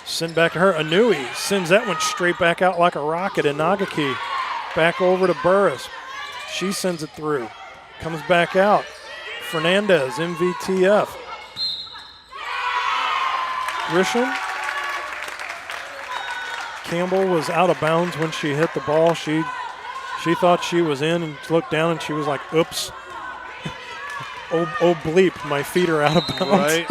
Send back to her, Anui sends that one straight back out like a rocket. Inagaqui back over to Burris. She sends it through. Comes back out. Fernandez, MVTF. Grisham. Campbell was out of bounds when she hit the ball. She thought she was in and looked down and she was like, oops. oh bleep, my feet are out of bounds. Right.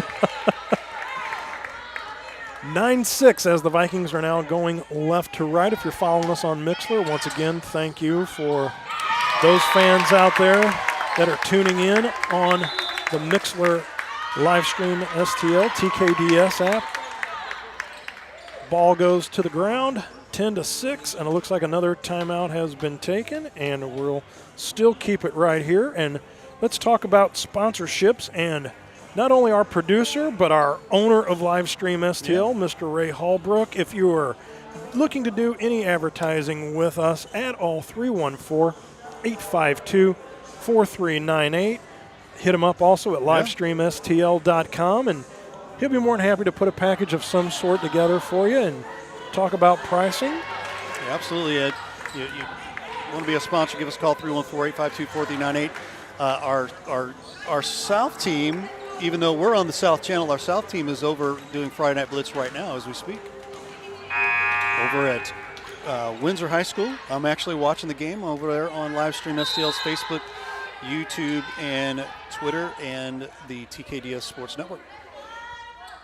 9-6 as the Vikings are now going left to right. If you're following us on Mixler, once again, thank you for those fans out there that are tuning in on the Mixler Livestream STL TKDS app. Ball goes to the ground, 10-6, and it looks like another timeout has been taken, and we'll still keep it right here. And let's talk about sponsorships and not only our producer, but our owner of Livestream STL, Mr. Ray Hallbrook. If you are looking to do any advertising with us at all, 314-852-4398. Hit him up also at livestreamstl.com, and he'll be more than happy to put a package of some sort together for you and talk about pricing. Yeah, absolutely, Ed. You want to be a sponsor, give us a call, 314-852-4398. Our South team, even though we're on the South Channel, our South team is over doing Friday Night Blitz right now as we speak. Over at Windsor High School. I'm actually watching the game over there on Livestream STL's Facebook, YouTube, and Twitter, and the TKDS Sports Network.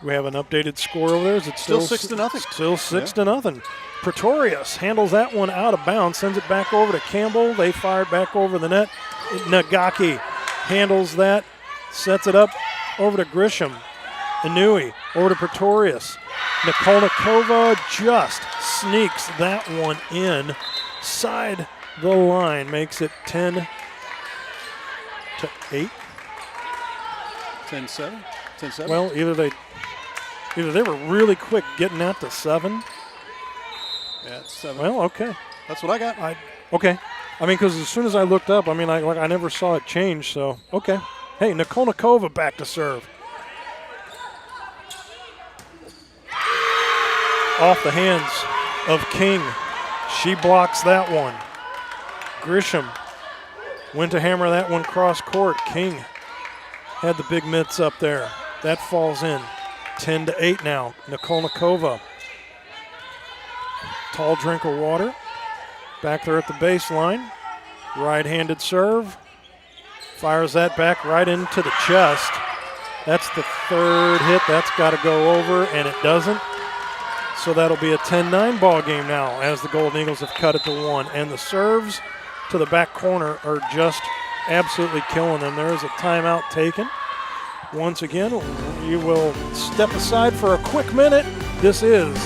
We have an updated score over there. Is it Still 6-0. Still 6-0. Pretorius handles that one out of bounds, sends it back over to Campbell. They fire it back over the net. Nagaki handles that, sets it up over to Grisham. Inui over to Pretorius. Nikolnikova just sneaks that one in. Side the line, makes it 10-8. 10-7. 10-7. Well, either they were really quick getting that to 7. Yeah, it's 7. Well, okay. That's what I got. Okay. I mean, because as soon as I looked up, I never saw it change, so, okay. Hey, Nikolnikova back to serve. Off the hands of King. She blocks that one. Grisham went to hammer that one cross court. King had the big mitts up there. That falls in. 10-8 now. Nikolnikova. Tall drink of water. Back there at the baseline. Right-handed serve. Fires that back right into the chest. That's the third hit. That's got to go over, and it doesn't. So that'll be a 10-9 ball game now as the Golden Eagles have cut it to 1. And the serves to the back corner are just absolutely killing them. There is a timeout taken. Once again, you will step aside for a quick minute. This is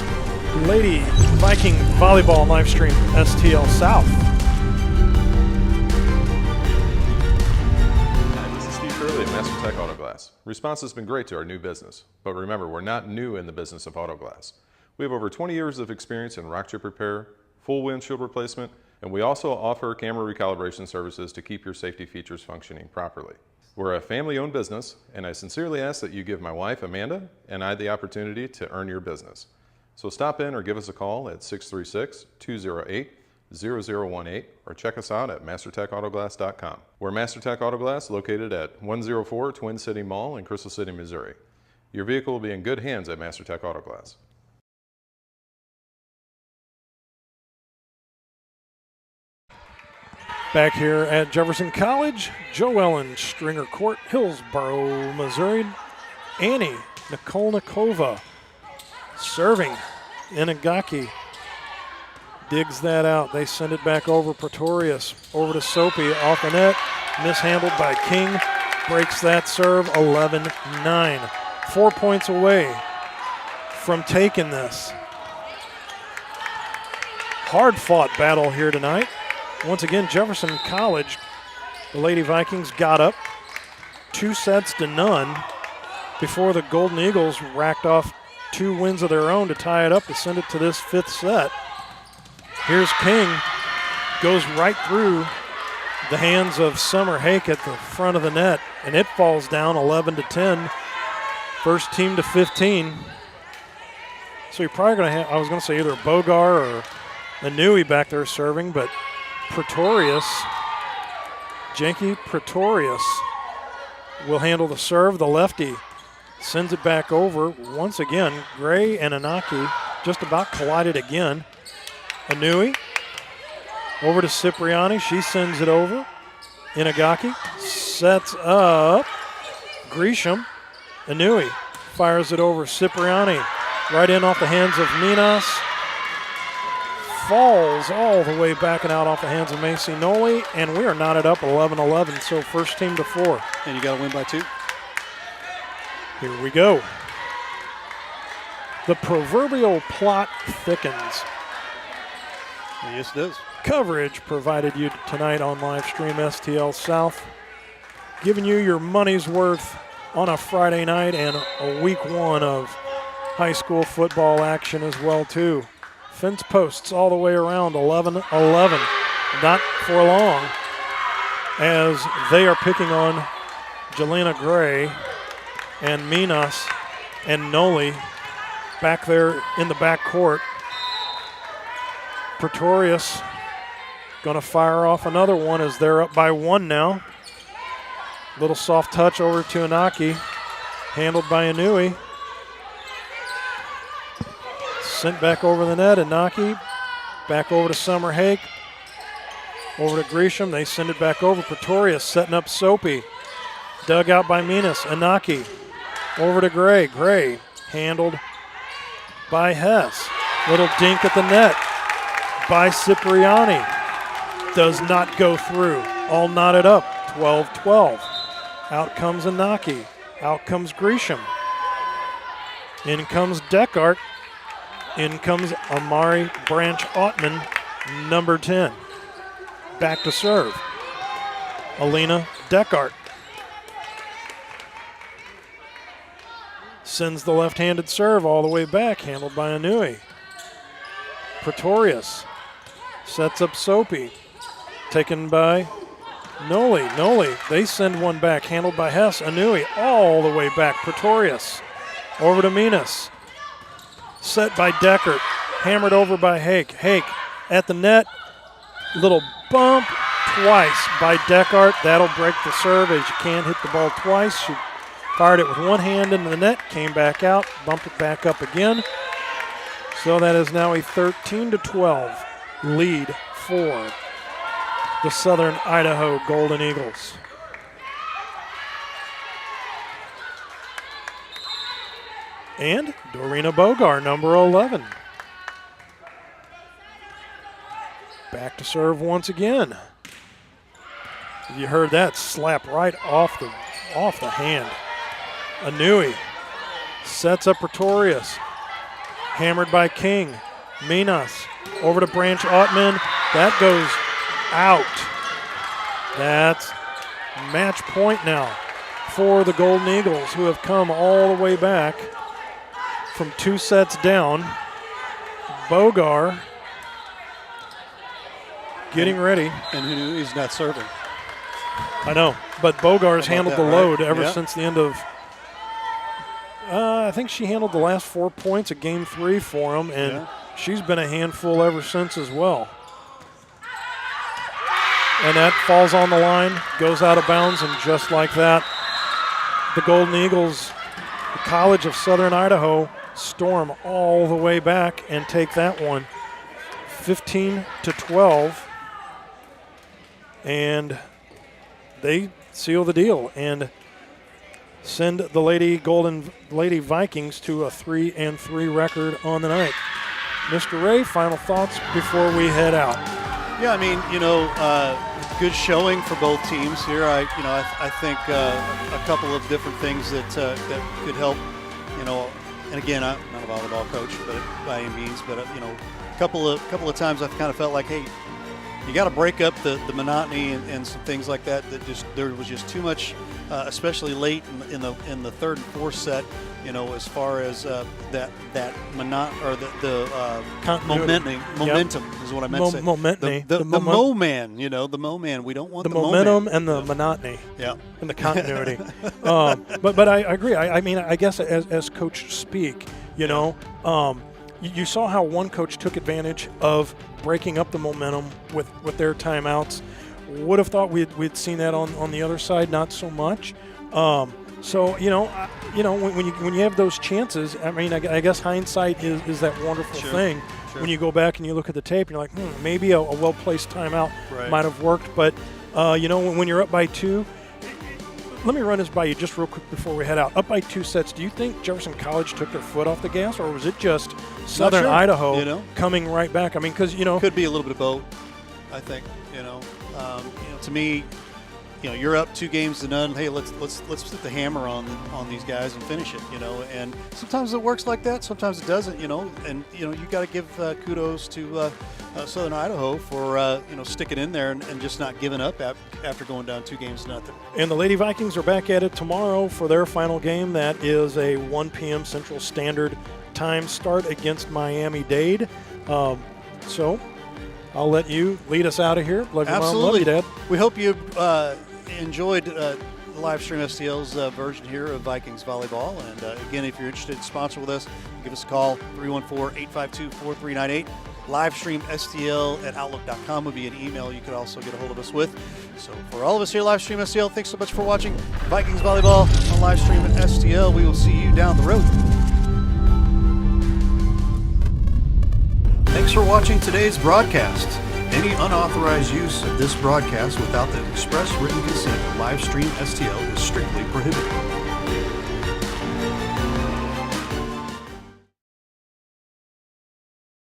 Lady Viking Volleyball Livestream STL South. Hi, this is Steve Curley at Master Tech Auto Glass. Response has been great to our new business, but remember, we're not new in the business of auto glass. We have over 20 years of experience in rock chip repair, full windshield replacement, and we also offer camera recalibration services to keep your safety features functioning properly. We're a family-owned business, and I sincerely ask that you give my wife, Amanda, and I the opportunity to earn your business. So stop in or give us a call at 636-208-0018 or check us out at mastertechautoglass.com. We're Master Tech Auto Glass located at 104 Twin City Mall in Crystal City, Missouri. Your vehicle will be in good hands at Master Tech Auto Glass. Back here at Jefferson College, Joe Ellen, Stringer Court, Hillsboro, Missouri. Annie Nikolnikova serving. Inagaki digs that out. They send it back over. Pretorius over to Soapy off the net. Mishandled by King. Breaks that serve. 11-9. 4 points away from taking this. Hard-fought battle here tonight. Once again, Jefferson College, the Lady Vikings got up 2-0 before the Golden Eagles racked off 2 wins of their own to tie it up to send it to this 5th set. Here's King, goes right through the hands of Summer Hake at the front of the net, and it falls down 11-10. First team to 15. So you're probably going to have, I was going to say either a Bogar or a Nui back there serving, but Pretorius, Jenke Pretorius will handle the serve. The lefty sends it back over. Once again, Gray and Anaki just about collided again. Anui over to Cipriani. She sends it over. Inagaki sets up Grisham. Anui fires it over. Cipriani right in off the hands of Minas. Falls all the way back and out off the hands of Macy Noli, and we are knotted up 11-11, so first team to 4. And you got to win by 2. Here we go. The proverbial plot thickens. Yes, it does. Coverage provided you tonight on live stream STL South, giving you your money's worth on a Friday night and a week 1 of high school football action as well too. Fence posts all the way around, 11-11. Not for long, as they are picking on Jelena Gray and Minas and Noli back there in the back court. Pretorius going to fire off another one as they're up by 1 now. Little soft touch over to Anaki, handled by Anui. Sent back over the net, Anaki back over to Summer Hake. Over to Grisham, they send it back over. Pretorius setting up Soapy. Dug out by Minas, Anaki. Over to Gray. Gray handled by Hess. Little dink at the net by Cipriani. Does not go through. All knotted up, 12-12. Out comes Anaki. Out comes Grisham. In comes Deckart. In comes Amari Branch-Ottman, number 10. Back to serve. Alina Deckart. Sends the left-handed serve all the way back, handled by Anui. Pretorius sets up Soapy, taken by Noli. They send one back, handled by Hess. Anui all the way back. Pretorius over to Minas. Set by Deckert, hammered over by Hake. Hake at the net, little bump twice by Deckert. That'll break the serve as you can't hit the ball twice. She fired it with one hand into the net, came back out, bumped it back up again. So that is now a 13-12 lead for the Southern Idaho Golden Eagles. And Dorina Bogar, number 11. Back to serve once again. You heard that slap right off the hand. Anui sets up Pretorius. Hammered by King. Minas over to Branch Ottman. That goes out. That's match point now for the Golden Eagles, who have come all the way back from 2 sets down. Bogar getting ready. And who knew he's not serving? I know, but Bogar's handled the load ever Yeah. since the end of I think she handled the last 4 points of Game 3 for him, and she's been a handful ever since as well. And that falls on the line, goes out of bounds, and just like that, the Golden Eagles, the College of Southern Idaho, storm all the way back and take that one 15-12. And they seal the deal and send the Lady Vikings to a 3-3 record on the night. Mr. Ray, final thoughts before we head out. Yeah, I mean, good showing for both teams here. I think a couple of different things that could help. And again, I'm not a volleyball coach, but by any means, but a couple of times I've kind of felt like, hey, you got to break up the monotony and some things like that. There was just too much, especially late in the third and fourth set. As far as that momentum is what I meant to say. The mo-man, the mo-man. We don't want the momentum and the monotony. Yeah, and the continuity. But I agree. I mean, I guess as coach speak, you saw how one coach took advantage of breaking up the momentum with their timeouts. Would have thought we'd seen that on the other side, not so much. So when you have those chances, I mean, I guess hindsight is that wonderful thing. Sure. When you go back and you look at the tape, and you're like, maybe a well-placed timeout might have worked. But when you're up by 2, let me run this by you just real quick before we head out. Up by 2 sets, do you think Jefferson College took their foot off the gas, or was it just Southern Idaho coming right back? I mean, because could be a little bit of both. I think to me. You're up 2-0. Hey, let's put the hammer on these guys and finish it. And sometimes it works like that. Sometimes it doesn't. And you got to give kudos to Southern Idaho for sticking in there and just not giving up after going down 2-0. And the Lady Vikings are back at it tomorrow for their final game. That is a 1 p.m. Central Standard Time start against Miami-Dade. So I'll let you lead us out of here. Love you, Absolutely. Mom. Love you, Dad. We hope you enjoyed live stream STL's version here of Vikings volleyball. And again, if you're interested to sponsor with us, give us a call, 314-852-4398. Livestream STL at Outlook.com would be an email you could also get a hold of us with. So for all of us here, Livestream STL, thanks so much for watching Vikings volleyball on Livestream at STL. We will see you down the road. Thanks for watching today's broadcast. Any unauthorized use of this broadcast without the express written consent of Livestream STL is strictly prohibited.